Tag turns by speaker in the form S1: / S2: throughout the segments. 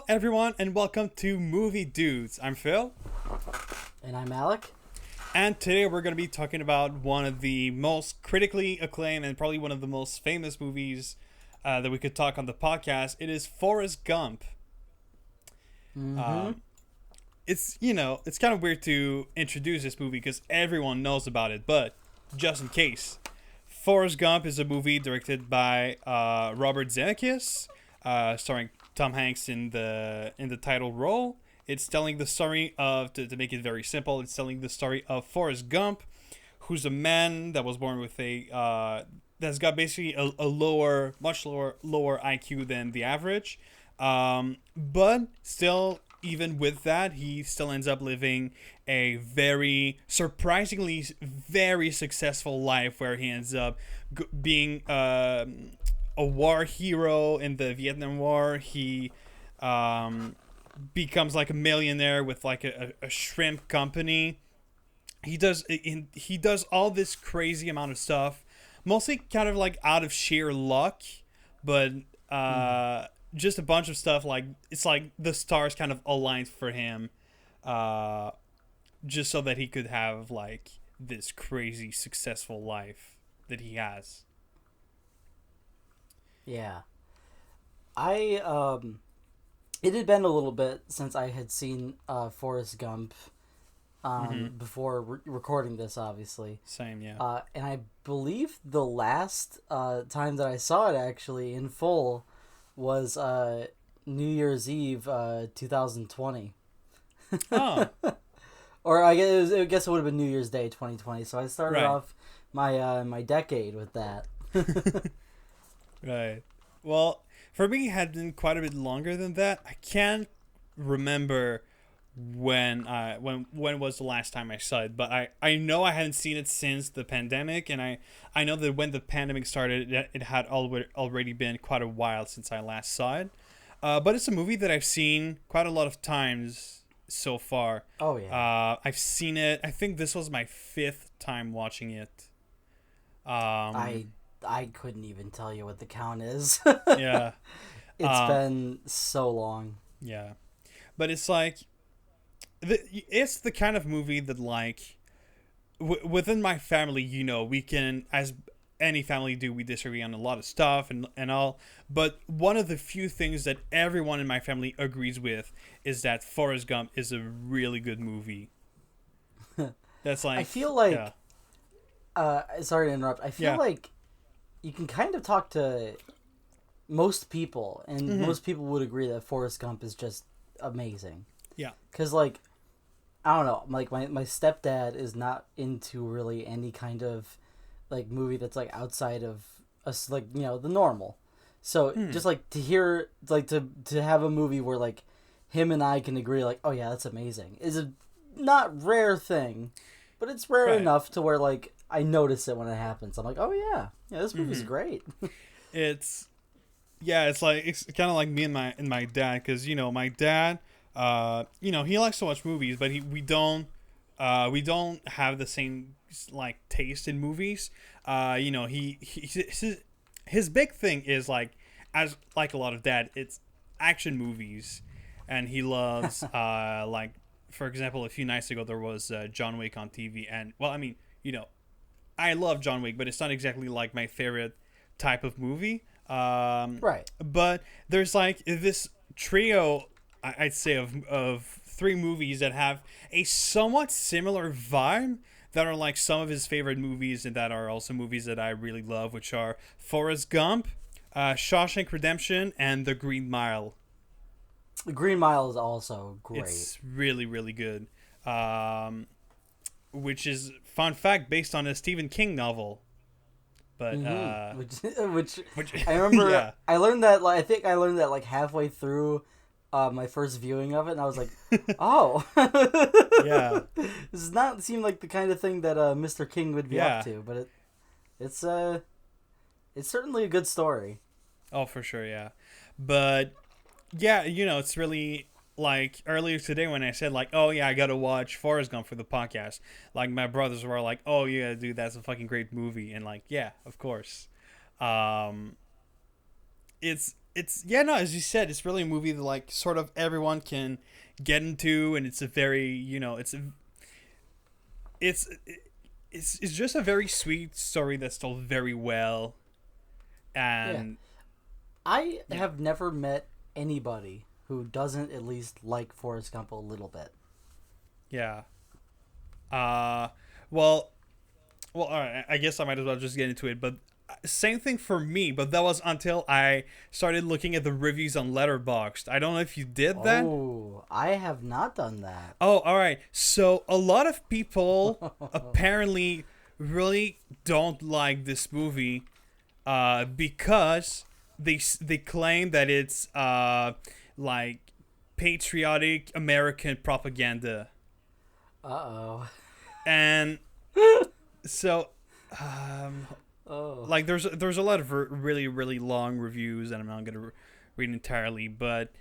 S1: everyone, and welcome to Movie Dudes. I'm Phil,
S2: And I'm Alec.
S1: and today we're going to be talking about one of the most critically acclaimed and probably one of the most famous movies that we could talk on the podcast. It is Forrest Gump.
S2: Mm-hmm.
S1: It's kind of weird to introduce this movie because everyone knows about it, but just in case, Forrest Gump is a movie directed by Robert Zemeckis, starring Tom Hanks in the title role. It's telling the story of, to make it very simple, it's telling the story of Forrest Gump, who's a man that was born with that's got basically a much lower IQ than the average, but still, even with that, he still ends up living a very surprisingly very successful life where he ends up being a war hero in the Vietnam War. He becomes like a millionaire with like a shrimp company. He does all this crazy amount of stuff, mostly kind of like out of sheer luck, but just a bunch of stuff. Like it's like the stars kind of aligned for him, just so that he could have like this crazy successful life that he has.
S2: Yeah. I it had been a little bit since I had seen Forrest Gump before recording this, obviously.
S1: Same, yeah.
S2: And I believe the last time that I saw it actually in full was New Year's Eve 2020.
S1: Oh,
S2: Or I guess it would have been New Year's Day 2020. So I started
S1: Right.
S2: off my decade with that.
S1: right. Well, for me, it had been quite a bit longer than that. I can't remember when was the last time I saw it, but I know I hadn't seen it since the pandemic, and I know that when the pandemic started, it had already been quite a while since I last saw it. But it's a movie that I've seen quite a lot of times so far.
S2: Oh yeah.
S1: I've seen it. I think this was my fifth time watching it.
S2: I couldn't even tell you what the count is.
S1: Yeah,
S2: It's been so long.
S1: yeah, but it's like it's the kind of movie that like within my family, we can, as any family do, we disagree on a lot of stuff and all, but one of the few things that everyone in my family agrees with is that Forrest Gump is a really good movie. That's like,
S2: I feel like
S1: yeah,
S2: sorry to interrupt. I feel
S1: Yeah.
S2: like you can kind of talk to most people, and
S1: Mm-hmm.
S2: most people would agree that Forrest Gump is just amazing.
S1: yeah,
S2: Because, like, I don't know, like, my stepdad is not into really any kind of, like, movie that's, like, outside of us, like, the normal. So, just, like, to hear, like, to have a movie where, like, him and I can agree, like, oh, yeah, that's amazing, is a not rare thing, but it's rare
S1: Right.
S2: enough to where, like, I notice it when it happins. I'm like, oh, yeah, this movie's great.
S1: it's it's kind of like me and my dad, because my dad, he likes to watch movies, but we don't have the same like taste in movies. His big thing is like, as like a lot of dad, it's action movies, and he loves like, for example, a few nights ago there was John Wick on TV, and well, I mean, I love John Wick, but it's not exactly like my favorite type of movie.
S2: Right.
S1: But there's like this trio, I'd say, of three movies that have a somewhat similar vibe, that are like some of his favorite movies, and that are also movies that I really love, which are Forrest Gump, Shawshank Redemption, and The Green Mile.
S2: The Green Mile is also great.
S1: It's really, really good. Which is, fun fact, based on a Stephen King novel. But
S2: which I remember.
S1: Yeah.
S2: I learned that. Like, I think I learned that like halfway through my first viewing of it, and I was like, "Oh,
S1: Yeah.
S2: this does not seem like the kind of thing that Mr. King would be
S1: Yeah.
S2: up to." But it's certainly a good story.
S1: Oh, for sure, yeah. But yeah, it's really like earlier today when I said like, oh yeah, I gotta watch Forrest Gump for the podcast. Like my brothers were like, oh yeah, dude, that's a fucking great movie, and like, yeah, of course. It's it's yeah, no, as you said, it's really a movie that like sort of everyone can get into, and it's a very it's it's just a very sweet story that's told very well,
S2: Yeah.
S1: and
S2: I
S1: yeah,
S2: have never met anybody who doesn't at least like Forrest Gump a little bit.
S1: yeah. Uh, well, well, all right. I guess I might as well just get into it. But same thing for me. But that was until I started looking at the reviews on Letterboxd. I don't know if you did that.
S2: Oh, I have not done that.
S1: Oh, all right. So a lot of people apparently really don't like this movie, because they claim that it's like patriotic American propaganda,
S2: Uh-oh.
S1: and so um,
S2: Oh.
S1: like there's a lot of really really long reviews, and I'm not gonna read entirely, but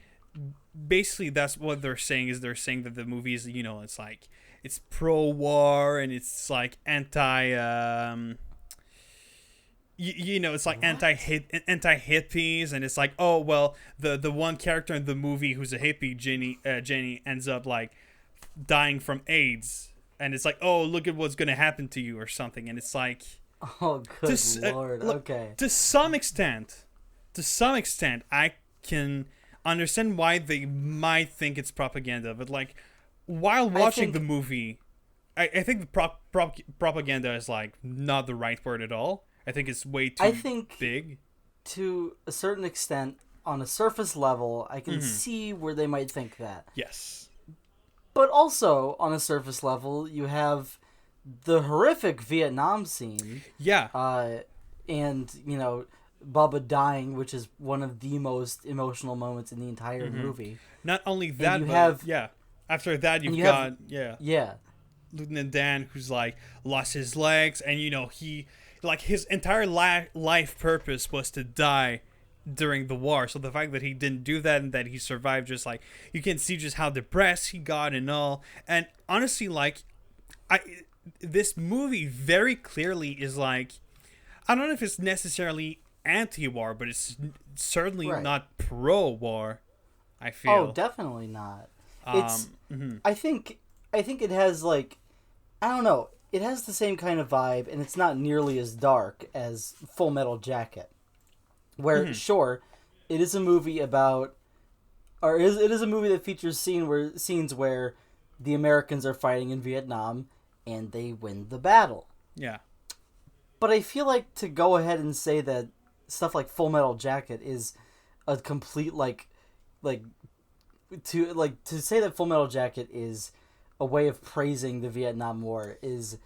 S1: basically that's what they're saying. Is they're saying that the movie is, it's like it's pro-war, and it's like it's like
S2: What?
S1: anti-hippies, and it's like, oh well, the one character in the movie who's a hippie, Jenny, ends up like dying from AIDS, and it's like, oh, look at what's gonna happen to you or something, and it's like,
S2: Oh, good lord.
S1: look,
S2: Okay.
S1: to some extent, I can understand why they might think it's propaganda, but like while watching the movie, I think the propaganda is like not the right word at all. I think it's way too
S2: I think
S1: big.
S2: to a certain extent, on a surface level, I can see where they might think that.
S1: Yes.
S2: But also, on a surface level, you have the horrific Vietnam scene,
S1: Yeah.
S2: and, Bubba dying, which is one of the most emotional moments in the entire movie.
S1: Not only that,
S2: you
S1: but
S2: have-
S1: yeah. After that, you've
S2: you
S1: got
S2: have-
S1: yeah,
S2: Yeah.
S1: Lieutenant Dan, who's like lost his legs, and he like his entire life purpose was to die during the war. So the fact that he didn't do that and that he survived, just like you can see just how depressed he got and all. And honestly, like this movie very clearly is like, I don't know if it's necessarily anti-war, but it's certainly
S2: Right.
S1: not pro-war, I feel.
S2: Oh, definitely not. It's. I think it has like, I don't know. It has the same kind of vibe, and it's not nearly as dark as Full Metal Jacket, where sure, it is a movie about, or it is a movie that features scenes where the Americans are fighting in Vietnam and they win the battle.
S1: Yeah.
S2: But I feel like to go ahead and say that stuff like Full Metal Jacket is a complete to say that Full Metal Jacket is a way of praising the Vietnam War is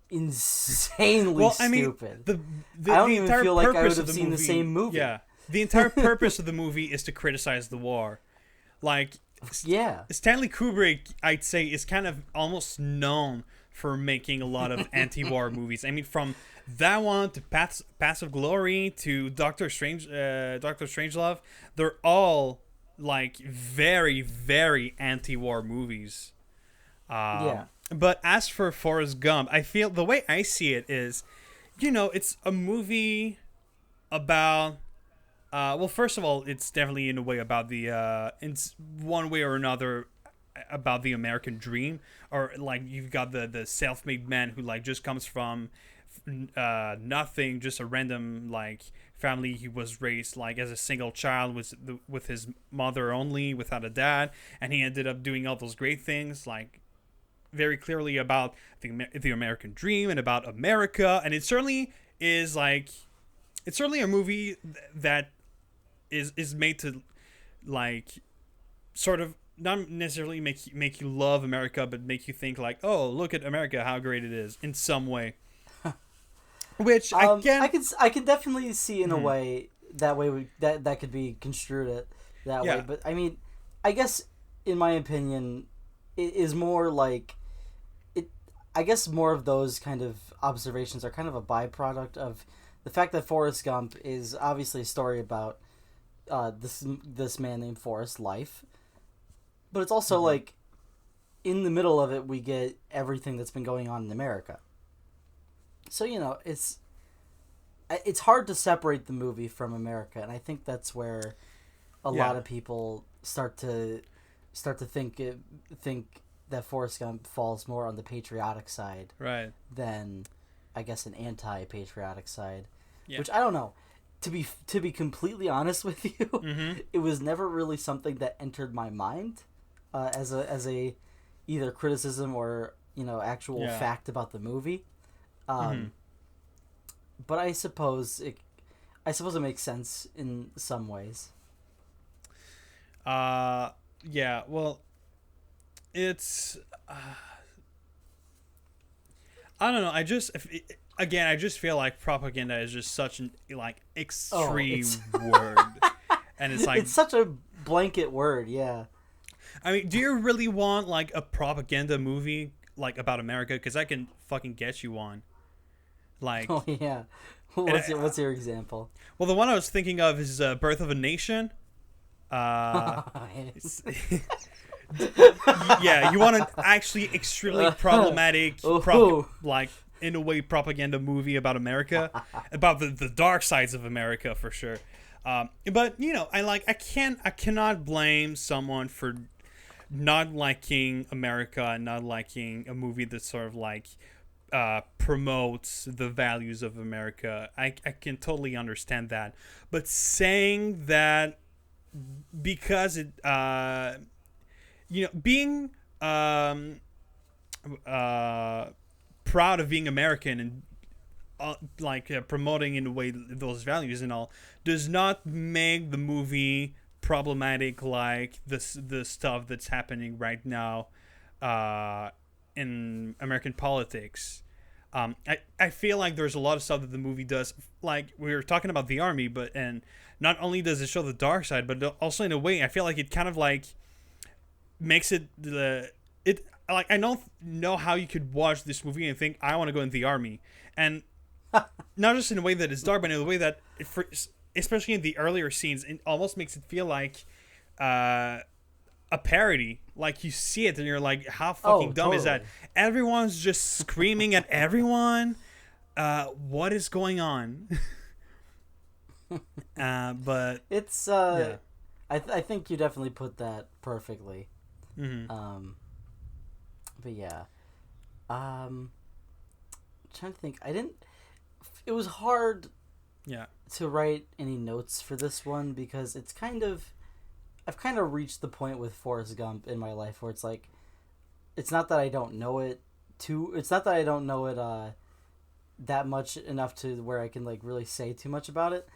S2: insanely stupid. I don't even feel like I would have seen the same movie.
S1: Yeah. The entire purpose of the movie is to criticize the war. Like,
S2: Yeah.
S1: Stanley Kubrick, I'd say, is kind of almost known for making a lot of anti-war movies. I mean, from that one to Paths of Glory to Doctor Strangelove, they're all like very, very anti-war movies.
S2: Yeah.
S1: But as for Forrest Gump, I feel the way I see it is, it's a movie about. Well, first of all, it's definitely in a way about in one way or another, about the American dream, or like you've got the self-made man who like just comes from nothing, just a random like family. He was raised like as a single child with his mother only, without a dad, and he ended up doing all those great things, like very clearly about the American dream and about America. And it certainly is like, it's certainly a movie that is made to like sort of not necessarily make you love America, but make you think like, oh, look at America, how great it is in some way. Which
S2: I can definitely see in a way that could be construed that
S1: Yeah.
S2: way. But I mean, I guess in my opinion, it is more like it. I guess more of those kind of observations are kind of a byproduct of the fact that Forrest Gump is obviously a story about this man named Forrest's life, but it's also like in the middle of it we get everything that's been going on in America. So it's hard to separate the movie from America, and I think that's where a lot of people start to think that Forrest Gump falls more on the patriotic side,
S1: Right.
S2: than, I guess, an anti-patriotic side.
S1: Yeah.
S2: Which I don't know. To be completely honest with you,
S1: Mm-hmm.
S2: it was never really something that entered my mind as a either criticism or actual fact about the movie. But I suppose it makes sense in some ways.
S1: Yeah. Well, it's. I don't know. I just feel like propaganda is just such an extreme word, and it's like
S2: it's such a blanket word. Yeah.
S1: I mean, do you really want like a propaganda movie like about America? Because I can fucking get you one. Like,
S2: Oh yeah. What's your example?
S1: well, the one I was thinking of is Birth of a Nation. Yeah, you want an actually extremely problematic, in a way, propaganda movie about America, about the dark sides of America for sure. But I cannot blame someone for not liking America and not liking a movie that sort of like promotes the values of America. I can totally understand that, but saying that because it being proud of being American and promoting in a way those values and all does not make the movie problematic like the stuff that's happening right now in American politics. I feel like there's a lot of stuff that the movie does, like we were talking about the army, and not only does it show the dark side, but also in a way I feel like it kind of like makes it I don't know how you could watch this movie and think I want to go in the army, and not just in a way that is dark, but in a way that especially in the earlier scenes, it almost makes it feel like a parody. Like you see it and you're like, how fucking dumb is that? Everyone's just screaming at everyone. What is going on? But
S2: it's I think you definitely put that perfectly.
S1: Mm-hmm.
S2: But yeah, I'm trying to think. It was hard.
S1: Yeah.
S2: To write any notes for this one because I've kind of reached the point with Forrest Gump in my life where it's like, it's not that I don't know it that much enough to where I can like really say too much about it.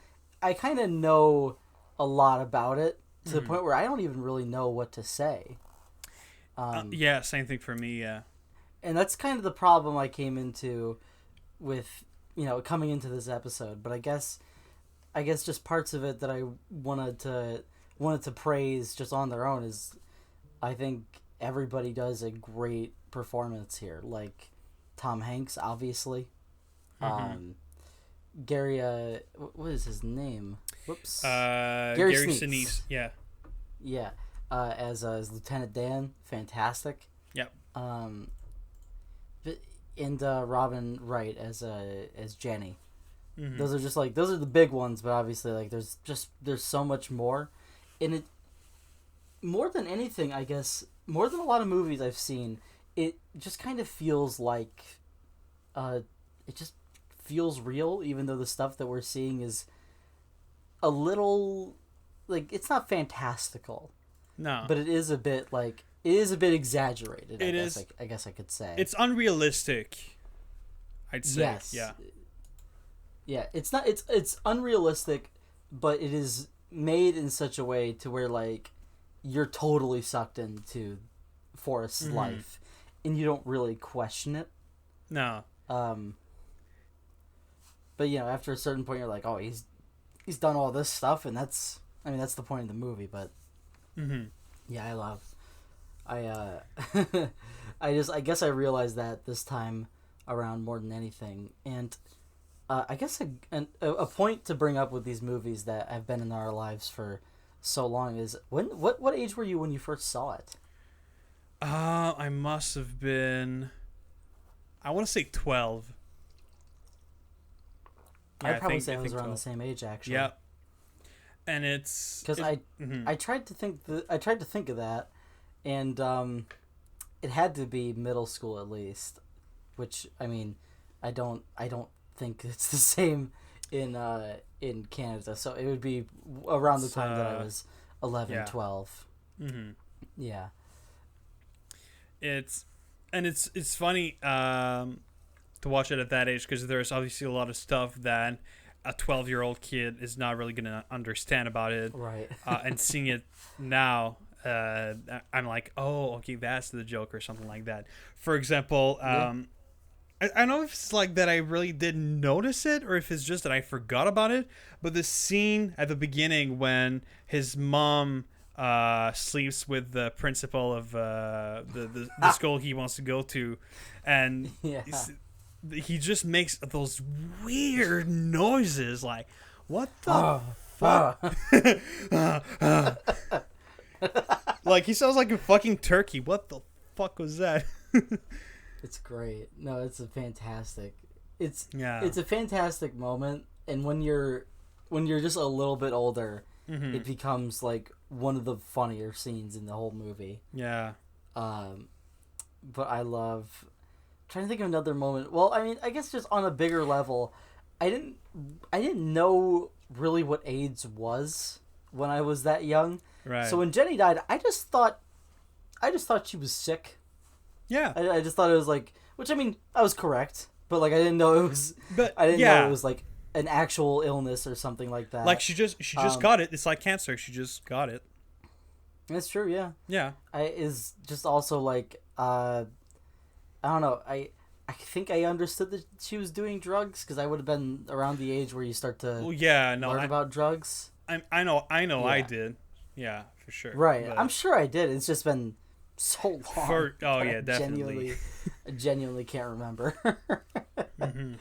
S2: I kind of know a lot about it to the point where I don't even really know what to say.
S1: Yeah, same thing for me. Yeah,
S2: and that's kind of the problem I came into with coming into this episode. But I guess just parts of it that I wanted to praise just on their own is I think everybody does a great performance here. Like Tom Hanks, obviously. Gary, what is his name? Whoops.
S1: Gary Sinise. Yeah.
S2: Yeah. As Lieutenant Dan, fantastic.
S1: Yep.
S2: And Robin Wright as Jenny. Mm-hmm. Those are the big ones, but obviously like there's so much more, and it more than anything, I guess, more than a lot of movies I've seen, it just kind of feels like, it just feels real, even though the stuff that we're seeing is a little like it's not fantastical.
S1: No,
S2: but it is a bit exaggerated. I guess I could say
S1: it's unrealistic. I'd say,
S2: yes.
S1: Yeah.
S2: Yeah, it's not. It's unrealistic, but it is made in such a way to where like you're totally sucked into Forrest's life, and you don't really question it.
S1: No.
S2: But after a certain point, you're like, oh, he's done all this stuff, and that's the point of the movie. But yeah, I guess I realized that this time around more than anything, and I guess a point to bring up with these movies that have been in our lives for so long is what age were you when you first saw it?
S1: I must have been, I want to say 12. Yeah,
S2: I'd probably say I was around 12. The same age, actually.
S1: Yeah. And it's
S2: because I tried to think of that, and it had to be middle school at least, which I mean, I don't think it's the same in Canada, so it would be around the time that I was 11,
S1: yeah.
S2: 12.
S1: Mm-hmm.
S2: Yeah.
S1: It's funny to watch it at that age, because there's obviously a lot of stuff that a 12-year-old kid is not really gonna understand about it,
S2: Right.
S1: and seeing it now, I'm like, oh, okay, that's the joke or something like that. For example, I don't know if it's like that I really didn't notice it, or if it's just that I forgot about it, but the scene at the beginning when his mom sleeps with the principal of the school he wants to go to, and
S2: Yeah.
S1: he just makes those weird noises, like, what the fuck? Like, he sounds like a fucking turkey. What the fuck was that?
S2: It's great. No, it's a fantastic. It's
S1: Yeah.
S2: a fantastic moment, and when you're just a little bit older,
S1: Mm-hmm.
S2: it becomes like one of the funnier scenes in the whole movie.
S1: Yeah.
S2: But I love trying to think of another moment. Well, I mean, I guess just on a bigger level, I didn't know really what AIDS was when I was that young.
S1: Right.
S2: So when Jenny died, I just thought she was sick.
S1: Yeah.
S2: I just thought it was like, which I mean, I was correct, but like I didn't know it was.
S1: But
S2: I didn't
S1: yeah.
S2: know it was like an actual illness or something like that.
S1: Like she just got it. It's like cancer. She just got it.
S2: That's true. Yeah.
S1: Yeah.
S2: Is just also like I don't know. I think I understood that she was doing drugs because I would have been around the age where you start to
S1: Well, yeah. No.
S2: learn about drugs.
S1: I know.
S2: Yeah.
S1: I did. Yeah, for sure.
S2: Right.
S1: But
S2: I'm sure I did. It's just been so long.
S1: yeah, definitely.
S2: I genuinely can't remember.
S1: Mm-hmm.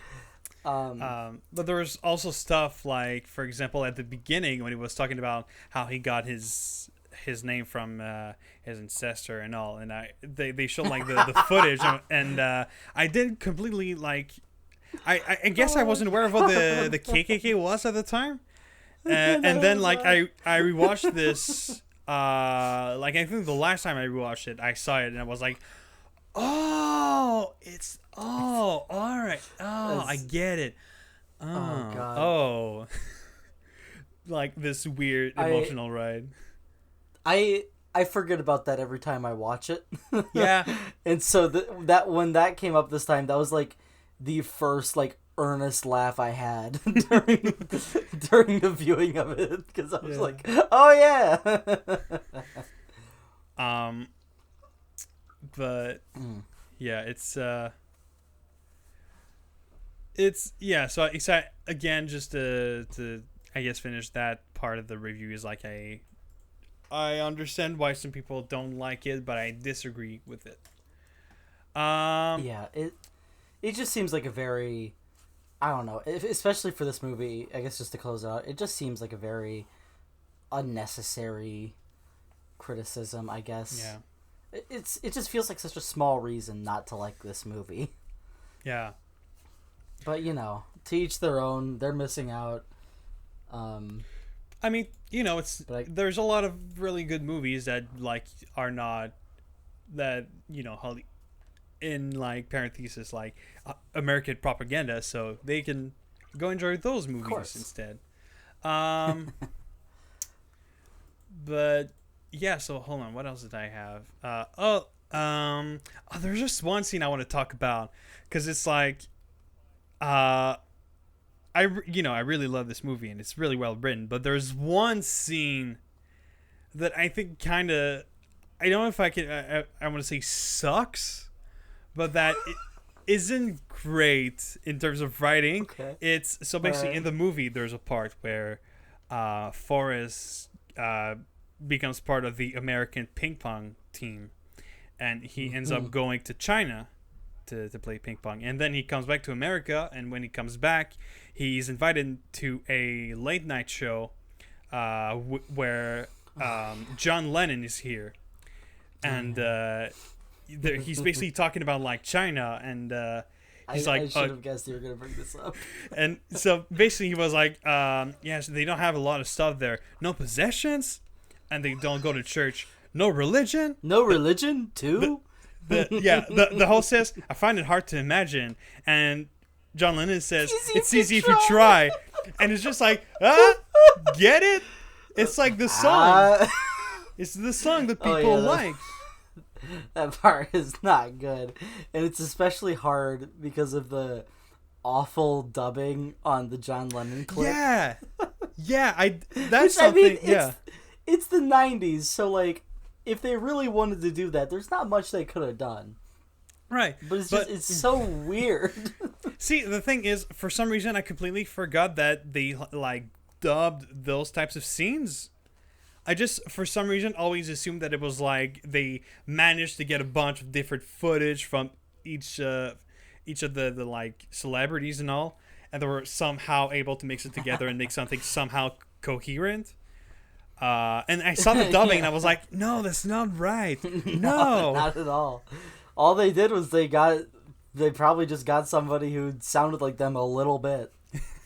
S1: But there was also stuff like, for example, at the beginning when he was talking about how he got his name from his ancestor and all, and they showed like the footage, and I didn't completely like. I guess I wasn't aware of what the KKK was at the time, and then like I rewatched this. Like I think the last time I rewatched it, I saw it and I was like, oh, it's all right. Oh, I get it.
S2: Oh God.
S1: Oh. Like this weird emotional ride.
S2: I forget about that every time I watch it.
S1: Yeah.
S2: And so that when that came up this time, that was like the first like earnest laugh I had during the viewing of it, because I was like, oh yeah.
S1: But yeah, it's yeah. So again, just to I guess finish that part of the review, is like I understand why some people don't like it, but I disagree with it.
S2: Yeah, it just seems like a very, I don't know, especially for this movie, I guess just to close out, it just seems like a very unnecessary criticism, I guess.
S1: Yeah.
S2: It just feels like such a small reason not to like this movie.
S1: Yeah.
S2: But, you know, to each their own, they're missing out.
S1: I mean, you know, there's a lot of really good movies that like are not that, you know, in like parentheses like American propaganda, so they can go enjoy those movies instead. But yeah, so hold on, what else did I have? There's just one scene I want to talk about, because it's like I really love this movie and it's really well written, but there's one scene that I think kind of, I don't know if I want to say sucks, but that it isn't great in terms of writing.
S2: Okay.
S1: It's so basically in the movie there's a part where Forrest becomes part of the American ping pong team, and he ends up going to China to play ping pong, and then he comes back to America, and when he comes back he's invited to a late night show where John Lennon is here, and he's basically talking about like China, and He's
S2: I
S1: like,
S2: should have guessed you were gonna bring this up.
S1: and so basically he was like, yes, they don't have a lot of stuff there. No possessions, and they don't go to church. No religion.
S2: No religion too.
S1: The host says, I find it hard to imagine, and John Lennon says, it's easy if you try, and it's just like, get it? It's like the song. It's the song that people like.
S2: That part is not good, and it's especially hard because of the awful dubbing on the John Lennon clip.
S1: Yeah. That's something.
S2: It's the 90s, so like, if they really wanted to do that, there's not much they could have done.
S1: Right.
S2: But it's so weird.
S1: See, the thing is, for some reason, I completely forgot that they like dubbed those types of scenes. I just, for some reason, always assumed that it was like they managed to get a bunch of different footage from each of the like celebrities and all, and they were somehow able to mix it together and make something somehow coherent. And I saw the dubbing and I was like, no, that's not right. No,
S2: not at all. All they did was they probably just got somebody who sounded like them a little bit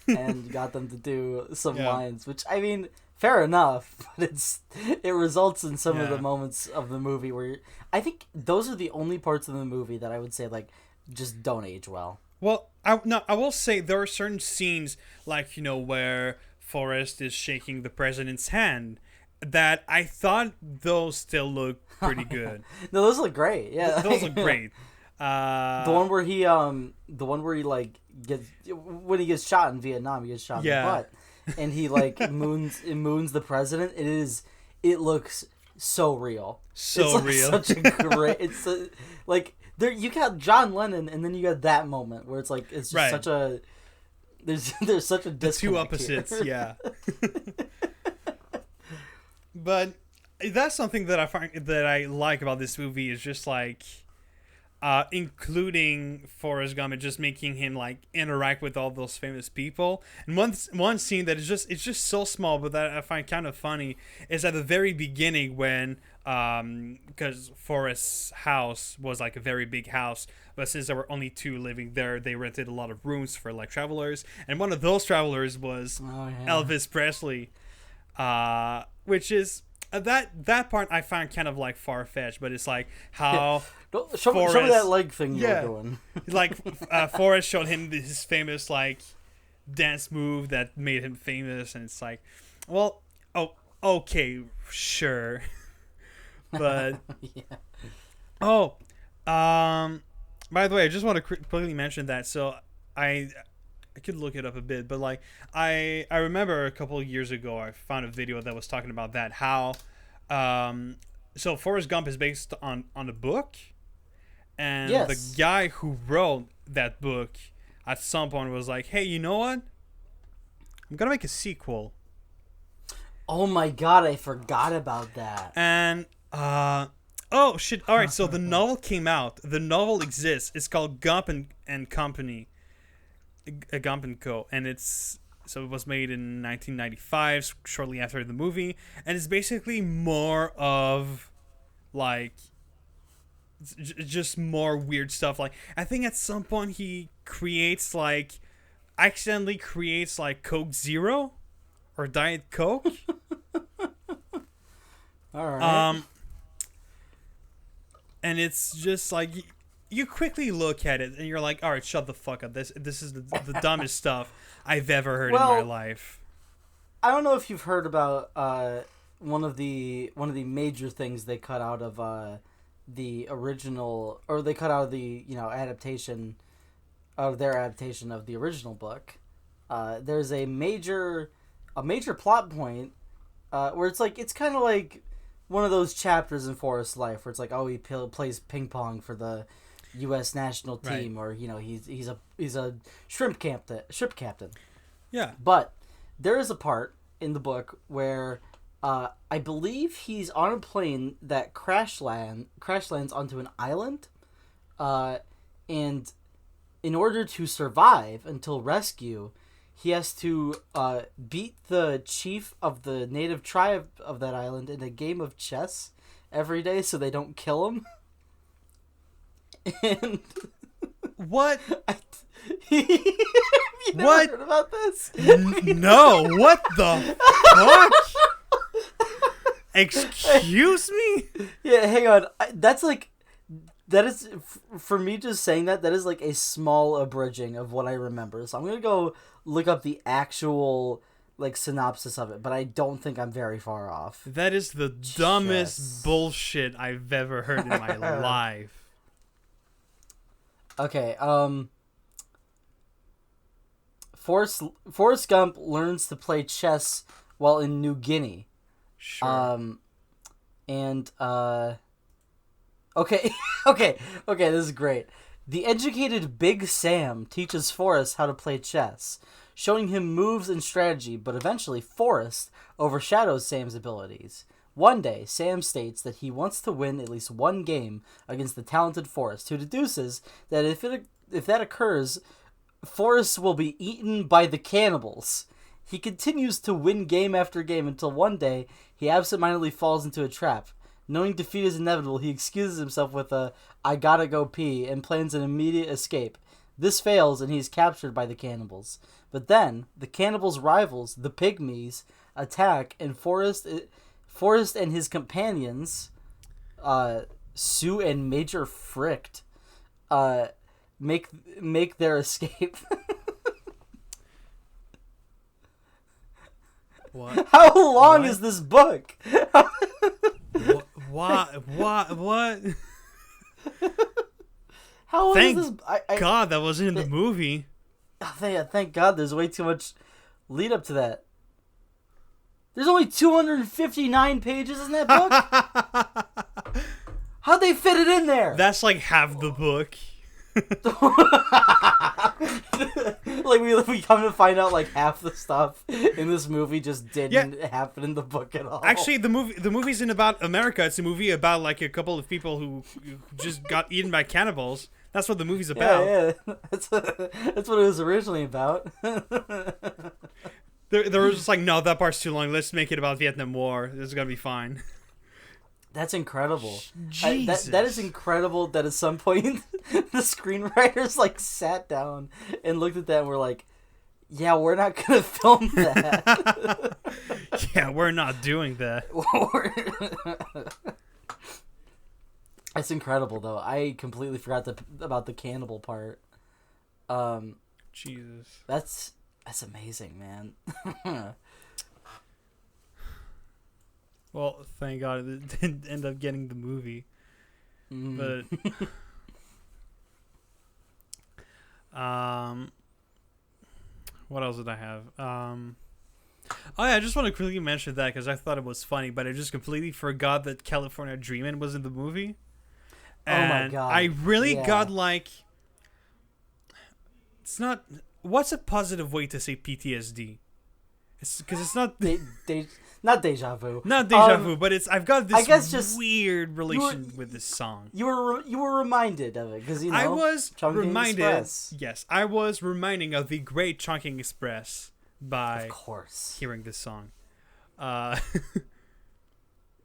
S2: and got them to do some lines, which, I mean, fair enough, but it results in some of the moments of the movie where I think those are the only parts of the movie that I would say like just don't age well.
S1: Well, I will say there are certain scenes like, where Forrest is shaking the president's hand that I thought those still look pretty good.
S2: No, those look great. Yeah,
S1: those look great.
S2: The one where he like gets when he gets shot in Vietnam, he gets shot in the butt, and he like moons the president. It looks so real.
S1: So
S2: it's
S1: real.
S2: Such a great. Like there you got John Lennon, and then you got that moment where it's like it's just such a there's such a disconnect.
S1: The two opposites,
S2: here.
S1: yeah. But that's something that I find that I like about this movie is just like including Forrest Gump and just making him like interact with all those famous people. And one scene that is just so small, but that I find kind of funny is at the very beginning when because Forrest's house was like a very big house, but since there were only two living there, they rented a lot of rooms for like travelers, and one of those travelers was Elvis Presley, which is that part I find kind of like far-fetched, but it's like how
S2: show me that leg thing you were doing.
S1: Like Forrest showed him his famous like dance move that made him famous, and it's like, well, okay, sure. But by the way, I just want to quickly mention that. So I could look it up a bit, but like I remember a couple of years ago I found a video that was talking about that, how so Forrest Gump is based on a book, and the guy who wrote that book at some point was like, hey, you know what, I'm gonna make a sequel.
S2: Oh my god, I forgot about that.
S1: And oh shit, alright, so the novel came out. The novel exists. It's called Gump and Company. Gump and Co. And it was made in 1995, shortly after the movie. And it's basically more of like just more weird stuff. Like I think at some point he accidentally creates like Coke Zero or Diet Coke.
S2: Alright.
S1: And it's just like you quickly look at it and you're like, all right, shut the fuck up. This is the dumbest stuff I've ever heard in my life.
S2: I don't know if you've heard about one of the major things they cut out of the original, or they cut out of the adaptation of their adaptation of the original book. There's a major plot point where it's kind of like one of those chapters in Forrest's life where it's like, oh, he plays ping pong for the U.S. national team, or he's a shrimp captain. Yeah. But there is a part in the book where I believe he's on a plane that crash lands onto an island, and in order to survive until rescue, he has to beat the chief of the native tribe of that island in a game of chess every day so they don't kill him. And
S1: What?
S2: You never
S1: What?
S2: heard about this?
S1: No. What the fuck? Excuse me?
S2: Yeah, hang on. That's like, that is, for me just saying that is like a small abridging of what I remember. So I'm going to go look up the actual, like, synopsis of it, but I don't think I'm very far off.
S1: That is the dumbest bullshit I've ever heard in my life.
S2: Okay, Forrest Gump learns to play chess while in New Guinea.
S1: Sure.
S2: Okay, okay, this is great. The educated Big Sam teaches Forrest how to play chess, showing him moves and strategy, but eventually Forrest overshadows Sam's abilities. One day, Sam states that he wants to win at least one game against the talented Forrest, who deduces that if that occurs, Forrest will be eaten by the cannibals. He continues to win game after game until one day he absentmindedly falls into a trap. Knowing defeat is inevitable, he excuses himself with a "I gotta go pee" and plans an immediate escape. This fails and he is captured by the cannibals. But then, the cannibals' rivals, the Pygmies, attack and Forrest and his companions, Sue and Major Fricht, make their escape.
S1: What?
S2: How long is this book?
S1: What?
S2: How long
S1: Thank
S2: is this?
S1: God that wasn't in the movie.
S2: Thank God there's way too much lead up to that. There's only 259 pages in that book? How'd they fit it in there?
S1: That's like half the book.
S2: Like we come to find out like half the stuff in this movie just didn't happen in the book at all.
S1: Actually, the movie's in about America. It's a movie about like a couple of people who just got eaten by cannibals. That's what the movie's about.
S2: Yeah. That's what it was originally about.
S1: They were just like, no, that part's too long. Let's make it about Vietnam War. This is gonna be fine.
S2: That's incredible.
S1: Jesus.
S2: That is incredible that at some point the screenwriters like sat down and looked at that and were like, yeah, we're not going to film that.
S1: Yeah, we're not doing that.
S2: That's incredible, though. I completely forgot about the cannibal part.
S1: Jesus.
S2: That's amazing, man.
S1: Well, thank God it didn't end up getting the movie. But what else did I have? Oh yeah, I just want to quickly mention that because I thought it was funny, but I just completely forgot that California Dreamin' was in the movie. And
S2: oh my God!
S1: I really got like, it's not. What's a positive way to say PTSD? It's because it's not.
S2: Not deja vu.
S1: Not deja vu, but it's. I've got this
S2: I guess just
S1: weird relation with this song.
S2: You were reminded of it because
S1: I was reminded.
S2: Express.
S1: Yes, I was reminding of the great Chunking Express by
S2: of course
S1: hearing this song.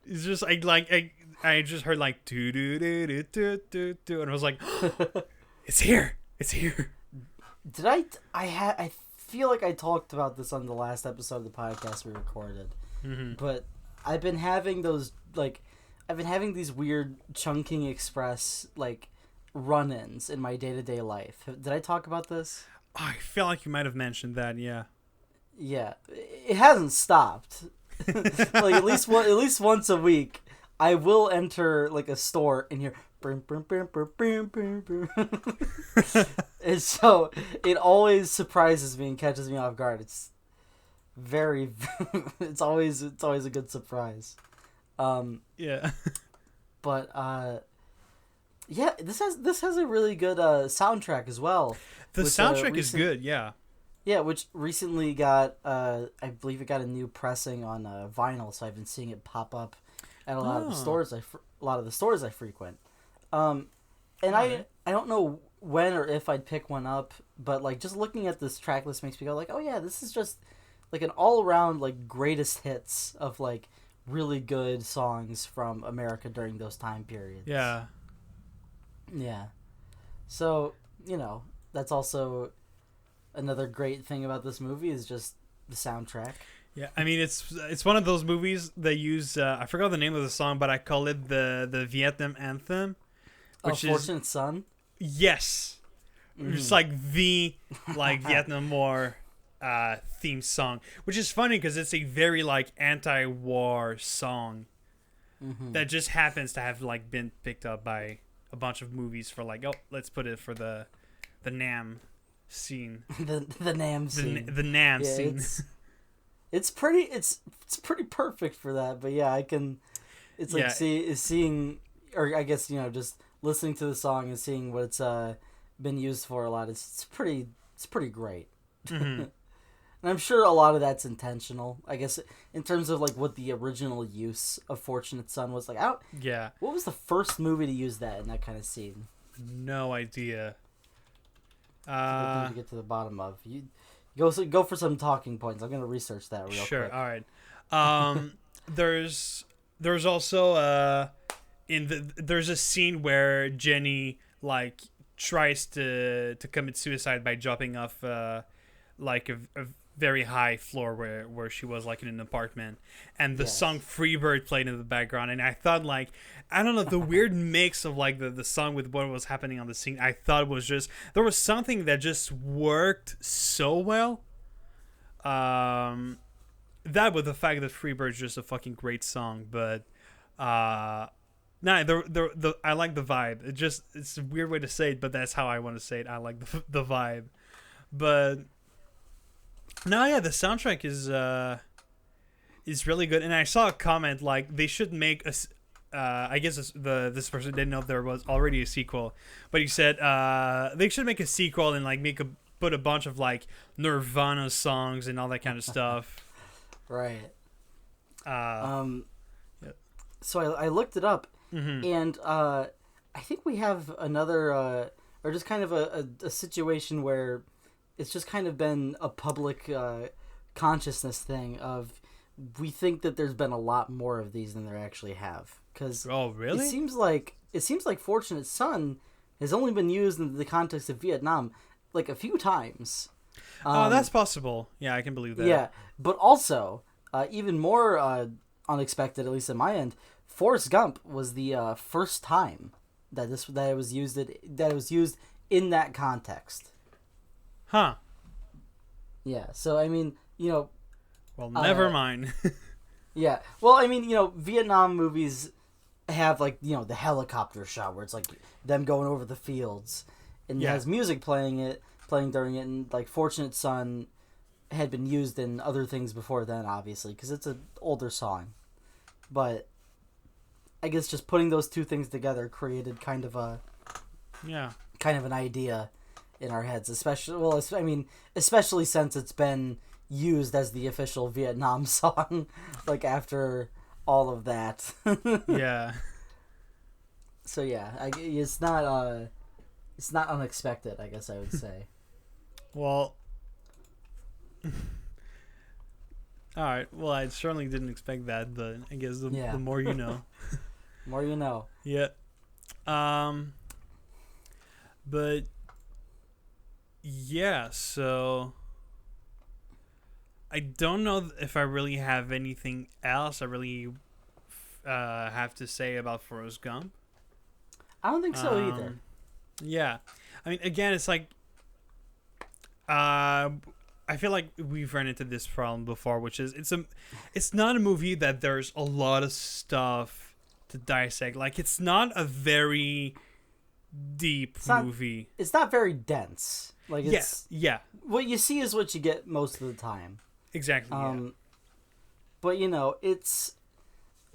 S1: It's just I just heard like do do do do do do do, and I was like, it's here, it's here.
S2: Did I feel like I talked about this on the last episode of the podcast we recorded. But I've been having these weird Chunking Express like run-ins in my day-to-day life. Did I talk about this?
S1: I feel like you might have mentioned that. Yeah.
S2: Yeah, it hasn't stopped. Like at least once a week, I will enter like a store and hear. And so it always surprises me and catches me off guard. It's always a good surprise.
S1: Yeah.
S2: But yeah, this has a really good soundtrack as well.
S1: The soundtrack is good, yeah.
S2: Yeah, which recently got I believe it got a new pressing on vinyl, so I've been seeing it pop up at a lot of the stores I frequent. And I don't know when or if I'd pick one up, but like just looking at this track list makes me go like, oh yeah, this is just like an all-around like greatest hits of like really good songs from America during those time periods.
S1: Yeah.
S2: Yeah. So you know, that's also another great thing about this movie is just the soundtrack.
S1: Yeah, I mean it's one of those movies that use I forgot the name of the song, but I call it the Vietnam anthem, which is
S2: Fortunate Son.
S1: yes, it's like the Vietnam War theme song, which is funny because it's a very like anti-war song that just happens to have like been picked up by a bunch of movies for like, oh, let's put it for the Nam scene.
S2: the Nam scene.
S1: The Nam scene.
S2: It's pretty perfect for that, but yeah, I can it's like seeing, or I guess, you know, just listening to the song and seeing what it's been used for a lot. It's pretty great. And I'm sure a lot of that's intentional. I guess in terms of like what the original use of Fortunate Son was like. What was the first movie to use that in that kind of scene?
S1: No idea.
S2: To get to the bottom of you. Go for some talking points. I'm gonna research that real quick.
S1: Sure. All right. There's also there's a scene where Jenny like tries to commit suicide by jumping off like a very high floor where she was like in an apartment, and the song Freebird played in the background, and I thought like, I don't know, the weird mix of like the song with what was happening on the scene, I thought was just, there was something that just worked so well. That with the fact that Freebird's just a fucking great song, but I like the vibe. It's a weird way to say it, but that's how I want to say it. I like the vibe. But no, yeah, the soundtrack is really good. And I saw a comment like they should make a. I guess this person didn't know if there was already a sequel, but he said they should make a sequel and like put a bunch of like Nirvana songs and all that kind of stuff.
S2: Right.
S1: Yeah.
S2: So I looked it up, and I think we have another, or just kind of a situation where it's just kind of been a public consciousness thing of, we think that there's been a lot more of these than there actually have. Cause
S1: really?
S2: It seems like Fortunate Son has only been used in the context of Vietnam like a few times.
S1: That's possible. Yeah, I can believe that.
S2: Yeah, but also even more unexpected, at least at my end, Forrest Gump was the first time that it was used in that context.
S1: Huh.
S2: Yeah. So I mean, you know.
S1: Well, never mind.
S2: Yeah. Well, I mean, you know, Vietnam movies have like, you know, the helicopter shot where it's like them going over the fields, and it has music playing during it, and like Fortunate Son had been used in other things before then, obviously, because it's an older song. But I guess just putting those two things together created kind of an idea in our heads, especially since it's been used as the official Vietnam song, like after all of that.
S1: Yeah.
S2: So yeah, it's not unexpected, I guess I would say.
S1: Well, all right. Well, I certainly didn't expect that, but I guess the more you know.
S2: More you know.
S1: Yeah. But yeah, so I don't know if I really have anything else I really have to say about Forrest Gump.
S2: I don't think so either.
S1: Yeah. I mean, again, it's like I feel like we've run into this problem before, which is it's not a movie that there's a lot of stuff to dissect. Like, it's not a very deep movie.
S2: It's not very dense. Like, it's
S1: yeah.
S2: What you see is what you get most of the time.
S1: Exactly.
S2: But you know,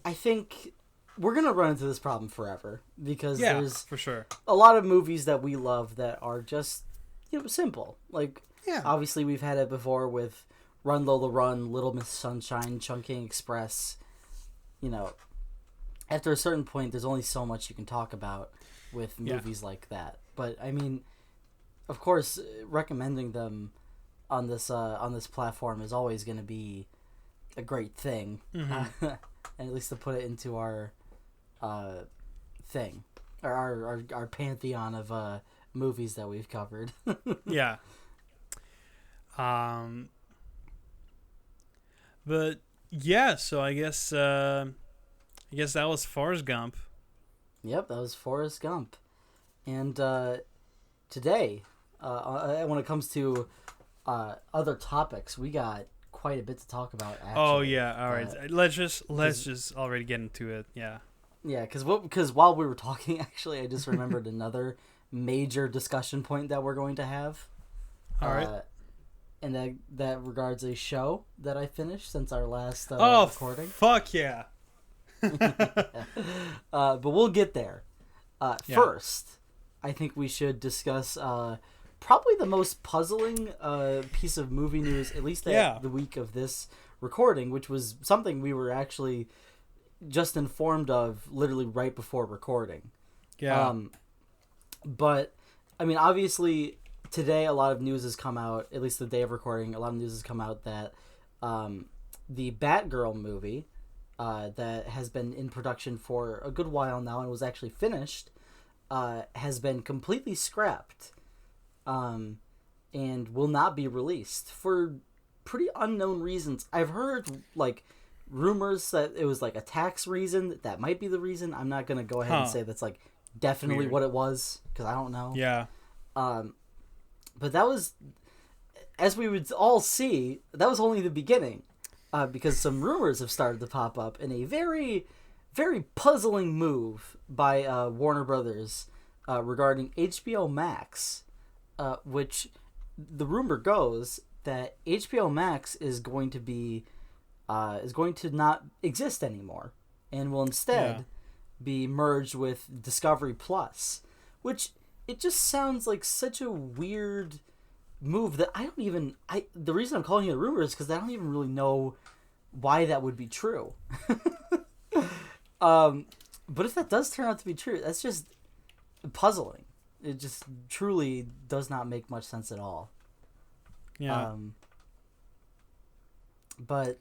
S2: I think we're gonna run into this problem forever because there's
S1: for sure
S2: a lot of movies that we love that are just, you know, simple. Like, obviously we've had it before with Run Lola Run, Little Miss Sunshine, Chungking Express. You know, after a certain point, there's only so much you can talk about with movies like that. But I mean, of course, recommending them on this platform is always going to be a great thing, and at least to put it into our thing, or our pantheon of movies that we've covered.
S1: Yeah. But yeah, so I guess that was Forrest Gump.
S2: Yep, that was Forrest Gump. And today, when it comes to other topics, we got quite a bit to talk about. Actually.
S1: Oh yeah, all right. Let's just already get into it. Yeah.
S2: Yeah, because while we were talking, actually, I just remembered another major discussion point that we're going to have.
S1: All right.
S2: And that regards a show that I finished since our last recording.
S1: Fuck yeah.
S2: But we'll get there.
S1: Yeah.
S2: First, I think we should discuss probably the most puzzling piece of movie news, at least the week of this recording, which was something we were actually just informed of literally right before recording.
S1: Yeah.
S2: But, I mean, obviously, today a lot of news has come out, at least the day of recording, a lot of news has come out that the Batgirl movie that has been in production for a good while now and was actually finished has been completely scrapped and will not be released for pretty unknown reasons. I've heard, like, rumors that it was, like, a tax reason. That might be the reason. I'm not going to go ahead and say that's, like, definitely what it was, because I don't know.
S1: Yeah.
S2: But that was, as we would all see, that was only the beginning, because some rumors have started to pop up in a very, very puzzling move by Warner Brothers regarding HBO Max, which the rumor goes that HBO Max is going to not exist anymore, and will instead be merged with Discovery Plus, which it just sounds like such a weird move that the reason I'm calling it a rumor is because I don't even really know why that would be true. But if that does turn out to be true, that's just puzzling. It just truly does not make much sense at all.
S1: Yeah.
S2: But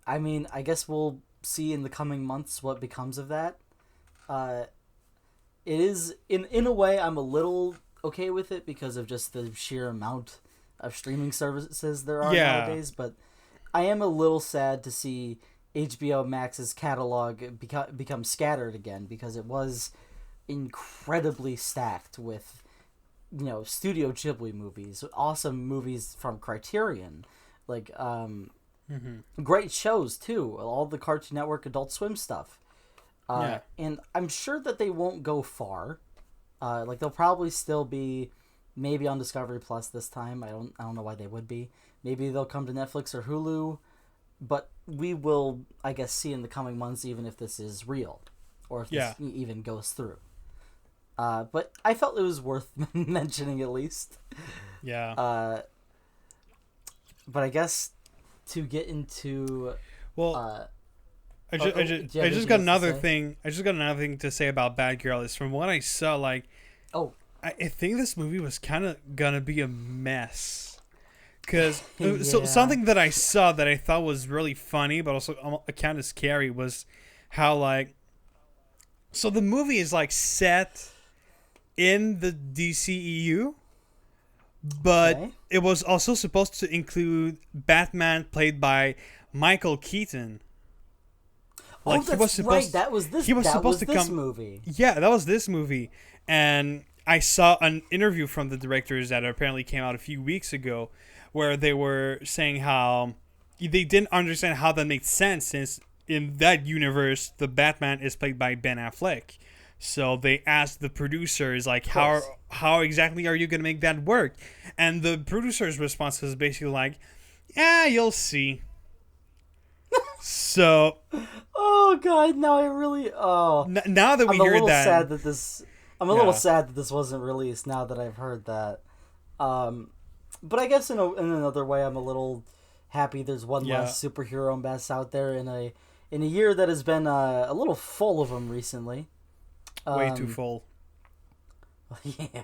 S2: I mean, I guess we'll see in the coming months what becomes of that. It is, in a way, I'm a little okay with it because of just the sheer amount of streaming services there are nowadays, but I am a little sad to see HBO Max's catalog become scattered again, because it was incredibly stacked with, Studio Ghibli movies, awesome movies from Criterion, like, great shows, too, all the Cartoon Network Adult Swim stuff. And I'm sure that they won't go far. Like, they'll probably still be maybe on Discovery Plus this time. I don't know why they would be. Maybe they'll come to Netflix or Hulu, but we will, I guess, see in the coming months, even if this is real, or if this even goes through. But I felt it was worth mentioning at least.
S1: Yeah.
S2: But I guess to get into
S1: I just got another thing. I just got another thing to say about Batgirl. Is from what I saw, like, I think this movie was kind of gonna be a mess. Because so something that I saw that I thought was really funny, but also kind of scary, was how, like, so the movie is, like, set in the DCEU, but it was also supposed to include Batman played by Michael Keaton.
S2: Like, that's right. That was this. Movie.
S1: Yeah, that was this movie, and I saw an interview from the directors that apparently came out a few weeks ago, where they were saying how they didn't understand how that made sense, since in that universe the Batman is played by Ben Affleck. So they asked the producers, like, how exactly are you gonna make that work? And the producer's response was basically like, "Yeah, you'll see." So,
S2: oh god, now I really
S1: now that we hear that,
S2: I'm a little sad that this wasn't released. Now that I've heard that, but I guess in another way, I'm a little happy there's one less superhero mess out there in a year that has been a little full of them recently.
S1: Way too full.
S2: Yeah,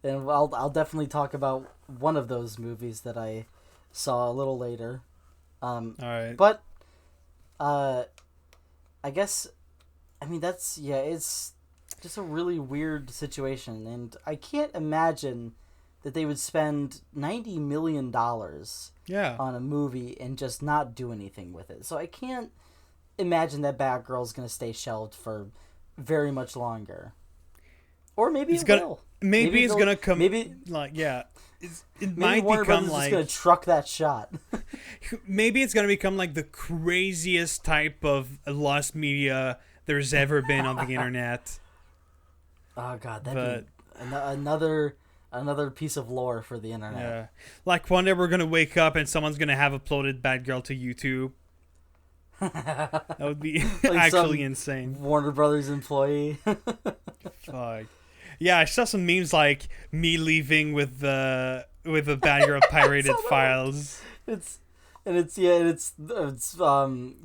S2: and I'll definitely talk about one of those movies that I saw a little later.
S1: All right.
S2: But I guess, I mean, it's just a really weird situation, and I can't imagine that they would spend $90 million on a movie and just not do anything with it. So I can't imagine that Batgirl's going to stay shelved for very much longer. Or maybe it will.
S1: Maybe it's going to come...
S2: Maybe,
S1: it might
S2: Warner
S1: become
S2: Brothers
S1: like...
S2: is going to truck that shot.
S1: Maybe it's going to become like the craziest type of lost media there's ever been on the internet.
S2: Oh, God. That'd be another piece of lore for the internet.
S1: Yeah. Like one day we're going to wake up and someone's going to have uploaded Batgirl to YouTube. That would be like actually insane.
S2: Warner Brothers employee.
S1: Fuck. Yeah, I saw some memes like me leaving with the Batgirl pirated files.
S2: It's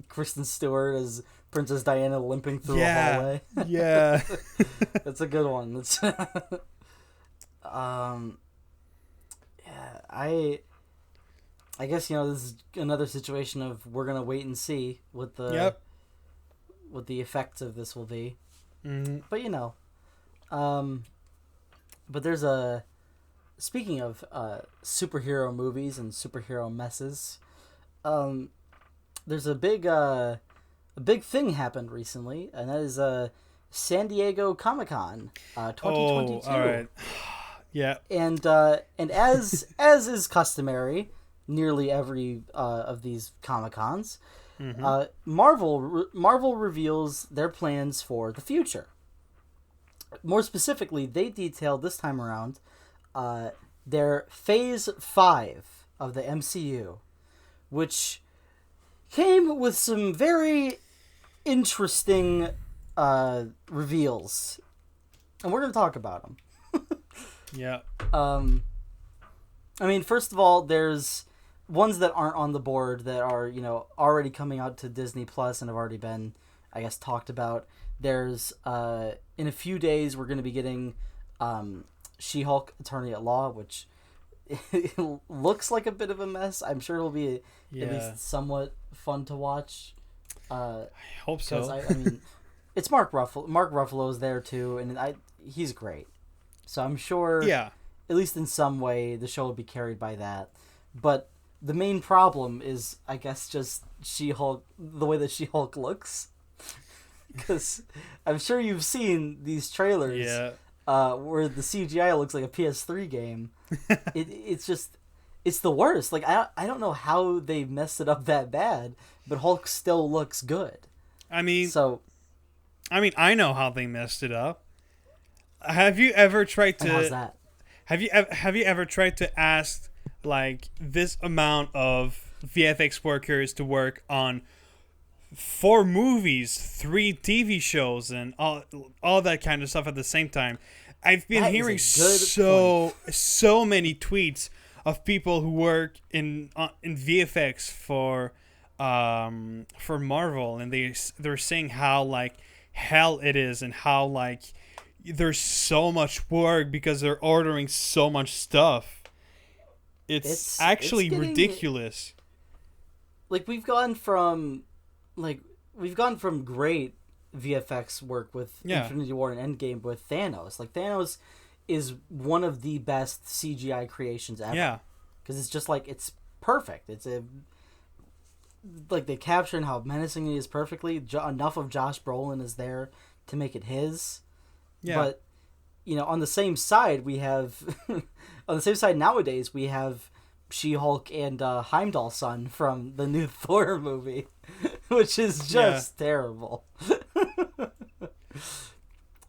S2: Kristen Stewart as Princess Diana limping through a hallway.
S1: Yeah.
S2: That's a good one. That's I guess, this is another situation of we're gonna wait and see what the effects of this will be.
S1: Mm-hmm.
S2: But but there's speaking of superhero movies and superhero messes, there's a big thing happened recently, and that is San Diego Comic-Con 2022.
S1: Oh, all right. Yeah.
S2: And as is customary, nearly every of these Comic-Cons, Marvel reveals their plans for the future. More specifically, they detailed this time around their Phase 5 of the MCU, which came with some very interesting reveals, and we're going to talk about them.
S1: Yeah.
S2: I mean, first of all, there's ones that aren't on the board that are, already coming out to Disney Plus and have already been, I guess, talked about. There's, in a few days, we're going to be getting She-Hulk Attorney at Law, which looks like a bit of a mess. I'm sure it'll be at least somewhat fun to watch.
S1: I hope so.
S2: I mean, it's Mark Ruffalo. Mark Ruffalo's there, too, and he's great. So I'm sure, at least in some way, the show will be carried by that. But the main problem is, I guess, just She-Hulk, the way that She-Hulk looks. Because I'm sure you've seen these trailers where the CGI looks like a PS3 game. It's the worst. Like, I don't know how they messed it up that bad, but Hulk still looks good.
S1: I know how they messed it up. Have you ever tried to?
S2: How's that?
S1: Have you ever tried to ask like this amount of VFX workers to work on 4 movies, 3 TV shows, and all that kind of stuff at the same time? I've been hearing so many tweets of people who work in VFX for Marvel, and they're saying how like hell it is, and how like there's so much work because they're ordering so much stuff. It's actually ridiculous.
S2: Like we've gone from great VFX work with Infinity War and Endgame with Thanos. Like Thanos is one of the best CGI creations ever.
S1: Yeah.
S2: Because it's just like, it's perfect. Like they capture how menacing he is perfectly. Enough of Josh Brolin is there to make it his. Yeah. But, on the same side, we have... on the same side nowadays, we have She-Hulk and Heimdall's son from the new Thor movie, which is just terrible.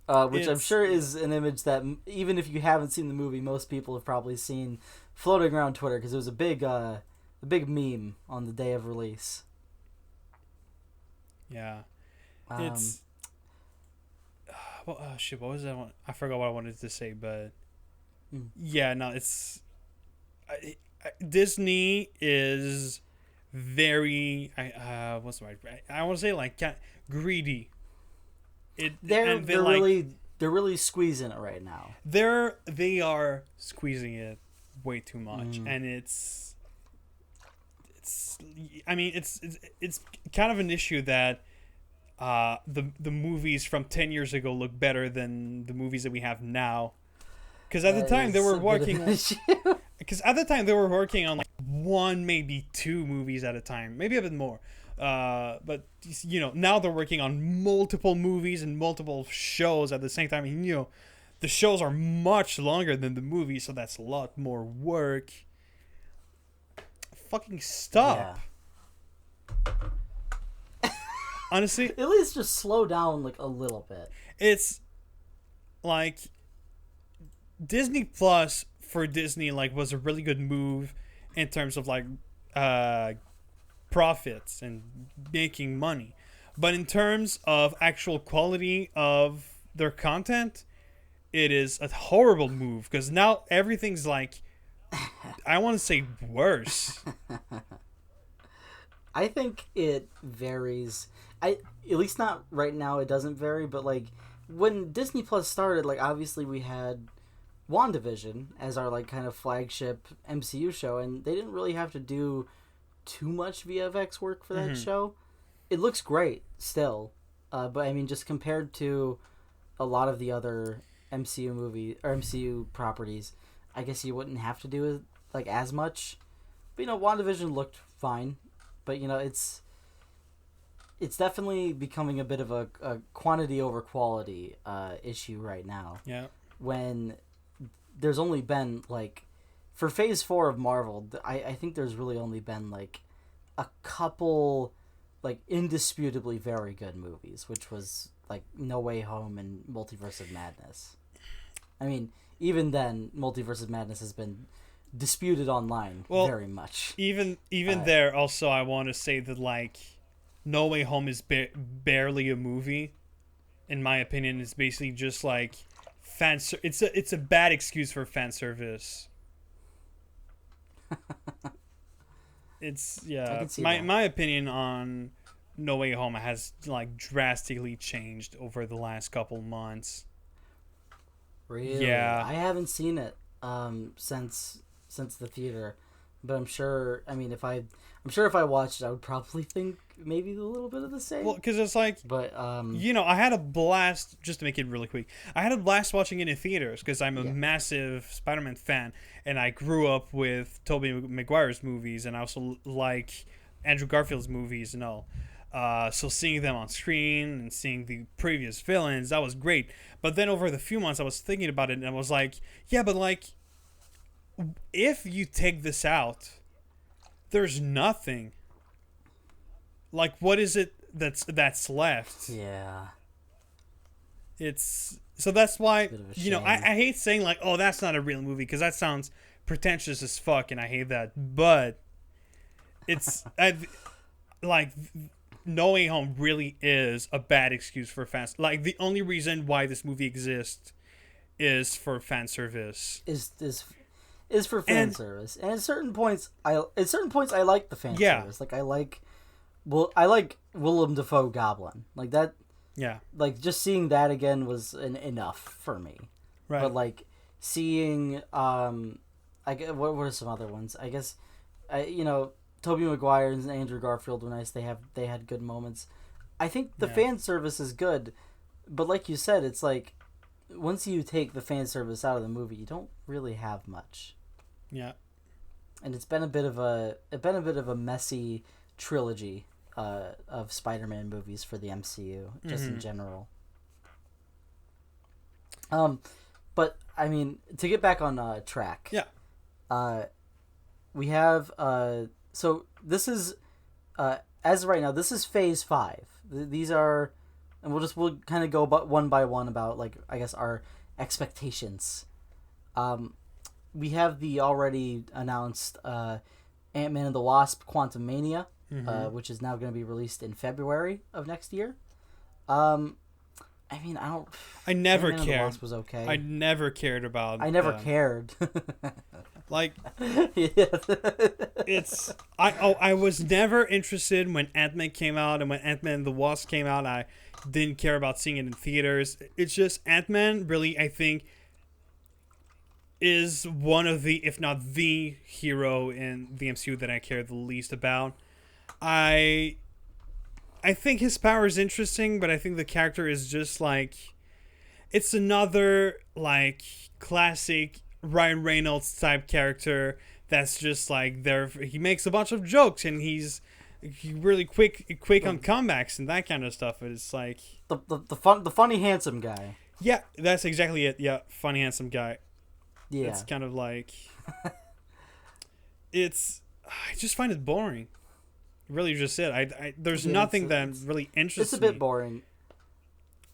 S2: Which I'm sure is an image that, even if you haven't seen the movie, most people have probably seen floating around Twitter, because it was a big meme on the day of release.
S1: Yeah. It's... shit, what was that one? I forgot what I wanted to say, but... Yeah, no, it's... Disney is very... what's the right... I want to say, like, greedy.
S2: They're really squeezing it right now.
S1: They are squeezing it way too much, and it's kind of an issue that the movies from 10 years ago look better than the movies that we have now. Because at the time they were working. Because at the time they were working on like one, maybe two movies at a time, maybe a bit more. But now they're working on multiple movies and multiple shows at the same time. And, the shows are much longer than the movies, so that's a lot more work. Fucking stop. Yeah. Honestly,
S2: at least just slow down like a little bit.
S1: It's like Disney Plus for Disney was a really good move in terms of profits and making money, but in terms of actual quality of their content, it is a horrible move because now everything's I want to say worse.
S2: I think it varies. At least not right now. It doesn't vary, but when Disney Plus started, obviously we had WandaVision as our kind of flagship MCU show, and they didn't really have to do too much VFX work for that show. It looks great still, but I mean, just compared to a lot of the other MCU movie or MCU properties, I guess you wouldn't have to do as much. But WandaVision looked fine, but it's definitely becoming a bit of a quantity over quality issue right now.
S1: Yeah.
S2: When there's only been for Phase 4 of Marvel, I think there's really only been a couple indisputably very good movies, which was No Way Home and Multiverse of Madness. I mean, even then, Multiverse of Madness has been disputed online very much.
S1: Even there, also, I want to say that No Way Home is barely a movie. In my opinion, it's basically just it's a bad excuse for fan service. It's my opinion on No Way Home has drastically changed over the last couple months.
S2: Really?
S1: Yeah.
S2: I haven't seen it since the theater, but I'm sure if I watched it, I would probably think maybe a little bit of the same.
S1: Well, because it's
S2: but
S1: I had a blast. Just to make it really quick, I had a blast watching it in theaters because I'm a massive Spider-Man fan, and I grew up with Tobey Maguire's movies, and I also like Andrew Garfield's movies and all. So seeing them on screen and seeing the previous villains, that was great. But then over the few months, I was thinking about it, and I was yeah, but if you take this out, there's nothing. What is it that's left?
S2: Yeah.
S1: It's so that's why I hate saying oh, that's not a real movie, because that sounds pretentious as fuck, and I hate that. But it's No Way Home really is a bad excuse for fans. The only reason why this movie exists is for fan service.
S2: Is for fan service, and at certain points I like the fan service. I like Willem Dafoe Goblin that.
S1: Yeah.
S2: Just seeing that again was enough for me.
S1: Right.
S2: But seeing what are some other ones? I guess Tobey Maguire and Andrew Garfield were nice. They had good moments. I think the fan service is good, but like you said, it's once you take the fan service out of the movie, you don't really have much.
S1: Yeah.
S2: And it's been a bit of a messy trilogy of Spider-Man movies for the MCU, just in general. But I mean, to get back on track.
S1: Yeah.
S2: We have so this is as of right now, this is Phase 5. These are, and we'll kind of go one by one about I guess our expectations. We have the already announced Ant-Man and the Wasp: Quantumania, which is now going to be released in February of next year. I mean,
S1: I never
S2: Ant-Man
S1: cared.
S2: And the Wasp was okay.
S1: I never cared about.
S2: I never cared.
S1: It's I was never interested when Ant-Man came out, and when Ant-Man and the Wasp came out, I didn't care about seeing it in theaters. It's just Ant-Man really, I think, is one of the, if not the hero in the MCU that I care the least about. I I think his power is interesting, but I think the character is just like, it's another like classic Ryan Reynolds type character that's just like there. He makes a bunch of jokes and he really quick on comebacks and that kind of stuff. It's like
S2: the funny handsome guy.
S1: Yeah, that's exactly it. Yeah, funny handsome guy.
S2: Yeah,
S1: it's kind of like it's. I just find it boring. Really, just it. There's nothing that really interests me.
S2: It's a bit boring.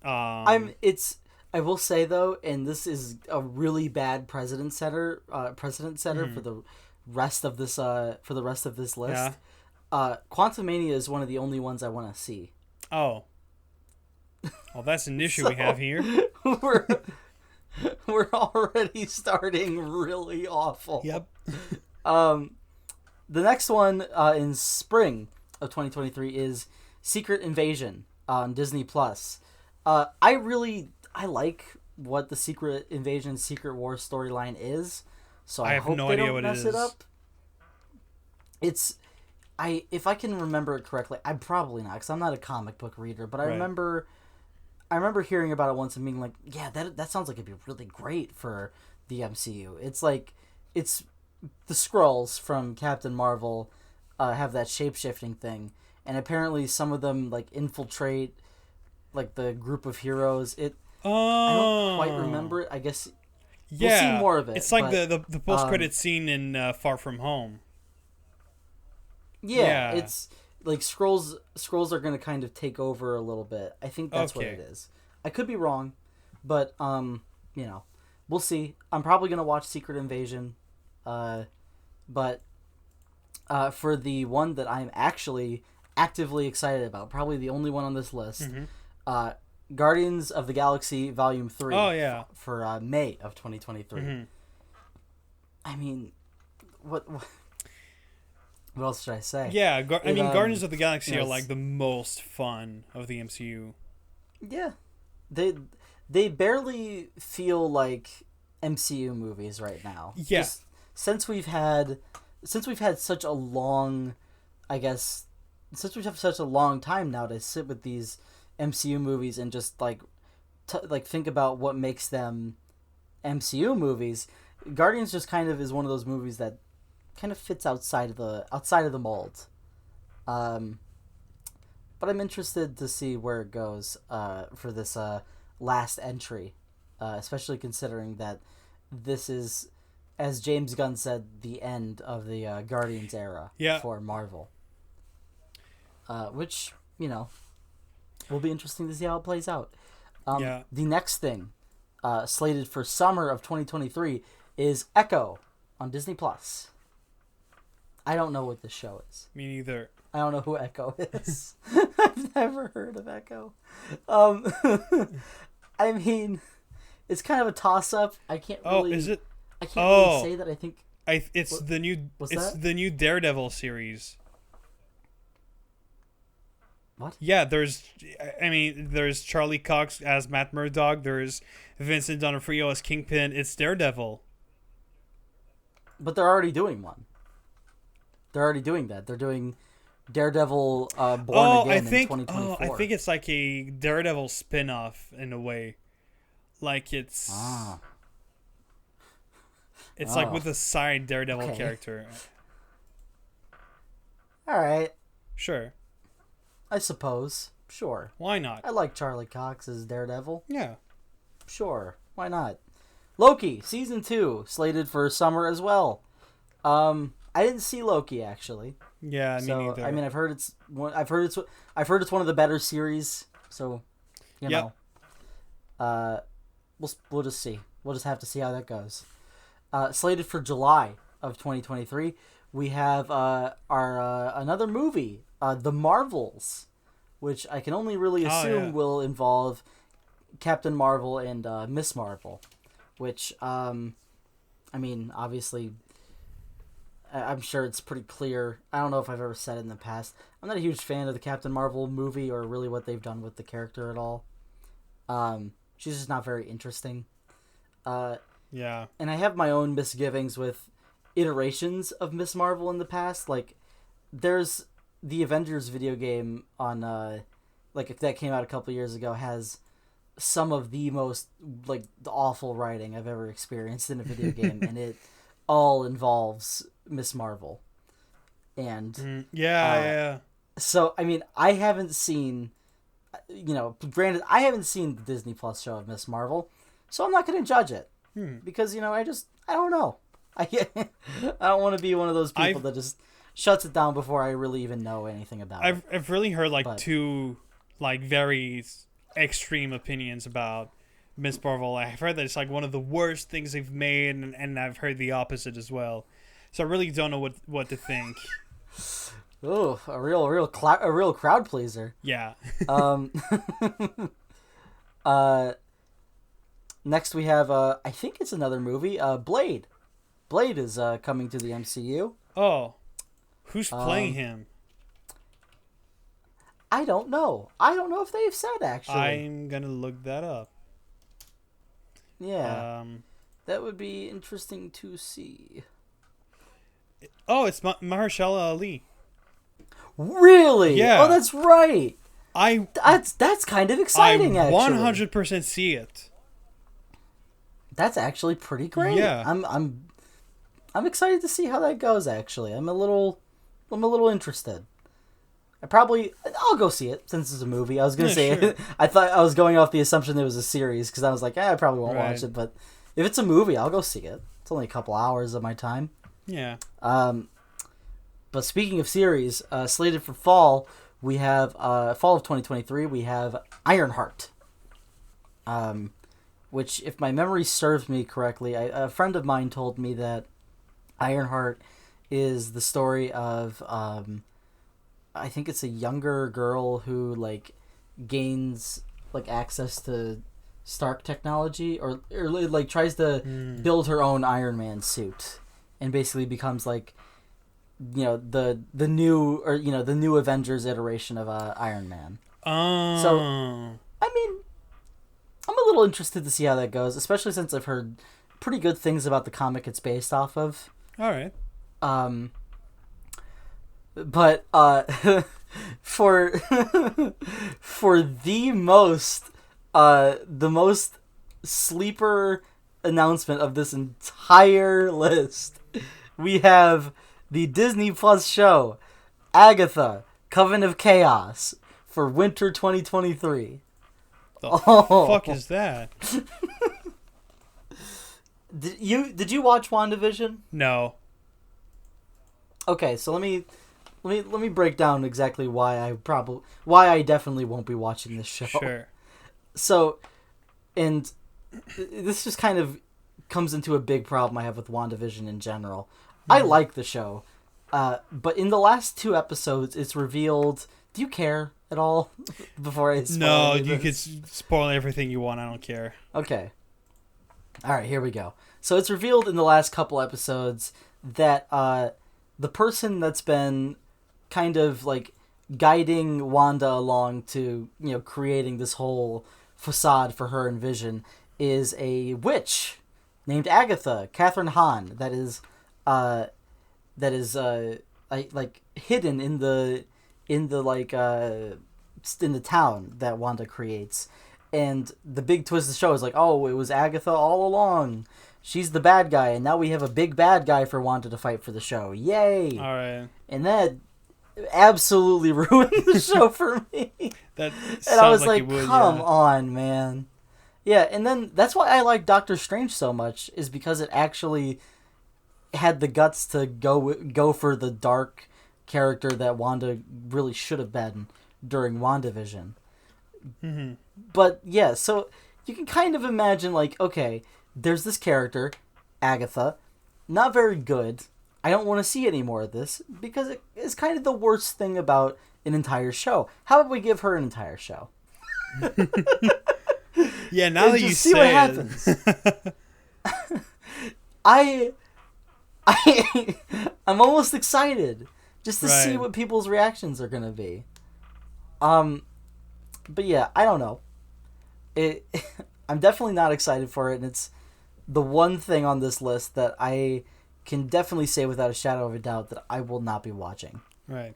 S2: I will say though, and this is a really bad precedent setter for the rest of this list.
S1: Yeah.
S2: Quantumania is one of the only ones I want to see.
S1: Oh. Well, that's an issue we have here.
S2: We're already starting really awful.
S1: Yep.
S2: The next one in spring of 2023 is Secret Invasion on Disney Plus. I like what the Secret Invasion Secret War storyline is, so I hope they don't mess it up. If I can remember it correctly, I'm probably not because I'm not a comic book reader, but I remember hearing about it once and being like, yeah, that sounds like it'd be really great for the MCU. It's like it's the Skrulls from Captain Marvel have that shape-shifting thing, and apparently some of them like infiltrate like the group of heroes. I don't quite remember it. I guess we'll see more of it.
S1: It's like the post-credit scene in Far From Home.
S2: Yeah, it's like Skrulls are going to kind of take over a little bit. I think that's what it is. I could be wrong, but we'll see. I'm probably going to watch Secret Invasion. But for the one that I'm actually actively excited about, probably the only one on this list, Guardians of the Galaxy Volume 3.
S1: Oh, yeah.
S2: For May of 2023.
S1: Mm-hmm.
S2: I mean, what else should I say?
S1: Yeah, Guardians of the Galaxy are like the most fun of the MCU.
S2: Yeah. They barely feel like MCU movies right now.
S1: Yeah.
S2: Just since we've had such a long, since we have such a long time now to sit with these MCU movies and just think about what makes them MCU movies, Guardians just kind of is one of those movies that kind of fits outside of the mold. But I'm interested to see where it goes for this last entry, especially considering that this is, as James Gunn said, the end of the Guardians era for Marvel. Which, will be interesting to see how it plays out. The next thing slated for summer of 2023 is Echo on Disney Plus. I don't know what this show is.
S1: Me neither.
S2: I don't know who Echo is. I've never heard of Echo. I mean, it's kind of a toss-up. I can't really...
S1: Oh, is it?
S2: I can't really say that I think...
S1: It's the new Daredevil series.
S2: What?
S1: Yeah, there's Charlie Cox as Matt Murdock. There's Vincent D'Onofrio as Kingpin. It's Daredevil.
S2: But they're already doing one. They're already doing that. They're doing Daredevil Born Again in 2024.
S1: I think it's like a Daredevil spin-off in a way. Like it's like with a side Daredevil character.
S2: All right.
S1: Sure.
S2: I suppose. Sure.
S1: Why not?
S2: I like Charlie Cox as Daredevil.
S1: Yeah.
S2: Sure. Why not? Loki season 2 slated for summer as well. I didn't see Loki actually.
S1: Yeah, me neither.
S2: I mean, I've heard it's one of the better series. So, you know, we'll just see. We'll just have to see how that goes. Slated for July of 2023, we have our another movie, The Marvels, which I can only really assume will involve Captain Marvel and Miss Marvel, which I mean, obviously, I'm sure it's pretty clear. I don't know if I've ever said it in the past. I'm not a huge fan of the Captain Marvel movie or really what they've done with the character at all. She's just not very interesting.
S1: Yeah.
S2: And I have my own misgivings with iterations of Miss Marvel in the past. Like, there's the Avengers video game on like that came out a couple years ago has some of the most like awful writing I've ever experienced in a video game, and it all involves Miss Marvel. And
S1: yeah.
S2: So I mean, I haven't seen, granted, I haven't seen the Disney Plus show of Miss Marvel, so I'm not going to judge it because I don't know. I don't want to be one of those people that just shuts it down before I really even know anything about it.
S1: I've really heard two very extreme opinions about Miss Marvel. I've heard that it's like one of the worst things they've made, and I've heard the opposite as well. So I really don't know what to think.
S2: Oh, a real crowd pleaser.
S1: Yeah.
S2: Next we have I think it's another movie. Blade. Blade is coming to the MCU.
S1: Oh, who's playing him?
S2: I don't know. I don't know if they've said, actually.
S1: I'm gonna look that up.
S2: Yeah. That would be interesting to see.
S1: Oh, it's Mahershala Ali.
S2: Really?
S1: Yeah.
S2: Oh, that's right. That's kind of exciting.
S1: I
S2: actually,
S1: 100% see it.
S2: That's actually pretty great.
S1: Yeah.
S2: I'm excited to see how that goes. Actually, I'm a little interested. I'll go see it since it's a movie. I was gonna say
S1: sure.
S2: I thought I was going off the assumption it was a series because I was like, I probably won't watch it. But if it's a movie, I'll go see it. It's only a couple hours of my time.
S1: Yeah.
S2: But speaking of series, slated for fall, we have fall of 2023. We have Ironheart. Which, if my memory serves me correctly, a friend of mine told me that Ironheart is the story of I think it's a younger girl who gains access to Stark technology or tries to build her own Iron Man suit and basically becomes the new Avengers iteration of Iron Man. So I mean, I'm a little interested to see how that goes, especially since I've heard pretty good things about the comic it's based off of.
S1: All right.
S2: But for the most sleeper announcement of this entire list, we have the Disney Plus show Agatha: Coven of Chaos for winter 2023.
S1: The fuck is that?
S2: Did you watch WandaVision?
S1: No.
S2: Okay, so let me break down exactly why I definitely won't be watching this show.
S1: Sure.
S2: So, and this just kind of comes into a big problem I have with WandaVision in general. I like the show, but in the last 2 episodes, it's revealed. Do you care at all? Before I spoil
S1: No,
S2: any of
S1: you
S2: this?
S1: could spoil everything you want. I don't care.
S2: Okay. All right, here we go. So it's revealed in the last couple episodes that the person that's been kind of guiding Wanda along to creating this whole facade for her and Vision is a witch named Agatha Catherine Hahn that is hidden in the town that Wanda creates. And the big twist of the show is it was Agatha all along. She's the bad guy, and now we have a big bad guy for Wanda to fight for the show. Yay!
S1: All right.
S2: And that absolutely ruined the show for me.
S1: That
S2: and I was
S1: like it would,
S2: come on, man. Yeah, and then that's why I like Doctor Strange so much, is because it actually had the guts to go for the dark character that Wanda really should have been during WandaVision.
S1: Mm-hmm.
S2: But yeah, so you can kind of imagine okay, there's this character, Agatha, not very good. I don't want to see any more of this because it is kind of the worst thing about an entire show. How about we give her an entire show?
S1: Yeah, now that you
S2: see
S1: say
S2: what happens. I'm almost excited just to see what people's reactions are gonna be. But yeah, I don't know. I'm definitely not excited for it, and it's the one thing on this list that I can definitely say without a shadow of a doubt that I will not be watching.
S1: Right.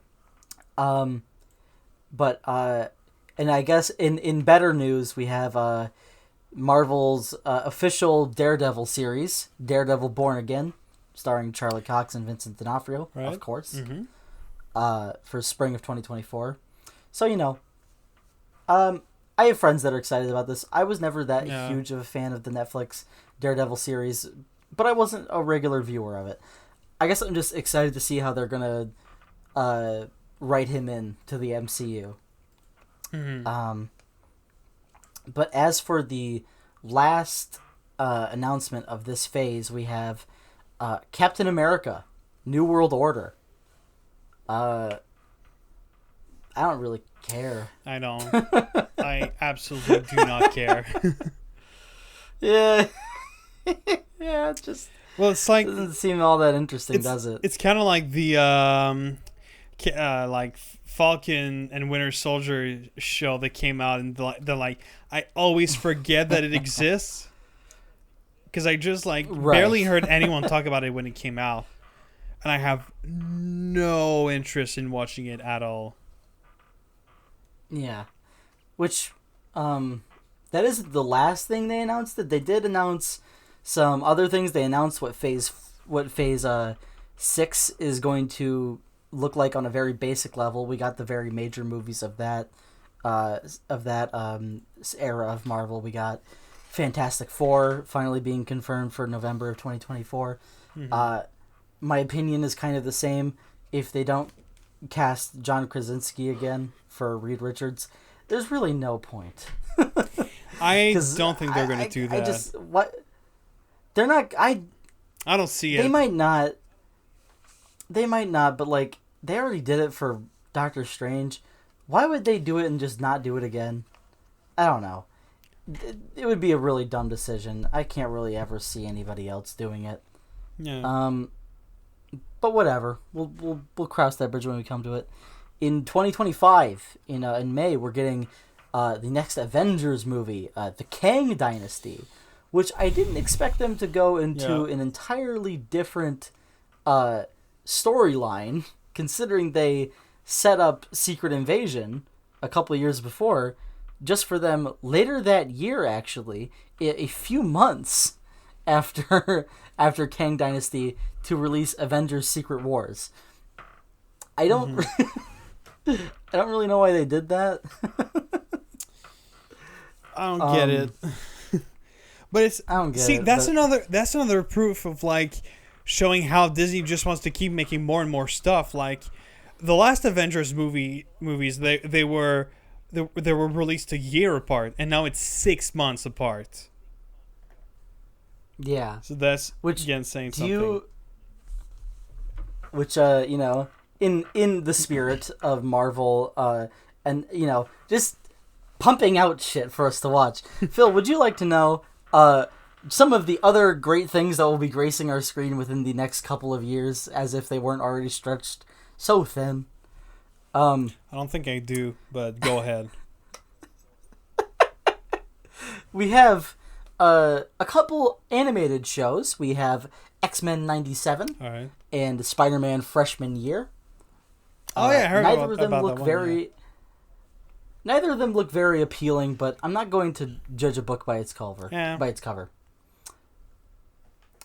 S2: But and I guess in better news we have Marvel's official Daredevil series, Daredevil Born Again, starring Charlie Cox and Vincent D'Onofrio,
S1: Right.
S2: of course.
S1: Mm-hmm.
S2: For spring of 2024. So I have friends that are excited about this. I was never that huge of a fan of the Netflix Daredevil series, but I wasn't a regular viewer of it. I guess I'm just excited to see how they're gonna write him in to the MCU.
S1: Mm-hmm.
S2: But as for the last announcement of this phase, we have Captain America, New World Order. I don't really care.
S1: I don't. I absolutely do not care.
S2: Yeah. Yeah, it just
S1: Well, it's like
S2: doesn't seem all that interesting, does it?
S1: It's kind of like the like Falcon and Winter Soldier show that came out, and they're like, I always forget that it exists because I just barely heard anyone talk about it when it came out, and I have no interest in watching it at all.
S2: Yeah, which that isn't the last thing they announced. That they did announce some other things. They announced what phase 6 is going to look like on a very basic level. We got the very major movies of that era of Marvel. We got Fantastic Four finally being confirmed for November of 2024.
S1: Mm-hmm.
S2: My opinion is kind of the same. If they don't cast John Krasinski again for Reed Richards, there's really no point.
S1: I don't think they're going to do that.
S2: They're not. I
S1: don't see it.
S2: They might not. But they already did it for Doctor Strange. Why would they do it and just not do it again? I don't know. It would be a really dumb decision. I can't really ever see anybody else doing it.
S1: Yeah.
S2: But whatever. We'll cross that bridge when we come to it. In 2025, in May, we're getting the next Avengers movie, the Kang Dynasty, which I didn't expect them to go into an entirely different storyline, considering they set up Secret Invasion a couple of years before, just for them later that year, actually, a few months after Kang Dynasty, to release Avengers Secret Wars. I don't I don't really know why they did that.
S1: I don't get it. But it's
S2: I don't get it.
S1: That's another proof of showing how Disney just wants to keep making more and more stuff. Like the last Avengers movies, they were released a year apart, and now it's 6 months apart.
S2: Yeah.
S1: So that's again saying something.
S2: In the spirit of Marvel, and just pumping out shit for us to watch. Phil, would you like to know some of the other great things that will be gracing our screen within the next couple of years, as if they weren't already stretched so thin?
S1: I don't think I do, but go ahead.
S2: We have a couple animated shows. We have X-Men 97
S1: All right.
S2: and Spider-Man Freshman Year.
S1: Oh yeah, I heard
S2: neither
S1: about
S2: of them
S1: that
S2: look
S1: one,
S2: very.
S1: yeah.
S2: Neither of them look very appealing, but I'm not going to judge a book by its cover.
S1: Yeah.
S2: By its cover.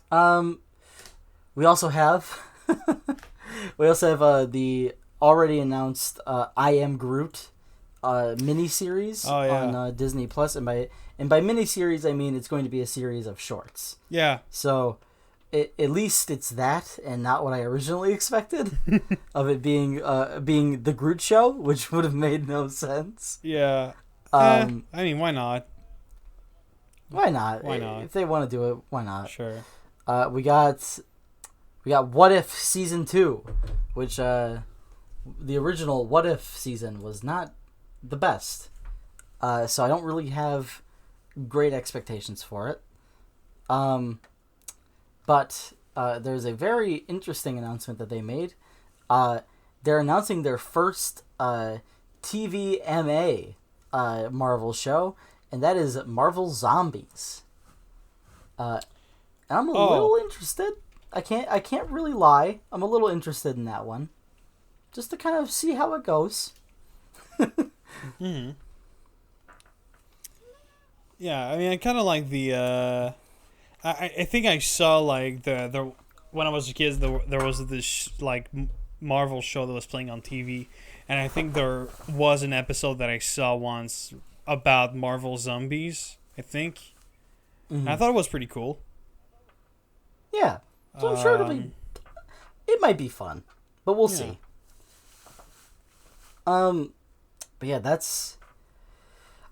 S2: We also have the already announced I Am Groot miniseries on Disney Plus, and by miniseries I mean it's going to be a series of shorts.
S1: Yeah.
S2: So at least it's that, and not what I originally expected of it being the Groot show, which would have made no sense.
S1: Yeah. I mean, why not?
S2: Why not?
S1: Why not?
S2: If they want to do it, why not?
S1: Sure.
S2: We got What If Season 2, which the original What If season was not the best. So I don't really have great expectations for it. But there's a very interesting announcement that they made. They're announcing their first TVMA Marvel show, and that is Marvel Zombies. And I'm a little interested. I can't really lie. I'm a little interested in that one. just to kind of see how it goes.
S1: Hmm. Yeah, I mean, I kind of like the. I think I saw like the when I was a kid there was this Marvel show that was playing on TV, and I think there was an episode that I saw once about Marvel zombies. I think. And I thought it was pretty cool.
S2: Yeah, so I'm sure it might be fun, but we'll see. But yeah,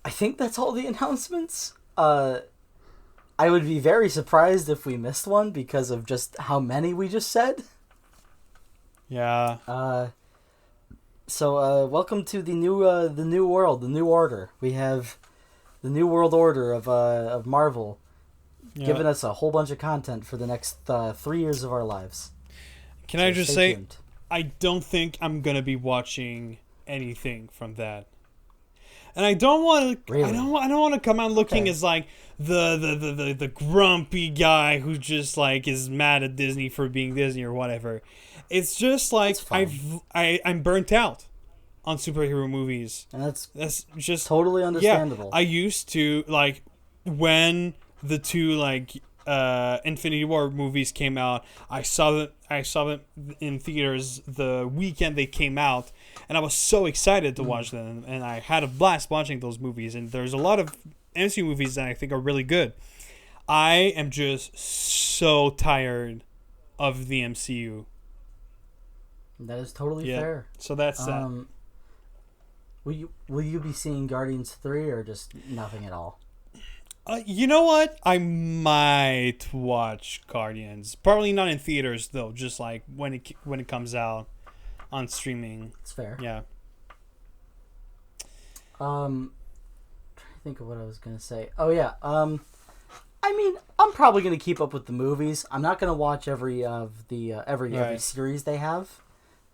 S2: I think that's all the announcements. I would be very surprised if we missed one because of just how many we just said.
S1: Yeah.
S2: So welcome to the new world, the new order. We have the new world order of Marvel, giving us a whole bunch of content for the next 3 years of our lives.
S1: Can I just say, tuned. I don't think I'm gonna be watching anything from that. And I don't want to. Really? I don't want to come out looking as like the grumpy guy who just like is mad at Disney for being Disney or whatever. It's just like I'm burnt out on superhero movies, and that's just
S2: totally understandable.
S1: Yeah, I used to like when the two Infinity War movies came out. I saw them in theaters the weekend they came out. And I was so excited to watch them, and I had a blast watching those movies. And there's a lot of MCU movies that I think are really good. I am just so tired of the MCU.
S2: That is totally fair.
S1: So that's that.
S2: Will you be seeing Guardians 3 or just nothing at all?
S1: You know what? I might watch Guardians. Probably not in theaters though. Just like when it comes out. On streaming.
S2: It's fair.
S1: Yeah.
S2: Trying to think of what I was gonna say. Oh yeah. I mean, I'm probably gonna keep up with the movies. I'm not gonna watch every series they have,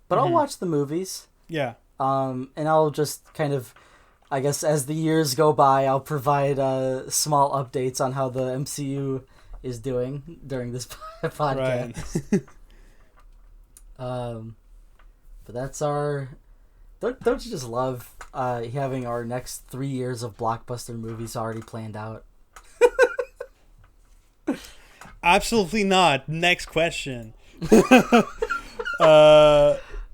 S2: but I'll watch the movies.
S1: Yeah.
S2: And I'll just kind of, I guess, as the years go by, I'll provide small updates on how the MCU is doing during this podcast. Right. But that's our... Don't you just love having our next 3 years of blockbuster movies already planned out?
S1: Absolutely not. Next question.
S2: Okay,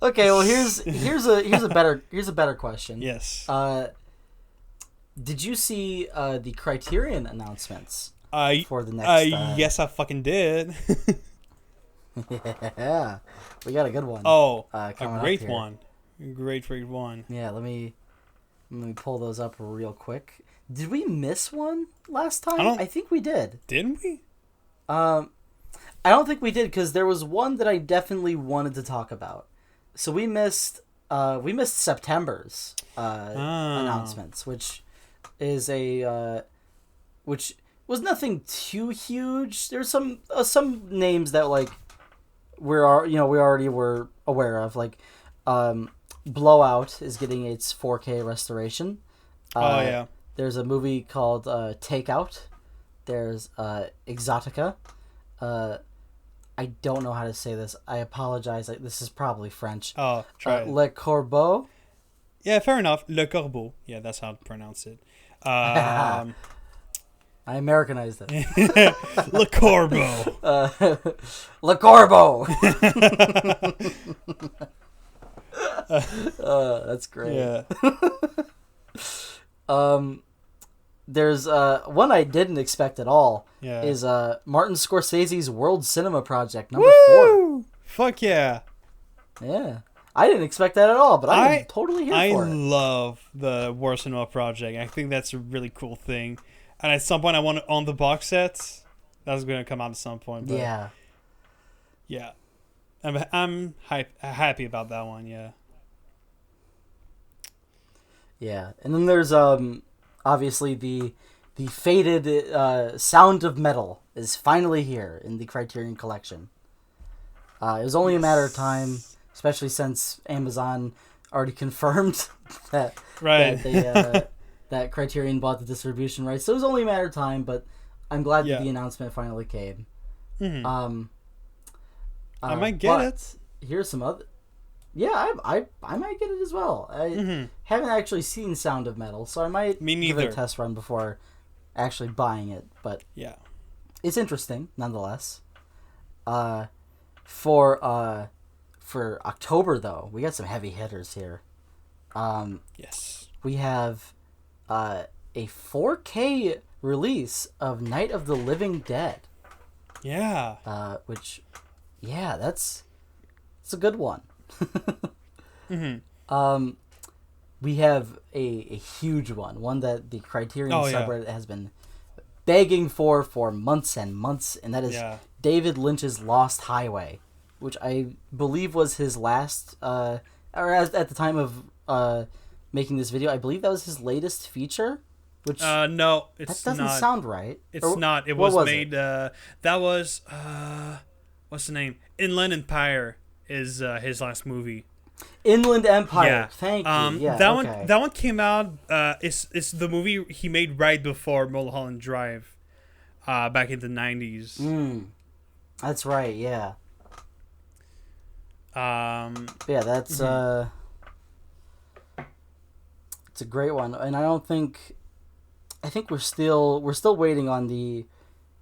S2: well here's a better question.
S1: Yes.
S2: Did you see the Criterion announcements for the next?
S1: Yes, I fucking did.
S2: Yeah, we got a good one.
S1: Oh, a great one. Great one.
S2: Yeah, let me pull those up real quick. Did we miss one last time? I think we did.
S1: Didn't we?
S2: I don't think we did because there was one that I definitely wanted to talk about. So we missed September's announcements, which is which was nothing too huge. There's some names that like we already were aware of, like Blowout is getting its 4K restoration.
S1: Yeah.
S2: There's a movie called Takeout. There's Exotica. I don't know how to say this. I apologize. This is probably French.
S1: Oh, try it.
S2: Le Corbeau.
S1: Yeah, fair enough. Le Corbeau. Yeah, that's how to pronounce it.
S2: I Americanized it.
S1: Le Corbeau.
S2: Le Corbeau. That's great.
S1: Yeah.
S2: There's one I didn't expect at all.
S1: Yeah.
S2: Is Martin Scorsese's World Cinema Project #4.
S1: Woo! Fuck yeah.
S2: Yeah. I didn't expect that at all, but I'm totally here for it.
S1: I love the World Cinema Project. I think that's a really cool thing. And at some point, I want to own the box sets. That's going to come out at some point. But yeah. I'm happy about that one. Yeah.
S2: Yeah, and then there's obviously the fated Sound of Metal is finally here in the Criterion Collection. It was only a matter of time, especially since Amazon already confirmed that that Criterion bought the distribution rights. So it was only a matter of time, but I'm glad that the announcement finally came.
S1: Mm-hmm. I might get it.
S2: Here's some other... Yeah, I might get it as well. I haven't actually seen Sound of Metal, so I might
S1: Me
S2: give it
S1: neither.
S2: a test run before actually buying it. But
S1: Yeah.
S2: it's interesting nonetheless. Uh, for uh, for October though, we got some heavy hitters here. Um,
S1: Yes.
S2: we have uh, a 4K release of Night of the Living Dead.
S1: Yeah.
S2: Which, yeah, it's a good one.
S1: Mm-hmm.
S2: Um, we have a huge one that the Criterion
S1: Oh yeah.
S2: subreddit has been begging for months and months, and that is
S1: Yeah.
S2: David Lynch's Lost Highway, which I believe was his last, or at the time of making this video, I believe that was his latest feature, which
S1: No,
S2: that
S1: it's
S2: doesn't
S1: not.
S2: sound right.
S1: It's
S2: Or
S1: not. It
S2: what
S1: was
S2: was
S1: made.
S2: it?
S1: That was. What's the name? Inland Empire is his last movie.
S2: Inland Empire.
S1: Yeah.
S2: Thank you. Yeah.
S1: That one.
S2: Okay.
S1: That one came out. It's the movie he made right before Mulholland Drive. Back in the 90s.
S2: That's right. Yeah.
S1: Um.
S2: Yeah. That's it's a great one, and I don't think. I think we're still waiting on the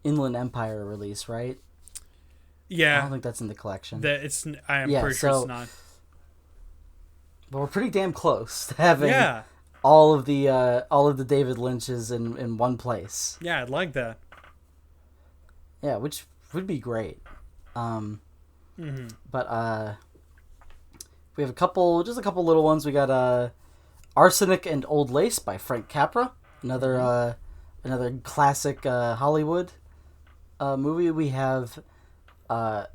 S2: Inland Empire release, right? I don't
S1: Yeah.
S2: think that's in the collection.
S1: That it's. I am
S2: Yeah,
S1: pretty sure it's
S2: so
S1: not.
S2: but we're pretty damn close to having
S1: Yeah.
S2: all of the David Lynch's in one place.
S1: Yeah. I'd like that.
S2: Yeah, which would be great. But we have just a couple little ones. We got Arsenic and Old Lace by Frank Capra, another classic Hollywood movie. We have a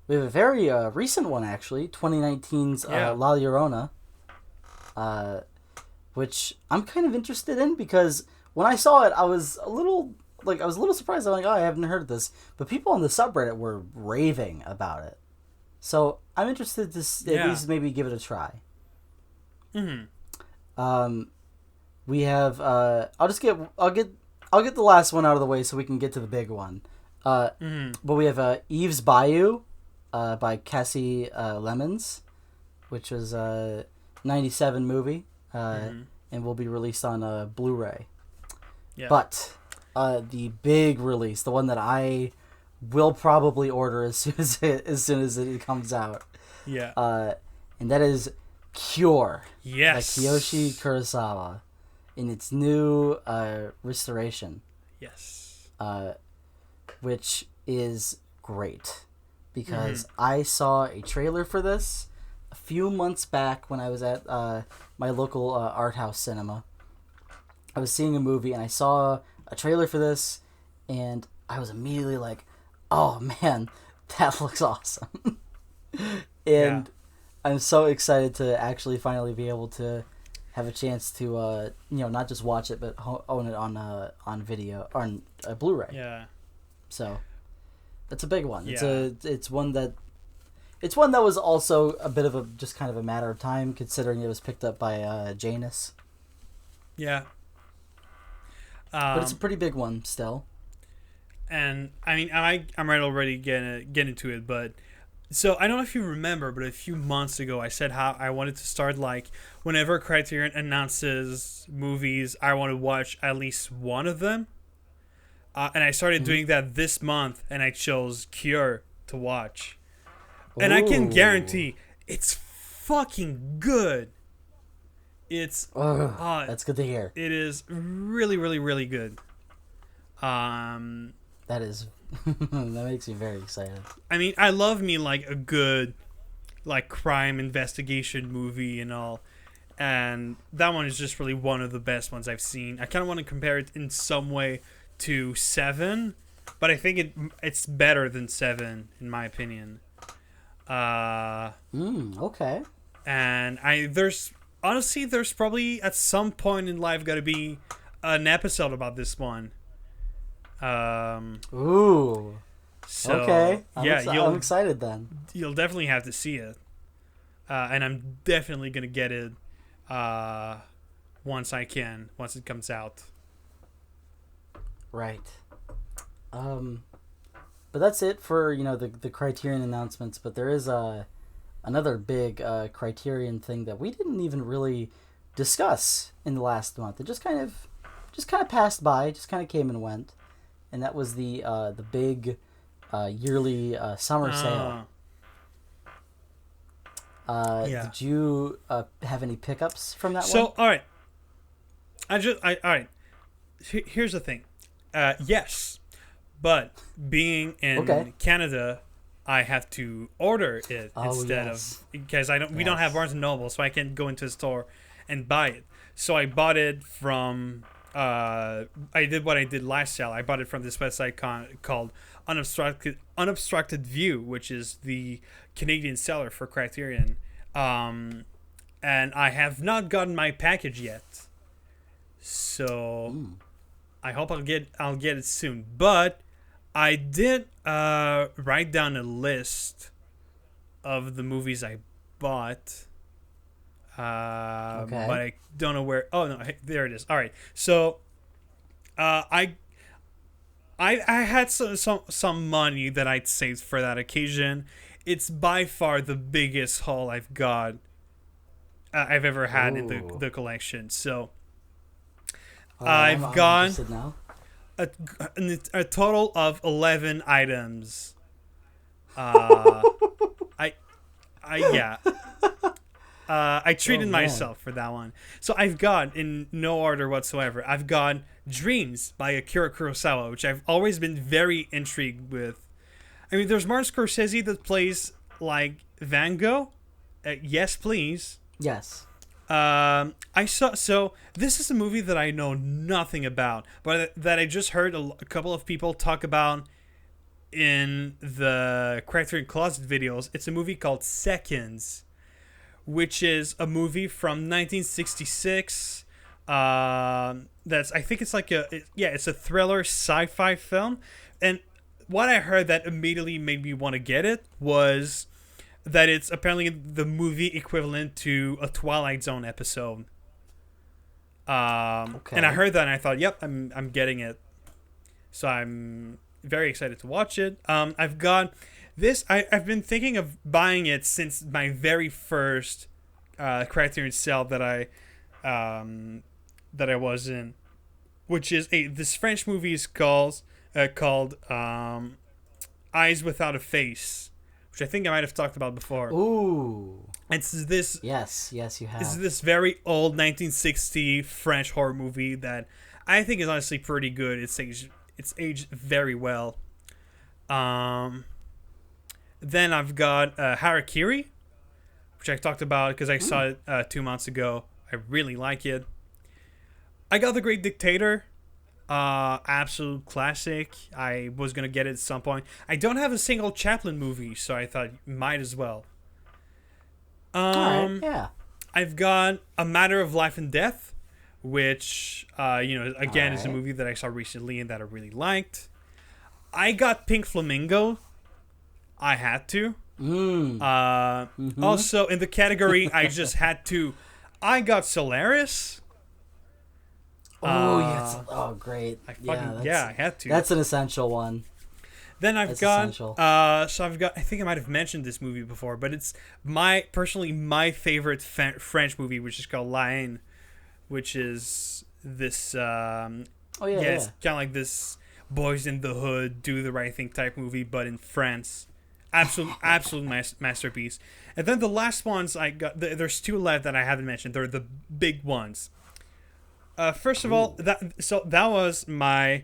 S2: very recent one actually, 2019's
S1: Yeah.
S2: La Llorona, which I'm kind of interested in because when I saw it, I was a little surprised. I'm like, oh, I haven't heard of this, but people on the subreddit were raving about it, so I'm interested to at least maybe give it a try. We have I'll get the last one out of the way so we can get to the big one. But we have Eve's Bayou, by Cassie Lemons, which was a '97 movie, and will be released on Blu-ray.
S1: Yeah.
S2: But the big release, the one that I will probably order as soon as it comes out,
S1: Yeah.
S2: and that is Cure
S1: Yes.
S2: by Kiyoshi Kurosawa in its new restoration,
S1: Yes.
S2: which is great because I saw a trailer for this a few months back when I was at my local art house cinema. I was seeing a movie and I saw a trailer for this, and I was immediately like, "Oh man, that looks awesome!" And I'm so excited to actually finally be able to have a chance to not just watch it but own it on video or on Blu-ray.
S1: Yeah.
S2: So that's a big one.
S1: Yeah.
S2: It's one that was also a bit of a just kind of a matter of time considering it was picked up by Janus.
S1: Yeah.
S2: But it's a pretty big one still.
S1: And I mean, I might already get into it, but so I don't know if you remember, but a few months ago I said how I wanted to start like whenever Criterion announces movies, I want to watch at least one of them. And I started doing that this month, and I chose Cure to watch. And I can guarantee it's fucking good. It's
S2: that's good to hear.
S1: It is really, really, really good.
S2: That is that makes me very excited.
S1: I mean, I love me like a good like crime investigation movie and all. And that one is just really one of the best ones I've seen. I kind of want to compare it in some way to Seven, but I think it's better than Seven in my opinion.
S2: Okay.
S1: And there's probably at some point in life got to be an episode about this one.
S2: Ooh.
S1: So,
S2: okay.
S1: I'm
S2: excited then.
S1: You'll definitely have to see it, and I'm definitely gonna get it once it comes out.
S2: Right. But that's it for the Criterion announcements. But there is another big Criterion thing that we didn't even really discuss in the last month. It just kind of passed by, just kind of came and went, and that was the big yearly summer sale.
S1: Yeah.
S2: Did you have any pickups from that one?
S1: So, all right. All right. Here's the thing. Yes, but being in Canada, I have to order it instead of because we don't have Barnes and Noble, so I can't go into a store and buy it. So I bought it from. I did what I did last sale. I bought it from this website called Unobstructed View, which is the Canadian seller for Criterion. And I have not gotten my package yet. So I hope I'll get it soon. But I did write down a list of the movies I bought. But I don't know where. Oh no, there it is. All right. So I had some money that I'd saved for that occasion. It's by far the biggest haul I've I've ever had in the collection. So I've got a total of 11 items. I treated myself for that one. So I've got, in no order whatsoever, I've got Dreams by Akira Kurosawa, which I've always been very intrigued with. I mean, there's Martin Scorsese that plays like Van Gogh. Yes, please.
S2: Yes.
S1: So this is a movie that I know nothing about, but that I just heard a couple of people talk about in the Criterion Closet videos. It's a movie called Seconds, which is a movie from 1966. I think it's like it's a thriller sci-fi film. And what I heard that immediately made me want to get it was that it's apparently the movie equivalent to a Twilight Zone episode. And I heard that and I thought, yep, I'm getting it. So I'm very excited to watch it. I've got this. I've been thinking of buying it since my very first Criterion sale that I was in, which is this French movie is called Eyes Without a Face, which I think I might have talked about before.
S2: Ooh.
S1: It's this.
S2: Yes, you have.
S1: It's this very old 1960 French horror movie that I think is honestly pretty good. It's aged very well. Then I've got Harakiri, which I talked about because I saw it 2 months ago. I really like it. I got The Great Dictator. Absolute classic. I was going to get it at some point. I don't have a single Chaplin movie, so I thought might as well.
S2: Alright, yeah.
S1: I've got A Matter of Life and Death, which, again, is a movie that I saw recently and that I really liked. I got Pink Flamingo. I had to. Also, in the category, I just had to. I got Solaris.
S2: Yes. Oh, great.
S1: I had to.
S2: That's an essential one.
S1: Then I've got. I think I might have mentioned this movie before, but it's personally my favorite French movie, which is called La Haine, which is this. It's kind of like this boys in the hood do the right thing type movie, but in France. Absolute masterpiece. And then the last ones I got, there's two left that I haven't mentioned. They're the big ones. First of all, that was my,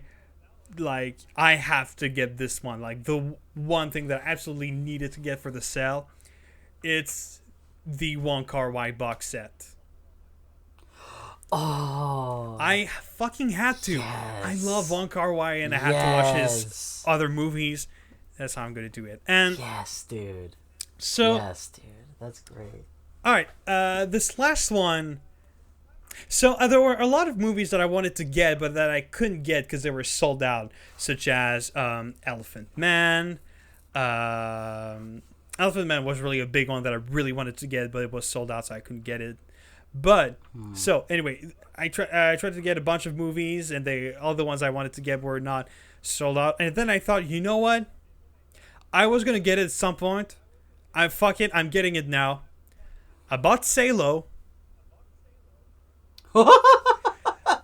S1: like, I have to get this one. Like, the one thing that I absolutely needed to get for the sale. It's the Wong Kar-wai box set.
S2: Oh.
S1: I fucking had to.
S2: Yes.
S1: I love Wong Kar-wai and I have to watch his other movies. That's how I'm going to do it. And
S2: yes, dude.
S1: Yes,
S2: dude. That's great.
S1: All right. This last one. So there were a lot of movies that I wanted to get, but that I couldn't get because they were sold out, such as Elephant Man. Elephant Man was really a big one that I really wanted to get, but it was sold out, so I couldn't get it. But so anyway, I tried to get a bunch of movies, and all the ones I wanted to get were not sold out. And then I thought, you know what? I was gonna get it at some point. I'm getting it now. I bought Salo.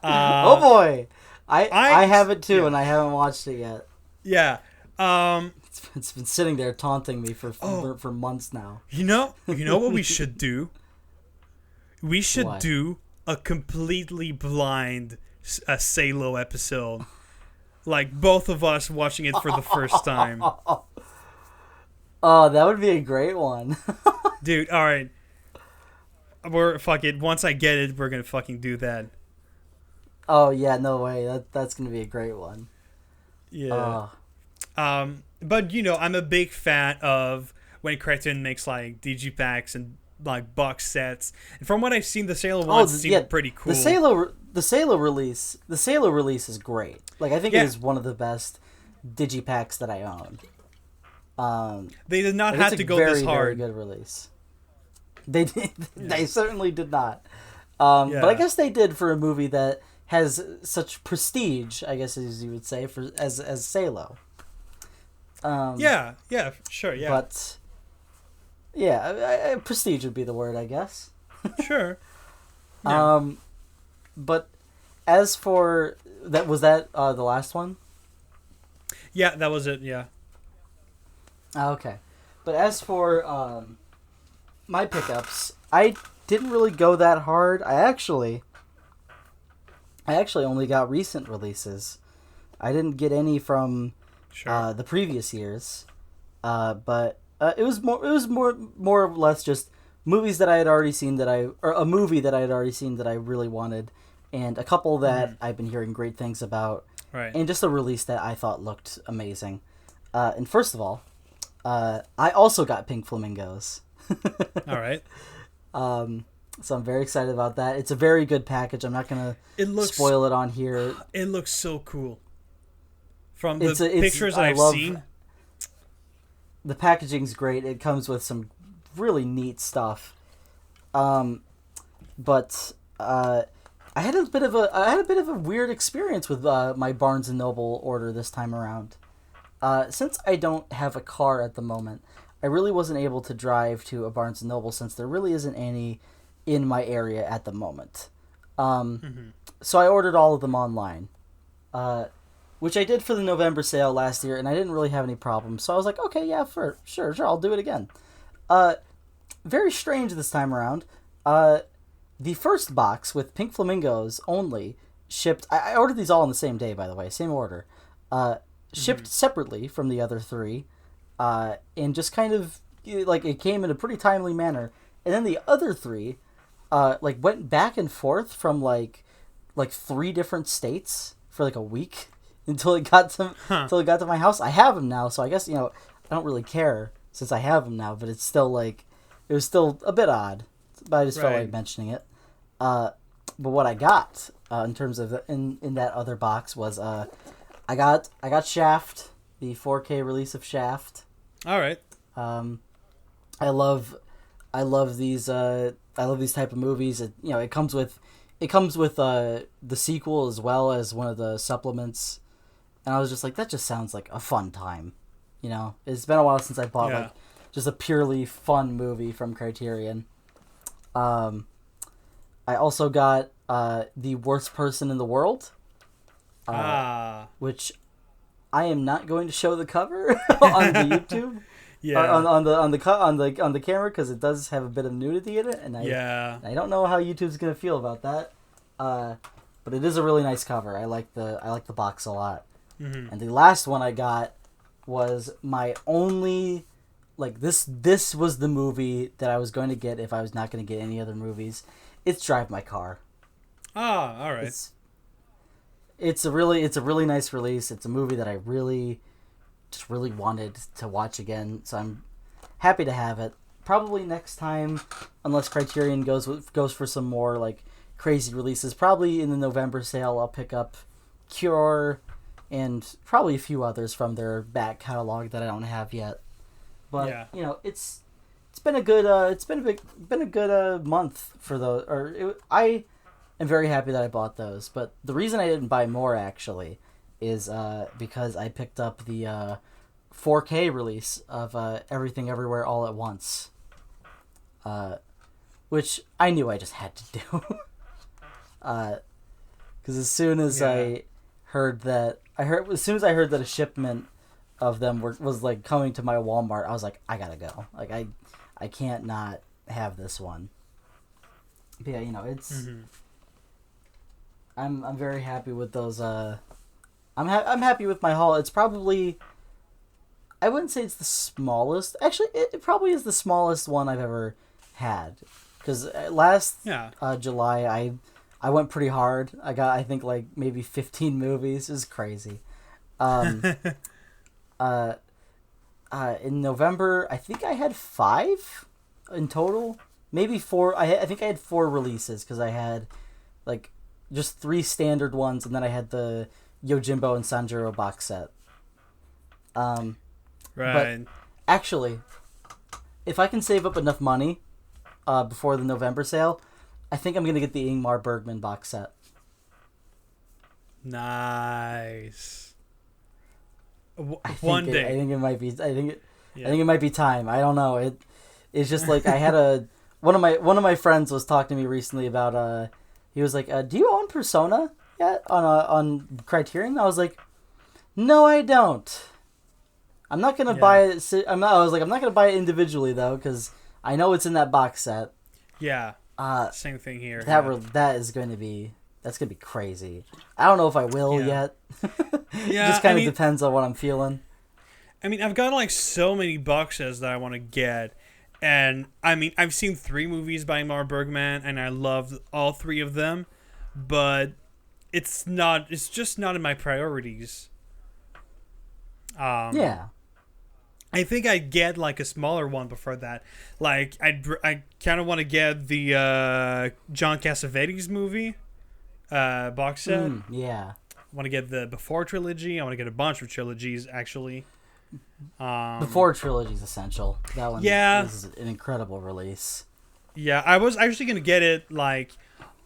S2: Oh boy, I have it too,
S1: yeah.
S2: and I haven't watched it yet.
S1: Yeah.
S2: It's been sitting there taunting me for months now.
S1: You know what we should do? We should
S2: What?
S1: do a completely blind Salo episode. Like both of us watching it for the first time.
S2: Oh, that would be a great one.
S1: Dude, all right. Fuck it. Once I get it, we're going to fucking do that.
S2: Oh yeah, no way. That's gonna be a great one.
S1: Yeah. But I'm a big fan of when Criterion makes like digipacks and like box sets. And from what I've seen, the Salo ones seem pretty cool.
S2: The Salo release is great. Like I think it is one of the best digipacks that I own.
S1: They did not
S2: like,
S1: have to go this hard.
S2: Very good release. They did. They certainly did not. But I guess they did for a movie that has such prestige, I guess as you would say, as Salo.
S1: Yeah, sure, yeah.
S2: But yeah, prestige would be the word, I guess.
S1: Sure. Yeah.
S2: But as for that, was that the last one?
S1: Yeah, that was it. Yeah.
S2: Okay, but as for my pickups, I didn't really go that hard. I actually only got recent releases. I didn't get any from the previous years, but it was more or less just movies that I had already seen or a movie that I had already seen that I really wanted, and a couple that I've been hearing great things about,
S1: right?
S2: And just a release that I thought looked amazing. And first of all, I also got Pink Flamingos.
S1: All right.
S2: So I'm very excited about that. It's a very good package. I'm not gonna spoil it on here.
S1: It looks so cool. From the pictures I've seen,
S2: the packaging's great. It comes with some really neat stuff. But I had a bit of a weird experience with my Barnes and Noble order this time around. Since I don't have a car at the moment, I really wasn't able to drive to a Barnes and Noble since there really isn't any in my area at the moment. So I ordered all of them online, which I did for the November sale last year, and I didn't really have any problems. So I was like, okay, yeah, sure, I'll do it again. Very strange this time around. The first box with Pink Flamingos only shipped. I ordered these all on the same day, by the way, same order. Shipped separately from the other three, and just kind of like it came in a pretty timely manner. And then the other three, went back and forth from like 3 different states for like a week until it got to my house. I have them now, so I guess I don't really care since I have them now. But it's still it was still a bit odd. But I just felt like mentioning it. But what I got in terms of in that other box was I got Shaft, the 4K release of Shaft.
S1: All right.
S2: I love these type of movies. It comes with the sequel as well as one of the supplements, and I was just like, that just sounds like a fun time. It's been a while since I bought just a purely fun movie from Criterion. I also got The Worst Person in the World, which I am not going to show the cover on the YouTube. Yeah. On the camera, because it does have a bit of nudity in it, and I don't know how YouTube's gonna feel about that. But it is a really nice cover. I like the box a lot. Mm-hmm. And the last one I got was my only this was the movie that I was going to get if I was not going to get any other movies. It's Drive My Car.
S1: Ah, all right.
S2: It's a really nice release. It's a movie that I really wanted to watch again, so I'm happy to have it. Probably next time, unless Criterion goes for some more crazy releases, probably in the November sale I'll pick up Cure and probably a few others from their back catalog that I don't have yet. But it's been a good month for those. I am very happy that I bought those. But the reason I didn't buy more actually is because I picked up the 4K release of Everything Everywhere All at Once, which I knew I just had to do. Because as soon as I heard that a shipment of them was like coming to my Walmart, I was like, I gotta go. Like I can't not have this one. But yeah, it's. Mm-hmm. I'm very happy with those. I'm happy with my haul. It's probably. I wouldn't say it's the smallest. Actually, it probably is the smallest one I've ever had. Because last July, I went pretty hard. I got, I think, like, maybe 15 movies. It was crazy. In November, I think I had 5 in total. Maybe 4. I think I had 4 releases because I had, like, just 3 standard ones, and then I had the Yojimbo and Sanjuro box set.
S1: Right.
S2: But actually, if I can save up enough money before the November sale, I think I'm going to get the Ingmar Bergman box set.
S1: Nice. One day.
S2: I think it might be. I think it might be time. I don't know. It's just like I had one of my friends was talking to me recently about he was like, do you own Persona yet on Criterion? I was like, no, I don't. I'm not gonna buy it. I was like, I'm not gonna buy it individually though, because I know it's in that box set.
S1: Yeah. Same thing here.
S2: That's gonna be crazy. I don't know if I will yet.
S1: Yeah.
S2: It just kind of depends on what I'm feeling.
S1: I mean, I've got like so many boxes that I want to get, and I mean, I've seen 3 movies by Ingmar Bergman, and I loved all 3 of them, but it's just not in my priorities.
S2: Yeah.
S1: I think I'd get like a smaller one before that. Like I kind of want to get the John Cassavetes movie box set.
S2: Yeah.
S1: I want to get the Before trilogy. I want to get a bunch of trilogies actually.
S2: Before trilogy is essential. That one is an incredible release.
S1: Yeah, I was actually gonna get it like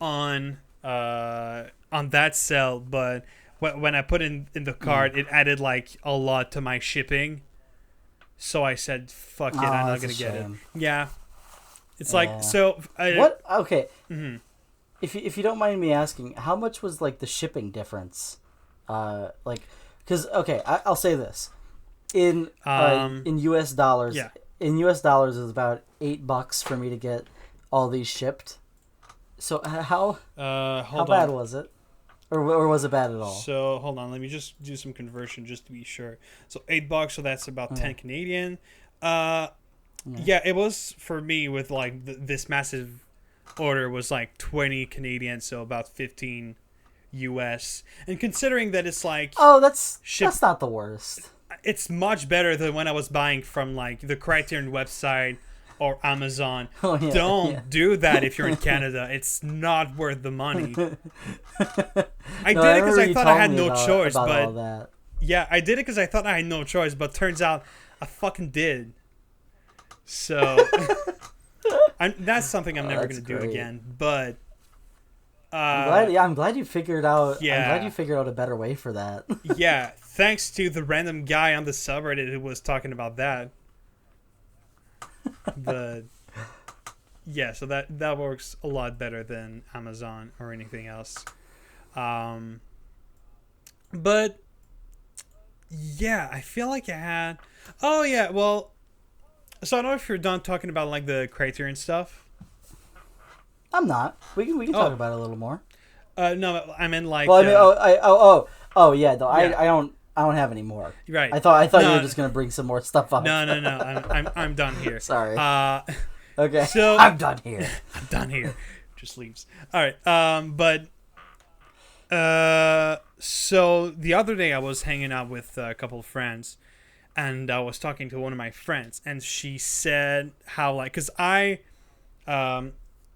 S1: on that sale, but when I put in the cart, it added like a lot to my shipping. So I said, "Fuck it, I'm not gonna get it." Yeah, it's like so.
S2: What? Okay.
S1: Mm-hmm.
S2: If you don't mind me asking, how much was like the shipping difference? Because I'll say this, in U.S. dollars, in U.S. dollars is about $8 for me to get all these shipped. So how bad was it? Or was it bad at all?
S1: So hold on, let me just do some conversion just to be sure. So $8, so that's about 10 Canadian. Yeah, it was for me with like this massive order was like 20 Canadian, so about 15 US. And considering that it's like
S2: that's not the worst.
S1: It's much better than when I was buying from like the Criterion website or Amazon. Don't do that if you're in Canada. It's not worth the money. I did it because I thought I had no choice, but I did it because I thought I had no choice, but turns out I fucking did. So that's something I'm never gonna do again. But
S2: I'm glad you figured out. Yeah, I'm glad you figured out a better way for that.
S1: Yeah, thanks to the random guy on the subreddit who was talking about that. But yeah, so that works a lot better than Amazon or anything else. But yeah, I feel like I had. Oh yeah, well, so I don't know if you're done talking about like the Criterion stuff.
S2: I'm not. We can talk about it a little more.
S1: No, I meant like.
S2: Well, I mean, yeah. Though I don't have any more.
S1: Right.
S2: I thought you were just gonna bring some more stuff up.
S1: No. I'm done here.
S2: Sorry.
S1: Okay. So
S2: I'm done here.
S1: I'm done here. Just leaves. All right. So the other day I was hanging out with a couple of friends, and I was talking to one of my friends, and she said how like, cause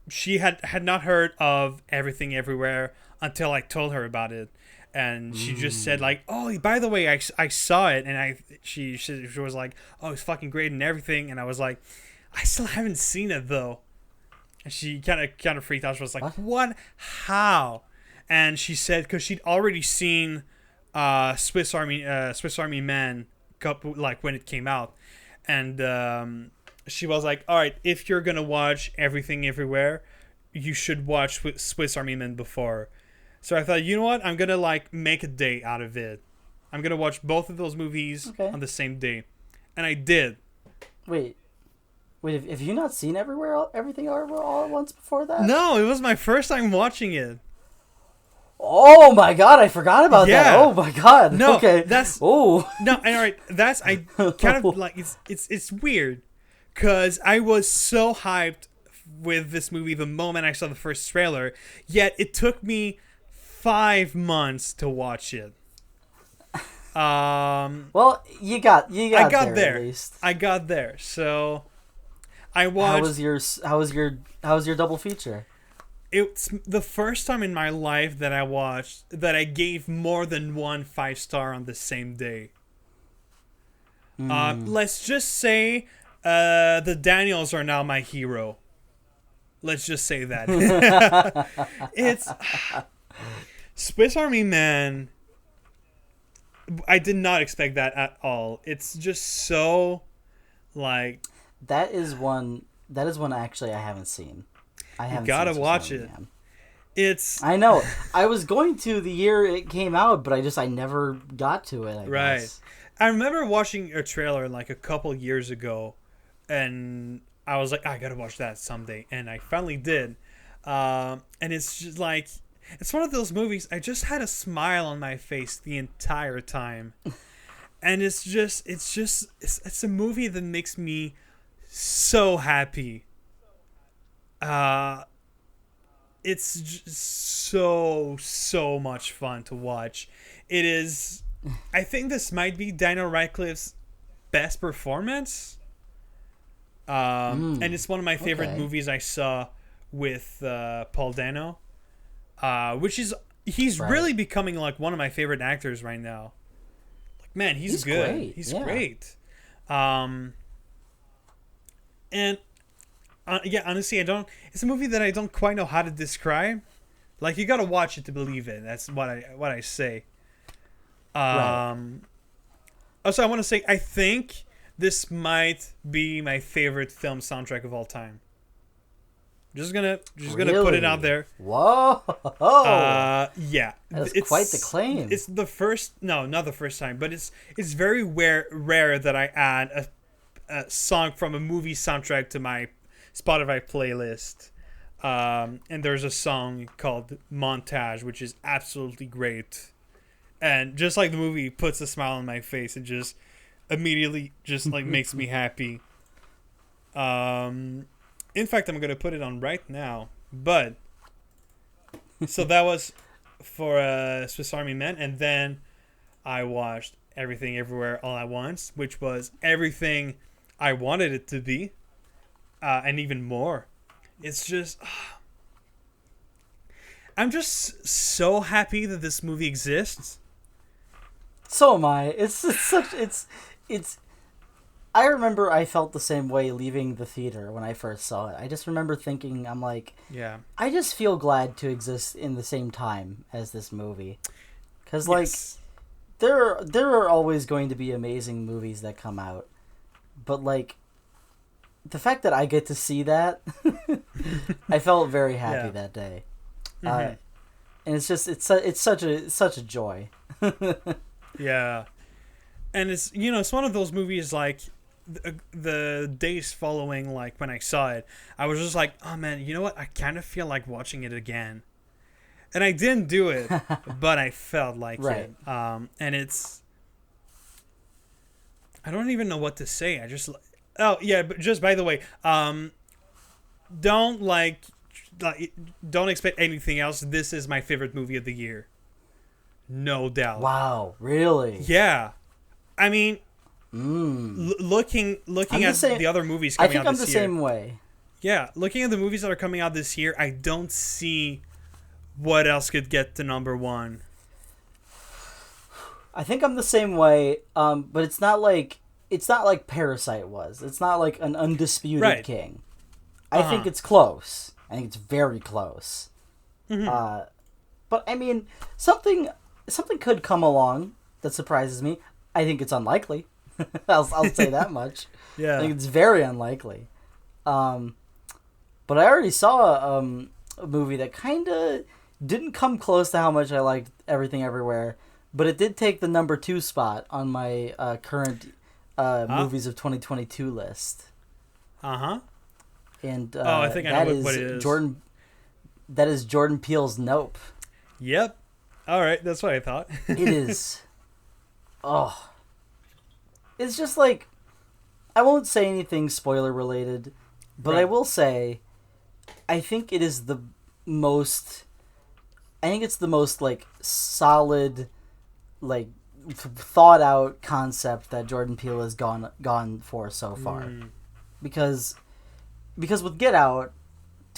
S1: she had not heard of Everything Everywhere until I told her about it. And she just said like, oh, by the way, I saw it, and she was like, oh, it's fucking great and everything, and I was like, I still haven't seen it though. And she kind of freaked out. She was like, what? How? And she said because she'd already seen Swiss Army Man couple like when it came out, and she was like, "All right, if you're gonna watch Everything Everywhere, you should watch Swiss Army Man before." So I thought, you know what? I'm gonna like make a day out of it. I'm gonna watch both of those movies on the same day, and I did.
S2: Wait, have you not seen Everything Everywhere All at Once before that?
S1: No, it was my first time watching it.
S2: Oh my god, I forgot about that. Oh my god.
S1: No,
S2: okay.
S1: that's
S2: no.
S1: And all right, that's I kind of like it's weird, cause I was so hyped with this movie the moment I saw the first trailer. Yet it took me 5 months to watch it.
S2: Well, I got there. At least.
S1: I got there. So I watched.
S2: How was your double feature?
S1: It's the first time in my life that I gave more than 1 5-star on the same day. Let's just say the Daniels are now my hero. Let's just say that. It's Swiss Army Man. I did not expect that at all. It's just so like
S2: that is one actually I haven't seen.
S1: You gotta watch it.
S2: I know. I was going to the year it came out, but I never got to it. I guess.
S1: I remember watching a trailer like a couple years ago, and I was like, I gotta watch that someday, and I finally did. And it's just like it's one of those movies. I just had a smile on my face the entire time, and it's a movie that makes me so happy. It's just so much fun to watch. It is. I think this might be Daniel Radcliffe's best performance. And it's one of my favorite movies I saw with Paul Dano. He's really becoming like one of my favorite actors right now. Like, man, he's good.
S2: Great.
S1: He's great. And honestly, it's a movie that I don't quite know how to describe. Like, you gotta watch it to believe it. That's what I say. Also, I want to say I think this might be my favorite film soundtrack of all time. Just gonna put it out there.
S2: Whoa!
S1: Yeah,
S2: it's quite the claim.
S1: It's the first, no, not the first time, but it's very rare that I add a song from a movie soundtrack to my Spotify playlist. And there's a song called Montage, which is absolutely great, and just like the movie, puts a smile on my face and just immediately just like makes me happy. In fact, I'm gonna put it on right now. But so that was for Swiss Army Man, and then I watched Everything Everywhere All at Once, which was everything I wanted it to be, and even more. It's just, I'm just so happy that this movie exists.
S2: So am I. It's I remember I felt the same way leaving the theater when I first saw it. I just remember thinking, I'm like,
S1: yeah,
S2: I just feel glad to exist in the same time as this movie. Because, like, there are always going to be amazing movies that come out. But, like, the fact that I get to see that, I felt very happy that day. And it's just, it's such a joy.
S1: Yeah. And it's, it's one of those movies, like, the days following, like, when I saw it, I was just like, oh man, you know what? I kind of feel like watching it again. And I didn't do it, but I felt like it. And it's, I don't even know what to say. Oh yeah, but just by the way, don't don't expect anything else. This is my favorite movie of the year. No doubt.
S2: Wow, really?
S1: Yeah. I mean, looking at the other movies coming out this year. I think I'm the
S2: same way.
S1: Yeah, looking at the movies that are coming out this year, I don't see what else could get to number one.
S2: I think I'm the same way, but it's not like Parasite was. It's not like an undisputed king. I think it's close. I think it's very close. But I mean, something could come along that surprises me. I think it's unlikely. I'll say that much.
S1: Yeah.
S2: I think it's very unlikely. But I already saw a movie that kind of didn't come close to how much I liked Everything Everywhere, but it did take the number 2 spot on my current movies of 2022 list.
S1: Uh-huh.
S2: And
S1: I think I know what it is.
S2: That is Jordan Peele's Nope.
S1: Yep. All right, that's what I thought.
S2: It is. Oh. It's just like, I won't say anything spoiler related, but I will say, I think it is the most, like, solid, like, thought out concept that Jordan Peele has gone for so far. Because with Get Out,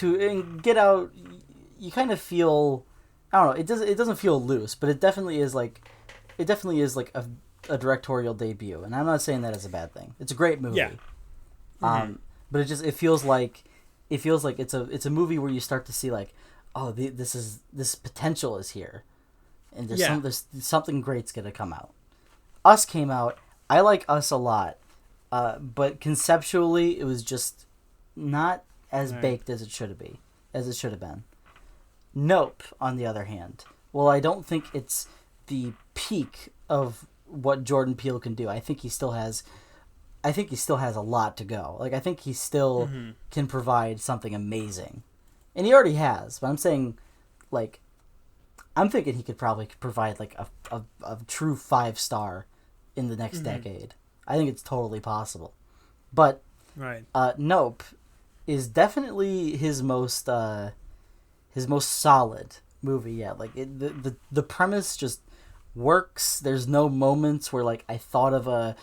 S2: you kind of feel, I don't know, it doesn't feel loose, but it definitely is like a directorial debut, and I'm not saying that as a bad thing. It's a great movie.
S1: Yeah.
S2: But it feels like it's a movie where you start to see like, oh, this potential is here, and there's something great's gonna come out. Us came out. I like Us a lot, but conceptually it was just not as baked as it should have been. Nope, on the other hand, well, I don't think it's the peak of what Jordan Peele can do. I think he still has a lot to go. Like, I think he still can provide something amazing. And he already has, but I'm saying, like, I'm thinking he could probably provide, like, a true 5-star in the next decade. I think it's totally possible. But, Nope is definitely his most solid movie yet. Like, the premise just works. There's no moments where, like, I thought of a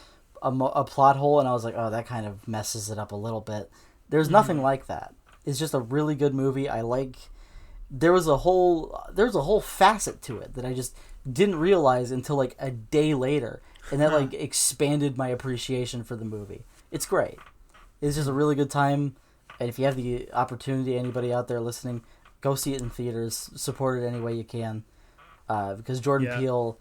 S2: plot hole and I was like, oh, that kind of messes it up a little bit. There's nothing like that. It's just a really good movie. There was a whole facet to it that I just didn't realize until like a day later, and that like expanded my appreciation for the movie. It's great. It's just a really good time, and if you have the opportunity, anybody out there listening, go see it in theaters. Support it any way you can, because Jordan Peele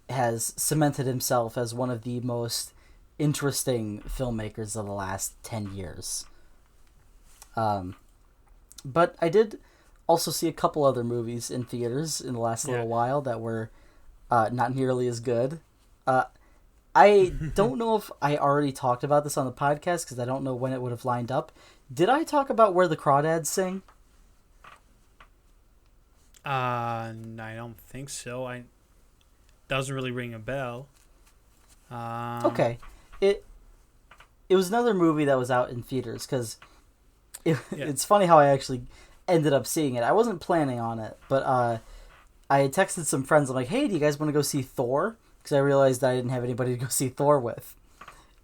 S2: has cemented himself as one of the most interesting filmmakers of the last 10 years. But I did also see a couple other movies in theaters in the last little while that were not nearly as good. I don't know if I already talked about this on the podcast because I don't know when it would have lined up. Did I talk about Where the Crawdads Sing?
S1: I don't think so. Doesn't really ring a bell.
S2: Okay. It was another movie that was out in theaters because it's funny how I actually ended up seeing it. I wasn't planning on it, but I had texted some friends. I'm like, hey, do you guys want to go see Thor? Because I realized that I didn't have anybody to go see Thor with.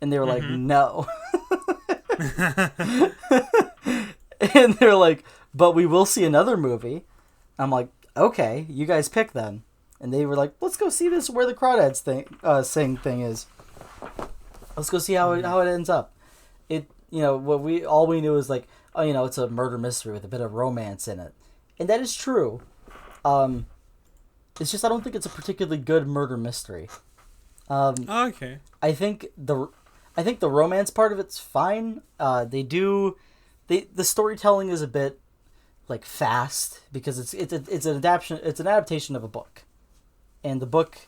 S2: And they were like, no. And they're like, but we will see another movie. I'm like, okay, you guys pick then. And they were like, let's go see this Where the Crawdads Sing thing is. Let's go see how it ends up. It, all we knew is like, oh, it's a murder mystery with a bit of romance in it. And that is true. It's just I don't think it's a particularly good murder mystery.
S1: Okay.
S2: I think the romance part of it's fine. The storytelling is a bit like fast because it's an adaptation of a book. And the book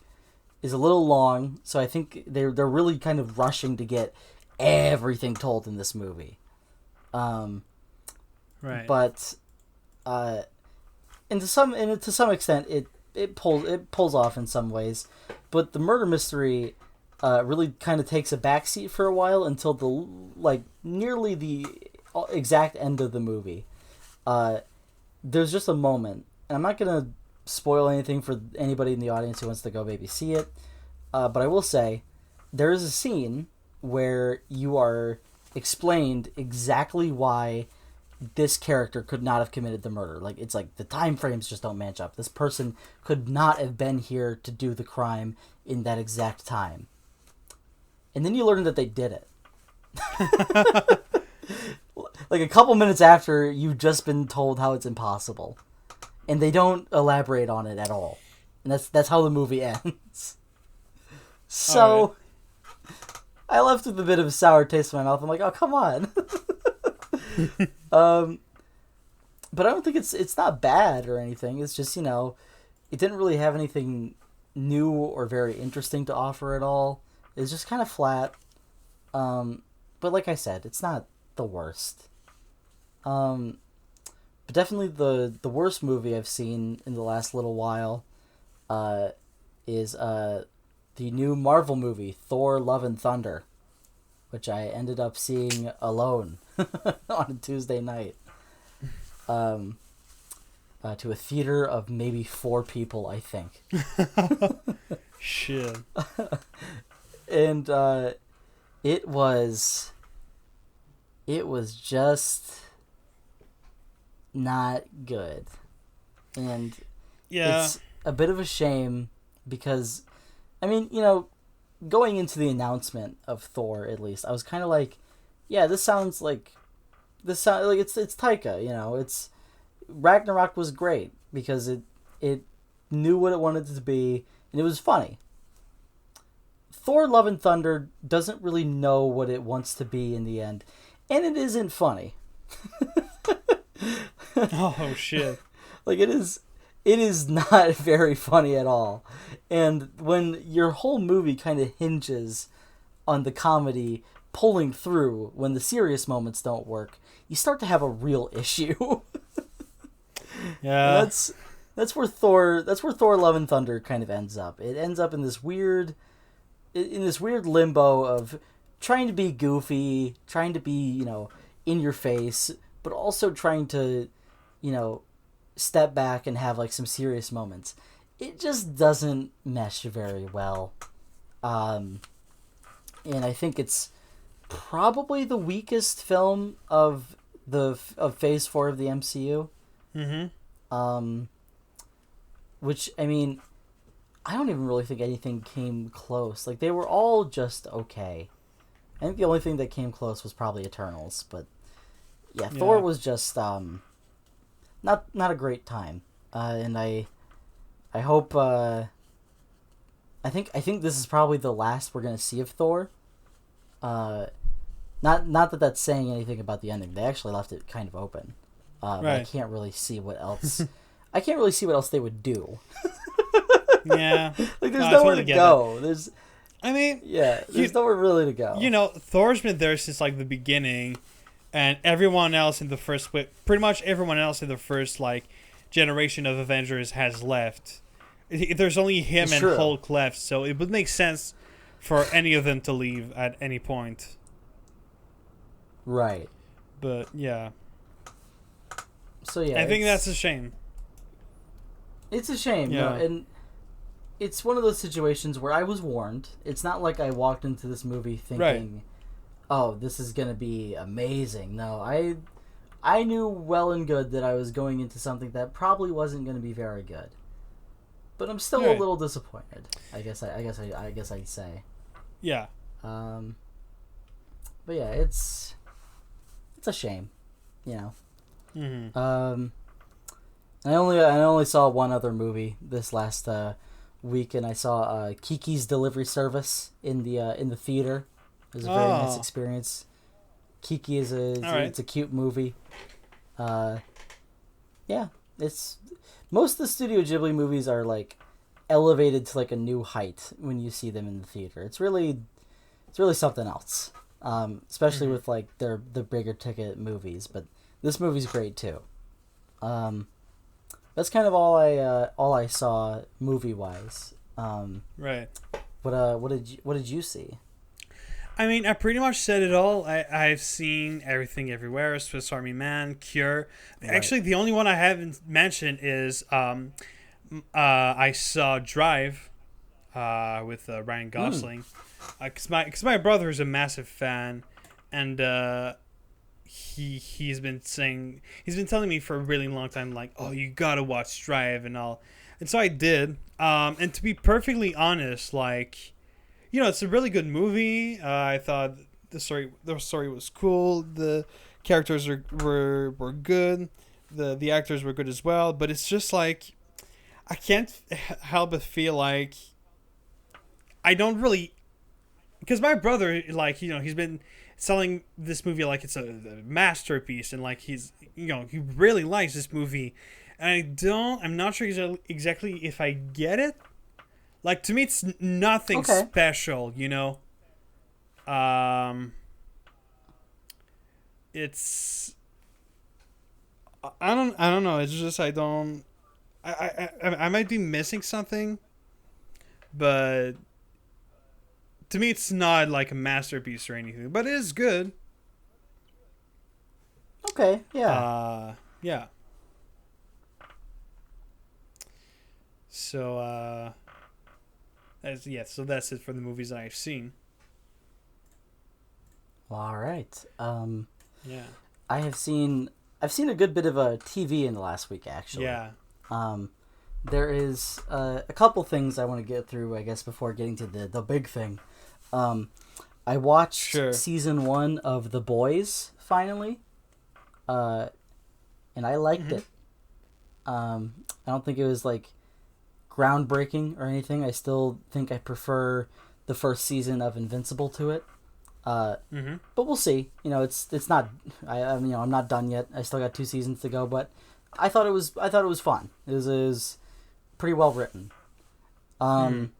S2: is a little long, so I think they're really kind of rushing to get everything told in this movie.
S1: Right.
S2: But and to some extent it pulls off in some ways, but the murder mystery really kind of takes a backseat for a while until nearly the exact end of the movie. There's just a moment, and I'm not gonna spoil anything for anybody in the audience who wants to go maybe see it, but I will say there is a scene where you are explained exactly why this character could not have committed the murder. Like, it's like the time frames just don't match up. This person could not have been here to do the crime in that exact time. And then you learn that they did it. Like a couple minutes after you've just been told how it's impossible. And they don't elaborate on it at all. And that's how the movie ends. So, I left with a bit of a sour taste in my mouth. I'm like, oh, come on. But I don't think it's not bad or anything. It's just, it didn't really have anything new or very interesting to offer at all. It's just kind of flat. But like I said, it's not the worst. But definitely the worst movie I've seen in the last little while is the new Marvel movie, Thor: Love and Thunder, which I ended up seeing alone on a Tuesday night. To a theater of maybe 4 people, I think.
S1: Shit.
S2: And it was just not good. And
S1: Yeah.
S2: it's a bit of a shame because, I mean, going into the announcement of Thor, at least, I was kind of like, yeah, this sounds like it's Taika, it's Ragnarok was great because it knew what it wanted it to be and it was funny. Thor: Love and Thunder doesn't really know what it wants to be in the end, and it isn't funny.
S1: Oh shit.
S2: Like it is not very funny at all. And when your whole movie kind of hinges on the comedy pulling through when the serious moments don't work, you start to have a real issue.
S1: Yeah.
S2: And that's where Thor Love and Thunder kind of ends up. It ends up in this weird limbo of trying to be goofy, trying to be, in your face, but also trying to, step back and have like some serious moments. It just doesn't mesh very well. And I think it's probably the weakest film of Phase 4 of the MCU.
S1: Mm-hmm.
S2: Which, I mean, I don't even really think anything came close. Like, they were all just okay. I think the only thing that came close was probably Eternals, but yeah, Thor was just not a great time. And I hope I think this is probably the last we're gonna see of Thor. Not that that's saying anything about the ending. They actually left it kind of open. But I can't really see what else. I can't really see what else they would do.
S1: Yeah.
S2: Like there's nowhere to go. There's nowhere really to go.
S1: Thor's been there since like the beginning, and everyone else in the first pretty much everyone else in the first like generation of Avengers has left. There's only him and Hulk left, so it would make sense for any of them to leave at any point.
S2: Right.
S1: But yeah.
S2: So yeah,
S1: I think that's a shame.
S2: It's a shame, and it's one of those situations where I was warned. It's not like I walked into this movie thinking, "Oh, this is gonna be amazing." No, I knew well and good that I was going into something that probably wasn't going to be very good. But I'm still a little disappointed. I guess I'd say.
S1: Yeah.
S2: But yeah, it's a shame,
S1: Mm-hmm.
S2: I only saw one other movie this last week, and I saw Kiki's Delivery Service in the theater. It was a very nice experience. Kiki is it's a cute movie. Yeah, it's most of the Studio Ghibli movies are like elevated to like a new height when you see them in the theater. It's really something else. Especially with like the bigger ticket movies, but this movie's great too. That's kind of all I saw movie wise.
S1: Right.
S2: What did you see?
S1: I mean, I pretty much said it all. I've seen Everything Everywhere, Swiss Army Man, Cure. Right. Actually, the only one I haven't mentioned is I saw Drive with Ryan Gosling. Because my brother is a massive fan, and he's been telling me for a really long time, like, oh, you gotta watch Drive and all. And so I did. And to be perfectly honest, like, it's a really good movie. I thought the story was cool. The characters were good. The actors were good as well. But it's just like, I can't help but feel like I don't really because my brother, like, he's been selling this movie like it's a masterpiece, and like he really likes this movie, and I'm not sure exactly if I get it. Like, to me, it's nothing special, It's I don't know. It's just I might be missing something, but to me, it's not like a masterpiece or anything. But it is good.
S2: Okay. Yeah.
S1: Yeah. So so that's it for the movies that I've seen.
S2: All right.
S1: Yeah.
S2: I've seen a good bit of a TV in the last week, actually.
S1: Yeah.
S2: There is a couple things I want to get through, I guess, before getting to the big thing. I watched season 1 of The Boys finally, and I liked it. I don't think it was like groundbreaking or anything. I still think I prefer the first season of Invincible to it. But we'll see. It's not. I'm not done yet. I still got 2 seasons to go. But I thought it was fun. It was pretty well written. I'm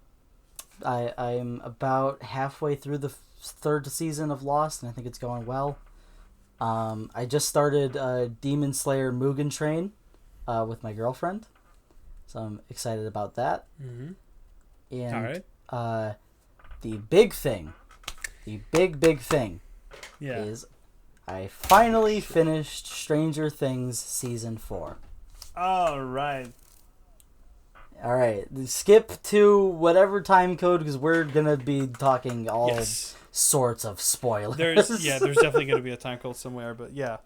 S2: about halfway through the 3rd season of Lost, and I think it's going well. I just started Demon Slayer Mugen Train with my girlfriend, so I'm excited about that. And
S1: all right.
S2: The big thing. The big thing is I finally finished Stranger Things Season 4.
S1: All right.
S2: All right. Skip to whatever time code, because we're going to be talking all sorts of spoilers.
S1: There's definitely going to be a time code somewhere, but yeah.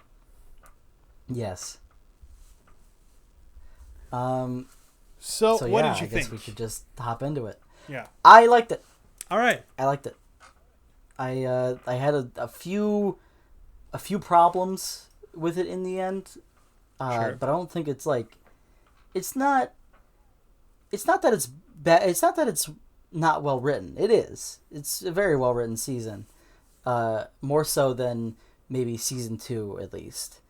S2: Yes.
S1: So what did you
S2: I
S1: think?
S2: guess we should just hop into it.
S1: Yeah.
S2: I liked it.
S1: All right.
S2: I liked it. I had a few problems with it in the end, but I don't think it's like it's not that it's bad. It's not that it's not well written. It is. It's a very well written season, more so than maybe season 2 at least.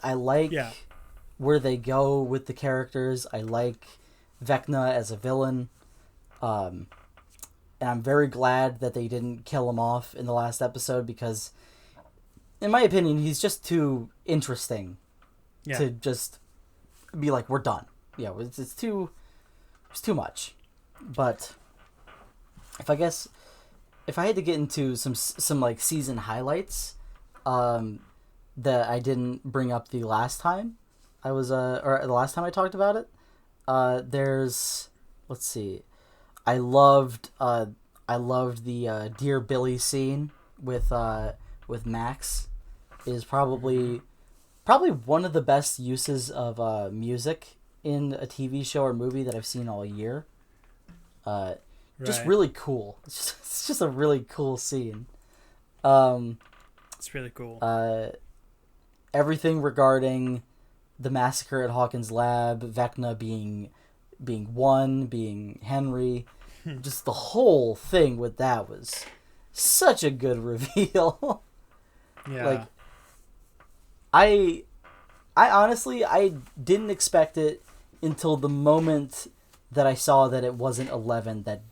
S2: I like where they go with the characters. I like Vecna as a villain. And I'm very glad that they didn't kill him off in the last episode, because, in my opinion, he's just too interesting to just be like, we're done. Yeah, it's too much. But if I had to get into some like season highlights, that I didn't bring up the last time I was or the last time I talked about it, let's see. I loved the Dear Billy scene with Max. It is probably one of the best uses of music in a TV show or movie that I've seen all year. Just really cool. It's just a really cool scene.
S1: It's really cool.
S2: Everything regarding the massacre at Hawkins' lab, Vecna being Henry, just the whole thing with that was such a good reveal.
S1: Yeah.
S2: Like, I honestly, I didn't expect it until the moment that I saw that it wasn't 11 that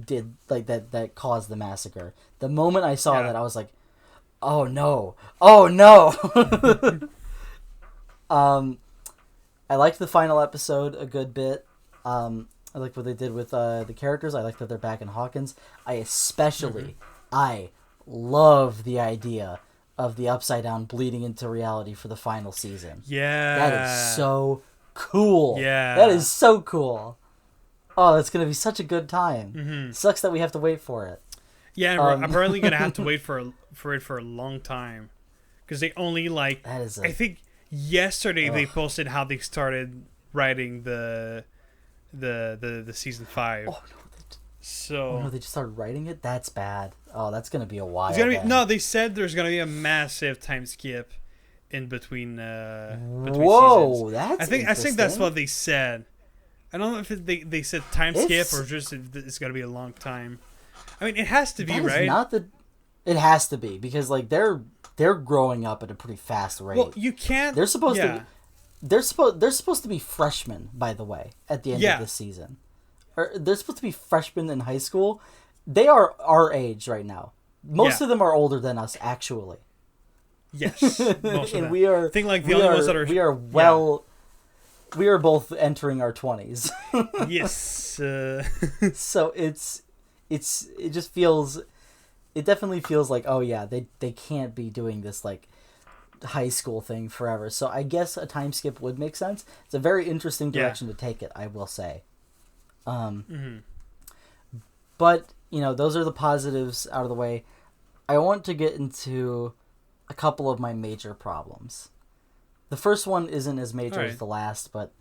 S2: did, like, that caused the massacre. The moment I saw that, I was like, oh no. I liked the final episode a good bit. I like what they did with the characters. I like that they're back in Hawkins. I love the idea of the Upside Down bleeding into reality for the final season.
S1: Yeah.
S2: That is so cool.
S1: Yeah.
S2: That is so cool. Oh, that's going to be such a good time.
S1: Mm-hmm.
S2: Sucks that we have to wait for it.
S1: Yeah, I'm probably going to have to wait for it for a long time. Because they only, like, I think yesterday they posted how they started writing the season 5.
S2: Oh no, they just started writing it? That's bad. Oh, that's gonna be a while.
S1: No, they said there's gonna be a massive time skip in between
S2: seasons. I
S1: think that's what they said. I don't know if they said time skip or just it's gonna be a long time. I mean, it has to be,
S2: That is
S1: right?
S2: not the. It has to be because like they're growing up at a pretty fast rate.
S1: Well, you can't.
S2: They're supposed
S1: yeah.
S2: to. They're supposed to be freshmen, by the way, at the end of this season. Or they're supposed to be freshmen in high school. They are our age right now. Most of them are older than us, actually.
S1: Yes, most of
S2: And
S1: them.
S2: we are.
S1: I think like the only ones that are.
S2: We are well. We are both entering our 20s.
S1: Yes.
S2: So it just feels. It definitely feels like, oh yeah, they can't be doing this like high school thing forever. So I guess a time skip would make sense. It's a very interesting direction to take it, I will say. But those are the positives out of the way. I want to get into a couple of my major problems. The first one isn't as major as the last, but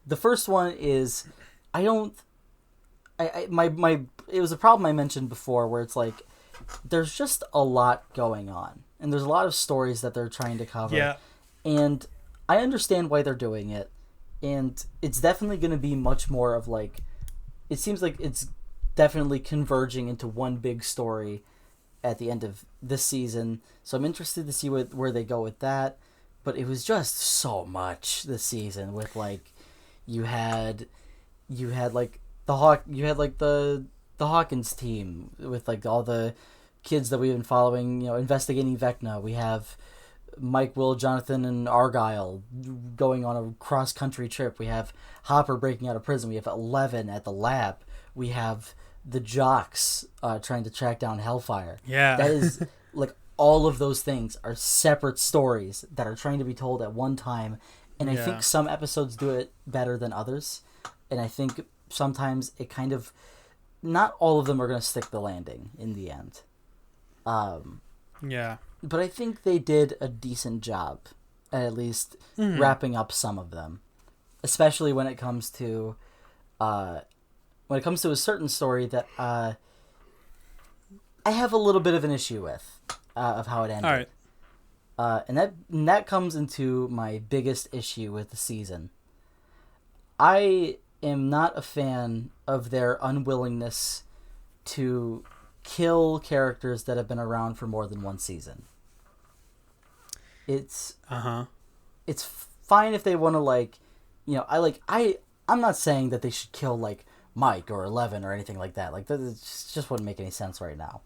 S2: the first one is it was a problem I mentioned before where it's like there's just a lot going on and there's a lot of stories that they're trying to cover.
S1: Yeah.
S2: And I understand why they're doing it, and it's definitely going to be much more of like it seems like it's definitely converging into one big story at the end of this season. So I'm interested to see where they go with that. But it was just so much this season with like you had like the Hawkins team with like all the kids that we've been following, investigating Vecna. We have Mike, Will, Jonathan, and Argyle going on a cross-country trip. We have Hopper breaking out of prison. We have 11 at the lab. We have the jocks trying to track down Hellfire.
S1: Yeah.
S2: That is, like, all of those things are separate stories that are trying to be told at one time. And I think some episodes do it better than others. And I think sometimes it kind of... Not all of them are going to stick the landing in the end.
S1: Yeah.
S2: But I think they did a decent job at least wrapping up some of them, especially when it comes to a certain story that I have a little bit of an issue with of how it ended.
S1: All right.
S2: And that comes into my biggest issue with the season. I am not a fan of their unwillingness to kill characters that have been around for more than one season. It's it's fine if they want to I'm not saying that they should kill like Mike or 11 or anything like that. Like that just wouldn't make any sense right now.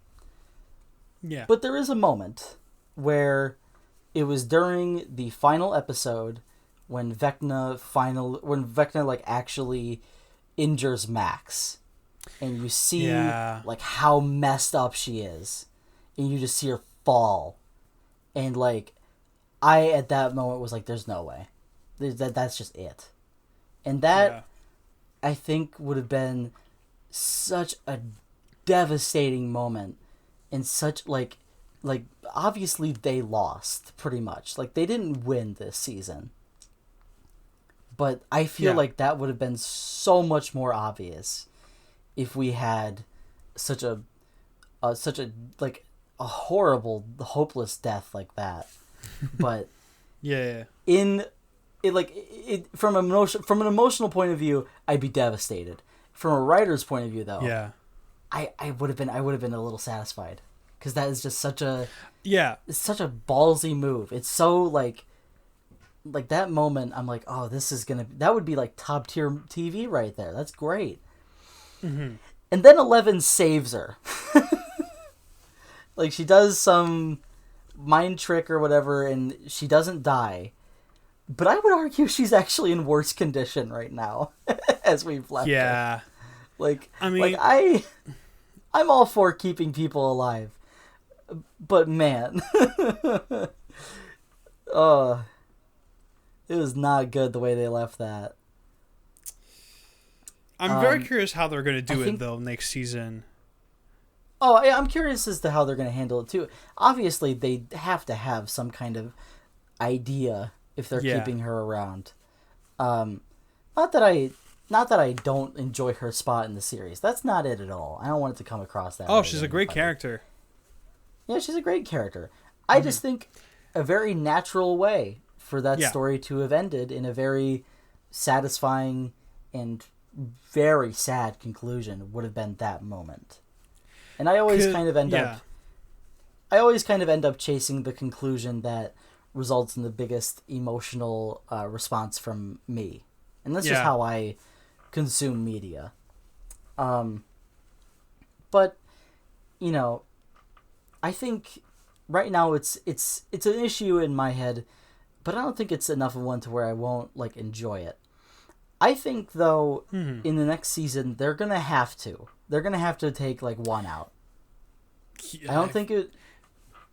S1: Yeah.
S2: But there is a moment where it was during the final episode when Vecna like actually injures Max, and you see like how messed up she is, and you just see her fall, and like I at that moment was like, "There's no way, that's just it," and that I think would have been such a devastating moment, and such like obviously they lost pretty much, like they didn't win this season. But I feel like that would have been so much more obvious if we had such a horrible, hopeless death like that. But from an emotional point of view, I'd be devastated. From a writer's point of view, though, I would have been a little satisfied, because that is just such a it's such a ballsy move. It's so like that moment, I'm like, oh, that would be like top tier TV right there. That's great. Mm-hmm. And then 11 saves her. Like she does some mind trick or whatever, and she doesn't die. But I would argue she's actually in worse condition right now, as we've left her. Like, I mean, I'm all for keeping people alive, but man, it was not good the way they left that.
S1: I'm very curious how they're going to do it, though, next season.
S2: Oh, yeah, I'm curious as to how they're going to handle it, too. Obviously, they have to have some kind of idea if they're keeping her around. Not that I don't enjoy her spot in the series. That's not it at all. I don't want it to come across that way.
S1: Oh, she's a great character.
S2: Yeah, she's a great character. I just think a very natural way for that story to have ended in a very satisfying and very sad conclusion would have been that moment. And I always kind of end
S1: yeah.
S2: up I always kind of end up chasing the conclusion that results in the biggest emotional response from me. And that's just how I consume media. But you know, I think right now it's an issue in my head, but I don't think it's enough of one to where I won't like enjoy it. I think though in the next season they're gonna have to take like one out. I don't think it.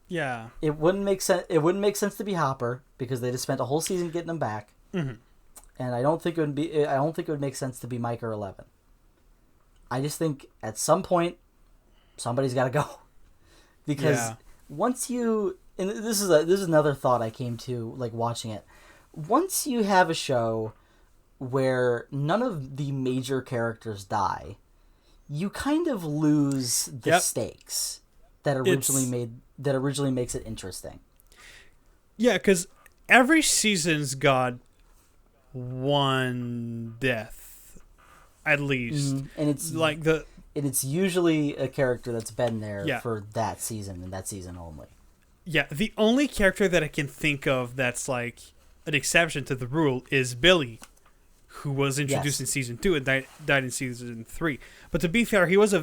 S1: Yeah.
S2: It wouldn't make sense. It wouldn't make sense to be Hopper because they just spent a whole season getting him back.
S1: Mm-hmm.
S2: And I don't think it would make sense to be Mike or 11. I just think at some point somebody's got to go because once you, and this is another thought I came to like watching it. Once you have a show where none of the major characters die, you kind of lose the stakes that originally makes it interesting.
S1: Yeah, because every season's got one death, at least,
S2: and it's
S1: like
S2: and it's usually a character that's been there for that season and that season only.
S1: Yeah, the only character that I can think of that's like an exception to the rule is Billy, who was introduced in season 2 and died in season 3. But to be fair, he was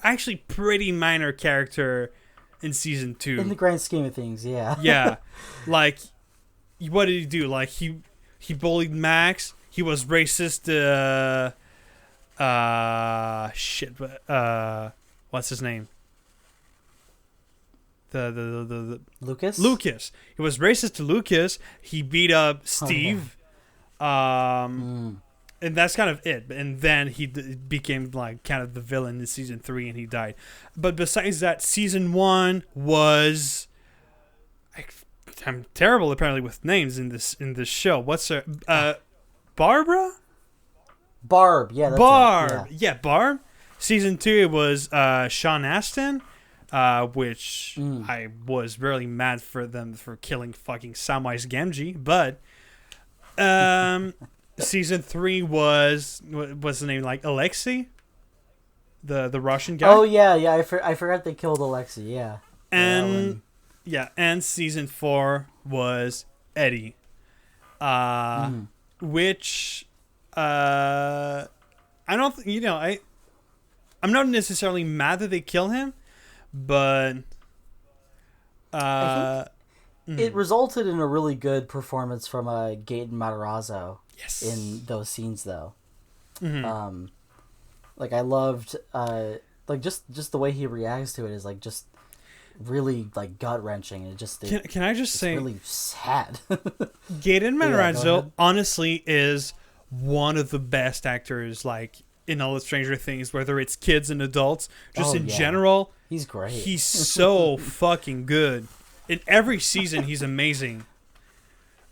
S1: actually pretty minor character in season 2.
S2: In the grand scheme of things, yeah.
S1: Yeah. Like, what did he do? Like, he bullied Max. He was racist to... what's his name? The
S2: Lucas?
S1: Lucas. He was racist to Lucas. He beat up Steve. And that's kind of it. And then he became like kind of the villain in season 3, and he died. But besides that, season 1 was... I'm terrible apparently with names in this show. What's her... Barbara?
S2: Barb, yeah. That's
S1: Barb.
S2: It,
S1: yeah, Barb. Season 2, it was Sean Astin, which I was really mad for them for killing fucking Samwise Gamgee. But season 3 was... What's the name? Like Alexei? The Russian guy?
S2: Oh, yeah. I forgot they killed Alexei, yeah.
S1: And... Yeah, and season 4 was Eddie. Which... I don't... I'm not necessarily mad that they kill him, but...
S2: I think it resulted in a really good performance from Gaten Matarazzo in those scenes, though. Mm-hmm. Like, I loved... like, just the way he reacts to it is, like, just... really like gut wrenching, and
S1: can I just say
S2: really sad.
S1: Gaten Matarazzo honestly is one of the best actors like in all the Stranger Things, whether it's kids and adults, just in general.
S2: He's great.
S1: He's so fucking good. In every season he's amazing.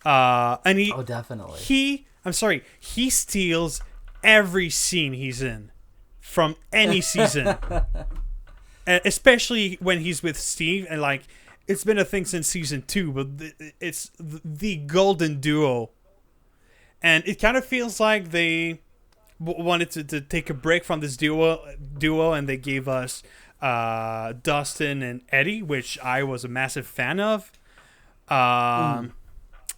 S1: And he
S2: definitely.
S1: He steals every scene he's in from any season. Especially when he's with Steve, and like it's been a thing since season 2, but it's the golden duo, and it kind of feels like they wanted to take a break from this duo, and they gave us Dustin and Eddie, which I was a massive fan of, and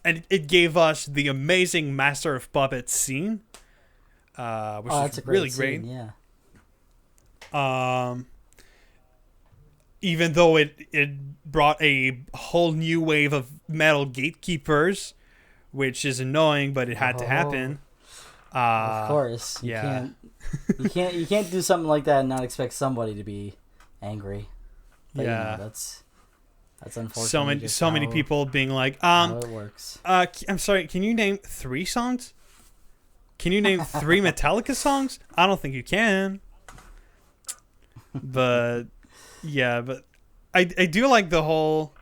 S1: it gave us the amazing Master of Puppets scene, which is really great.
S2: Yeah.
S1: Even though it brought a whole new wave of metal gatekeepers, which is annoying, but it had to happen.
S2: Of course, you can't do something like that and not expect somebody to be angry. But, that's unfortunate.
S1: So many people being like,
S2: how it works.
S1: I'm sorry, can you name 3 songs? Can you name 3 Metallica songs? I don't think you can. But. Yeah, but I do like the whole...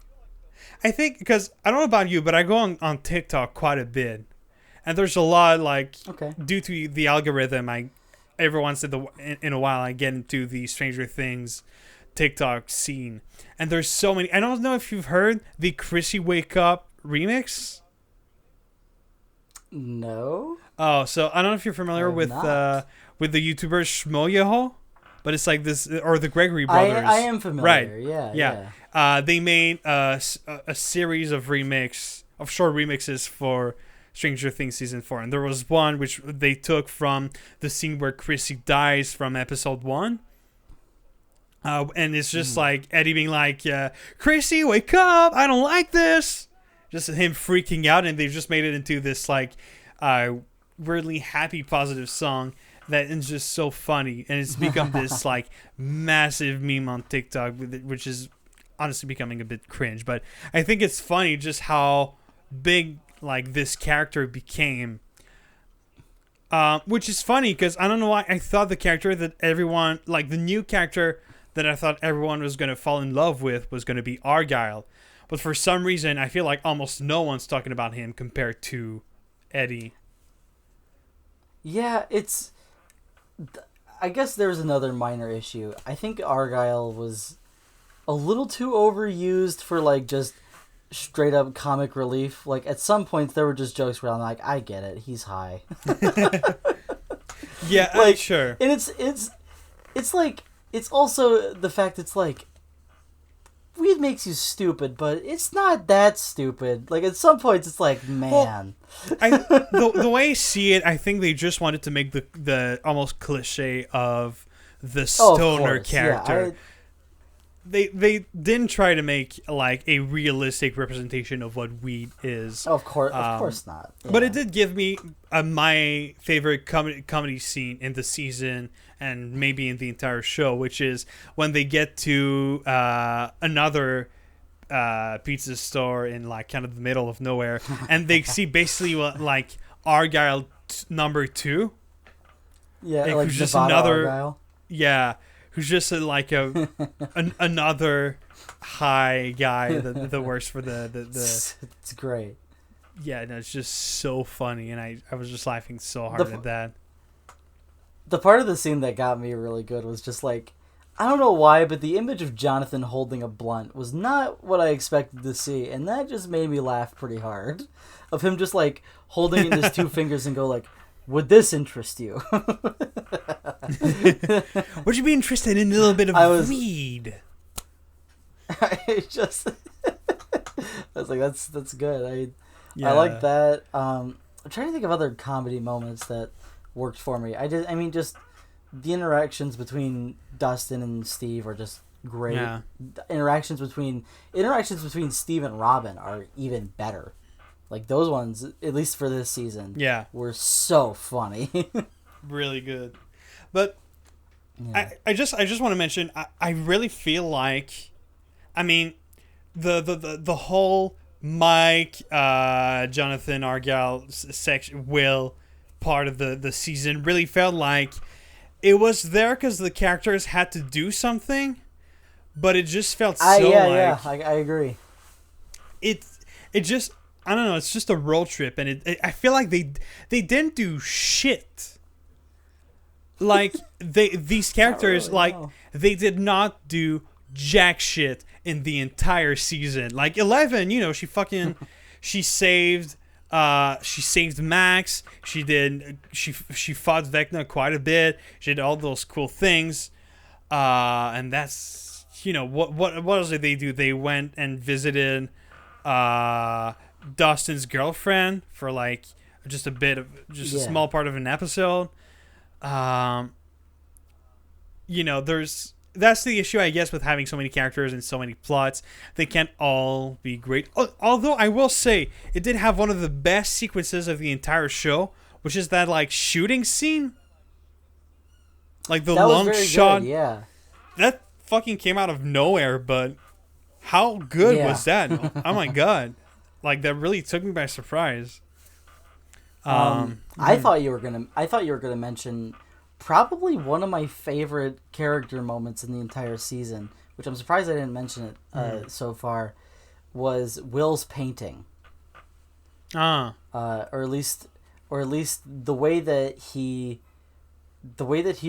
S1: I think, because I don't know about you, but I go on TikTok quite a bit. And there's a lot, like, due to the algorithm, every once in a while I get into the Stranger Things TikTok scene. And there's so many... I don't know if you've heard the Chrissy Wake Up remix.
S2: No.
S1: Oh, so I don't know if you're familiar with the YouTuber Shmoyeho. but it's like this, or the Gregory brothers.
S2: I am familiar.
S1: Right?
S2: Yeah.
S1: They made a series of short remixes for Stranger Things season 4, and there was one which they took from the scene where Chrissy dies from episode 1. And it's just like Eddie being like, Chrissy, wake up! I don't like this. Just him freaking out, and they've just made it into this like weirdly happy, positive song that is just so funny, and it's become this like massive meme on TikTok, which is honestly becoming a bit cringe. But I think it's funny just how big like this character became. Which is funny because I don't know why I thought the character that everyone like the new character that I thought everyone was going to fall in love with was going to be Argyle. But for some reason, I feel like almost no one's talking about him compared to Eddie.
S2: Yeah, I guess there's another minor issue. I think Argyle was a little too overused for, like, just straight up comic relief. Like, at some points, there were just jokes where I'm like, I get it. He's high.
S1: Yeah,
S2: like,
S1: sure.
S2: And it's like... It's also the fact it's like, weed makes you stupid, but it's not that stupid. Like, at some points, it's like, man.
S1: Well, the way I see it, I think they just wanted to make the almost cliche of the stoner character.
S2: Yeah,
S1: they didn't try to make like a realistic representation of what weed is.
S2: Of course not. Yeah.
S1: But it did give me my favorite comedy scene in the season and maybe in the entire show, which is when they get to another pizza store in like kind of the middle of nowhere, and they see basically like Argyle number 2.
S2: Yeah, like
S1: who's just
S2: Nevada
S1: another
S2: Argyle.
S1: Yeah. Who's just another high guy that works for the
S2: It's great.
S1: Yeah, no, it's just so funny, and I was just laughing so hard at that.
S2: The part of the scene that got me really good was just like, I don't know why, but the image of Jonathan holding a blunt was not what I expected to see, and that just made me laugh pretty hard. Of him just like holding it in his 2 fingers and go like, would this interest you?
S1: Would you be interested in a little bit of weed?
S2: I was like, that's good. I like that. I'm trying to think of other comedy moments that worked for me. Just the interactions between Dustin and Steve are just great.
S1: Yeah.
S2: Interactions between Steve and Robin are even better. Like, those ones, at least for this season, were so funny.
S1: Really good. But yeah. I just want to mention, I really feel like, I mean, the whole Mike, Jonathan, Argyle section, Will part of the season really felt like it was there because the characters had to do something, but it just felt so
S2: I agree.
S1: It just... I don't know. It's just a road trip, and I feel like they didn't do shit. Like these characters,
S2: really, no.
S1: They did not do jack shit in the entire season. Like 11, she saved Max. She fought Vecna quite a bit. She did all those cool things, and that's what else did they do? They went and visited Dustin's girlfriend for like just a small part of an episode. That's the issue, I guess, with having so many characters and so many plots. They can't all be great. Although I will say it did have one of the best sequences of the entire show, which is that like shooting scene, like the long shot.
S2: Good, yeah,
S1: that fucking came out of nowhere, but how good was that? Oh my god. Like, that really took me by surprise.
S2: I thought you were gonna mention probably one of my favorite character moments in the entire season, which I'm surprised I didn't mention it so far, was Will's painting. Or at least the way that he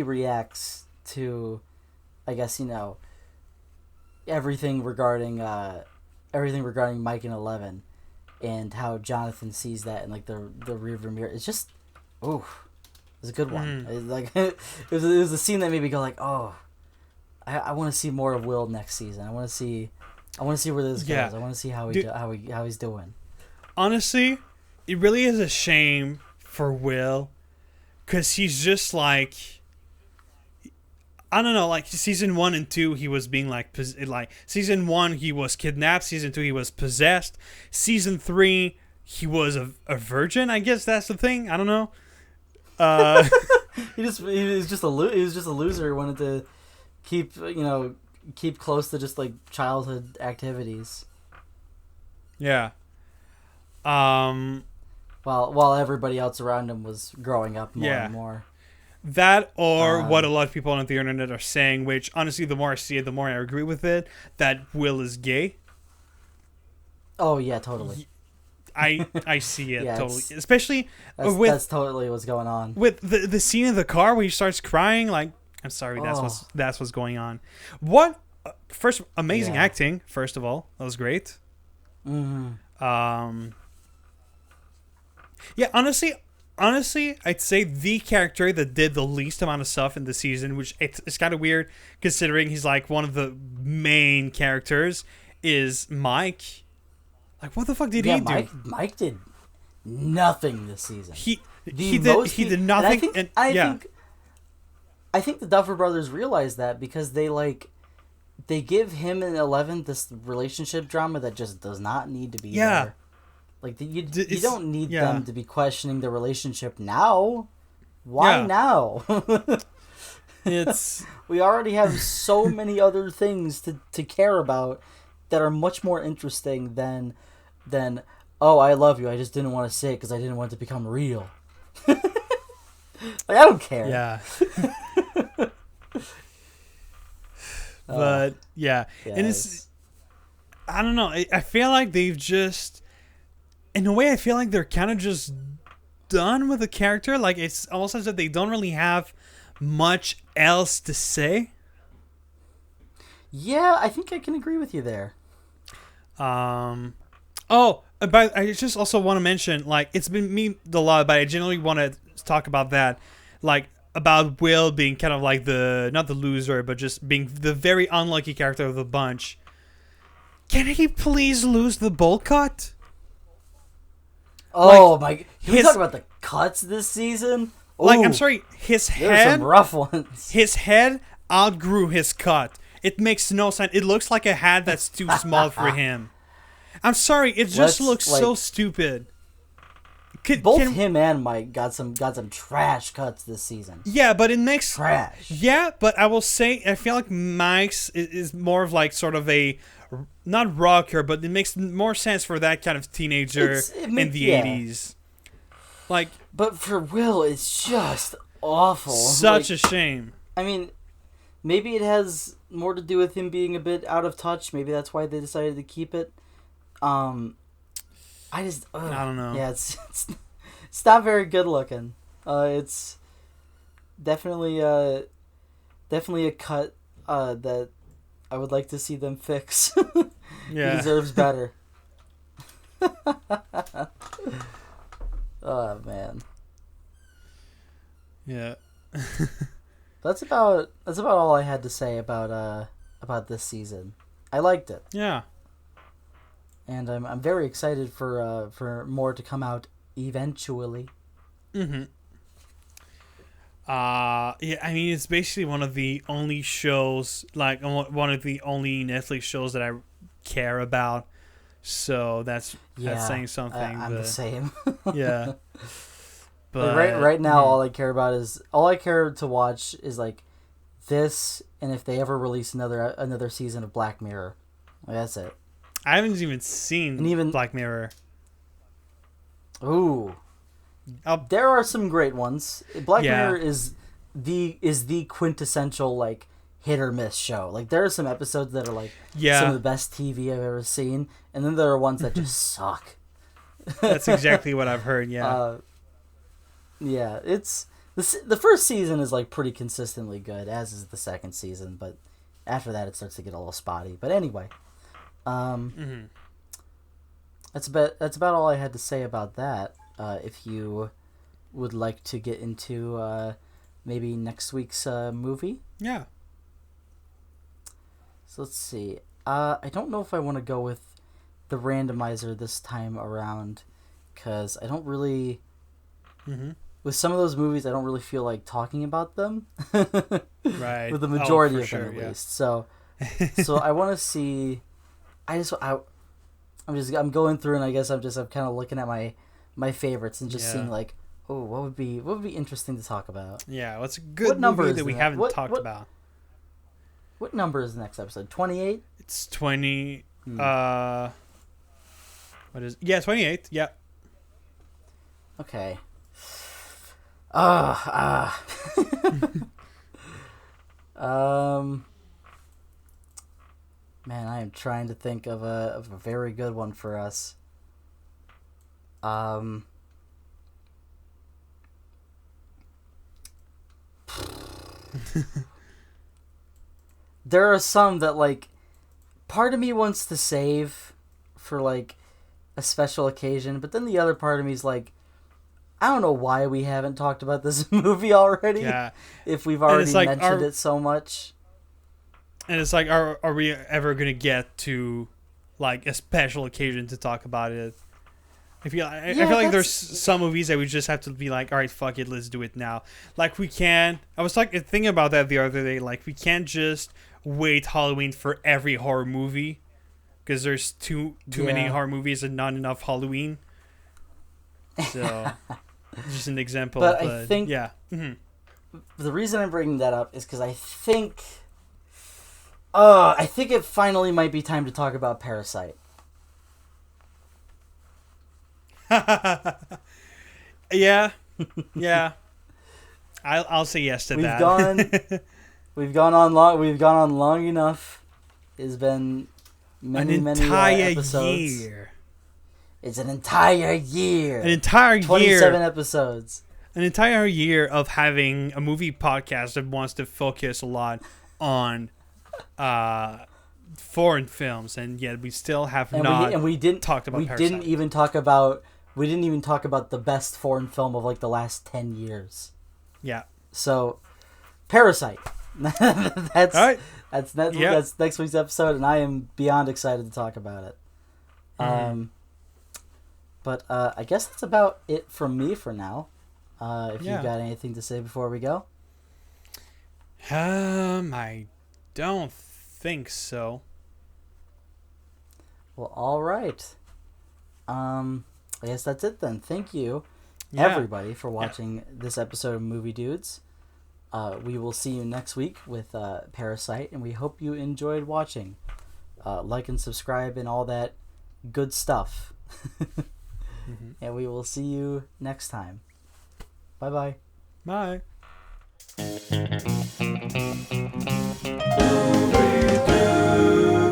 S2: reacts to, I guess, everything regarding Mike and 11. And how Jonathan sees that in like the rearview mirror. It's just, it was a good one. It was a scene that made me go like, oh, I want to see more of Will next season. I want to see where this
S1: Yeah.
S2: goes. I want to see how he's doing.
S1: Honestly, it really is a shame for Will, because he's just like, I don't know, like season 1 and 2 he was being like season 1 he was kidnapped, season 2 he was possessed, season 3 he was a virgin. I guess that's the thing. I don't know.
S2: He was just a loser who wanted to keep close to just like childhood activities.
S1: Yeah.
S2: While everybody else around him was growing up more and more.
S1: That, or what a lot of people on the internet are saying, which honestly, the more I see it, the more I agree with it, that Will is gay.
S2: Oh yeah, totally.
S1: I see it
S2: Yeah,
S1: totally, especially
S2: that's totally what's going on
S1: with the scene in the car where he starts crying. Like, I'm sorry, that's what's going on. What first amazing acting. First of all, that was great.
S2: Mm-hmm.
S1: Yeah, honestly, I'd say the character that did the least amount of stuff in the season, which it's kind of weird considering he's like one of the main characters, is Mike. Like, what the fuck did he do?
S2: Mike did nothing this season.
S1: He did nothing.
S2: I think the Duffer Brothers realized that because they give him and Eleven this relationship drama that just does not need to be there. Like you don't need them to be questioning the relationship now. Why now? We already have so many other things to care about that are much more interesting than oh, I love you, I just didn't want to say it because I didn't want it to become real. Like, I don't care.
S1: Yeah. But and it's I don't know. I feel like they've just, in a way, I feel like they're kind of just done with the character. Like, it's almost as if they don't really have much else to say.
S2: Yeah, I think I can agree with you there.
S1: But I just also want to mention, like, it's been memed a lot, but I generally want to talk about that, like, about Will being kind of like not the loser, but just being the very unlucky character of the bunch. Can he please lose the bowl cut?
S2: Oh, like, my... Can we talk about the cuts this season? Ooh,
S1: like, I'm sorry, his head...
S2: There were some rough ones.
S1: His head outgrew his cut. It makes no sense. It looks like a hat that's too small for him. I'm sorry, it just looks so stupid.
S2: Both him and Mike got some trash cuts this season.
S1: Yeah, but it makes...
S2: Trash.
S1: Yeah, but I will say, I feel like Mike's is more of like sort of a... Not rocker, but it makes more sense for that kind of teenager in the 80s. Like...
S2: But for Will, it's just awful.
S1: Such a shame.
S2: I mean, maybe it has more to do with him being a bit out of touch. Maybe that's why they decided to keep it. I don't know. Yeah, it's not very good looking. It's definitely a cut that I would like to see them fix.
S1: Yeah.
S2: He deserves better. Oh man.
S1: Yeah.
S2: That's about all I had to say about this season. I liked it.
S1: Yeah.
S2: And I'm very excited for more to come out eventually.
S1: Mm-hmm. Yeah, I mean, it's basically one of the only shows, like one of the only Netflix shows that I care about. So that's saying something.
S2: I'm the same.
S1: Yeah. But
S2: right now, all I care to watch is like this, and if they ever release another season of Black Mirror. That's it.
S1: I haven't even seen Black Mirror.
S2: Ooh. There are some great ones. Black Mirror is the quintessential like hit or miss show. Like there are some episodes that are like some of the best TV I've ever seen, and then there are ones that just suck.
S1: That's exactly what I've heard. Yeah.
S2: It's the first season is like pretty consistently good, as is the second season, but after that it starts to get a little spotty. But anyway, that's about all I had to say about that. If you would like to get into maybe next week's movie.
S1: Yeah.
S2: So let's see. I don't know if I want to go with the randomizer this time around, because I don't really.
S1: Mm-hmm.
S2: With some of those movies, I don't really feel like talking about them.
S1: Right.
S2: With the majority of
S1: sure,
S2: them, at
S1: yeah.
S2: least. So I want to see. I'm going through, and I guess I'm kind of looking at my favorites and just seeing like, oh, what would be interesting to talk about?
S1: Yeah, what's a good movie that we haven't talked about?
S2: What number is the next episode? 28?
S1: It's 20. What is? Yeah, 28. Yeah.
S2: Okay. Man, I am trying to think of a very good one for us. There are some that, like, part of me wants to save for, like, a special occasion, but then the other part of me is like, I don't know why we haven't talked about this movie already.
S1: Yeah.
S2: If we've already
S1: like,
S2: mentioned it so much.
S1: And it's like, are we ever going to get to, like, a special occasion to talk about it? I feel like there's some movies that we just have to be like, all right, fuck it, let's do it now. Like, we can. I was like thinking about that the other day. Like, we can't just wait Halloween for every horror movie, because there's too many horror movies and not enough Halloween. So, just an example.
S2: But I think
S1: yeah. Mm-hmm.
S2: The reason I'm bringing that up is because I think it finally might be time to talk about Parasite.
S1: Yeah. I'll say yes to that.
S2: We've gone on long enough. It's been many episodes.
S1: Year.
S2: It's an entire year.
S1: 27
S2: episodes.
S1: An entire year of having a movie podcast that wants to focus a lot on foreign films, and yet we still have talked about Parasite.
S2: We didn't even talk about the best foreign film of like the last 10 years.
S1: Yeah.
S2: So, Parasite. That's
S1: all right.
S2: That's next week's episode, and I am beyond excited to talk about it. But I guess that's about it from me for now. If you've got anything to say before we go.
S1: I don't think so.
S2: Well, all right. I guess that's it then. Thank you, everybody, for watching this episode of Movie Dudes. We will see you next week with Parasite, and we hope you enjoyed watching. Like and subscribe and all that good stuff. And we will see you next time. Bye-bye.
S1: Bye.
S3: Movie Dudes.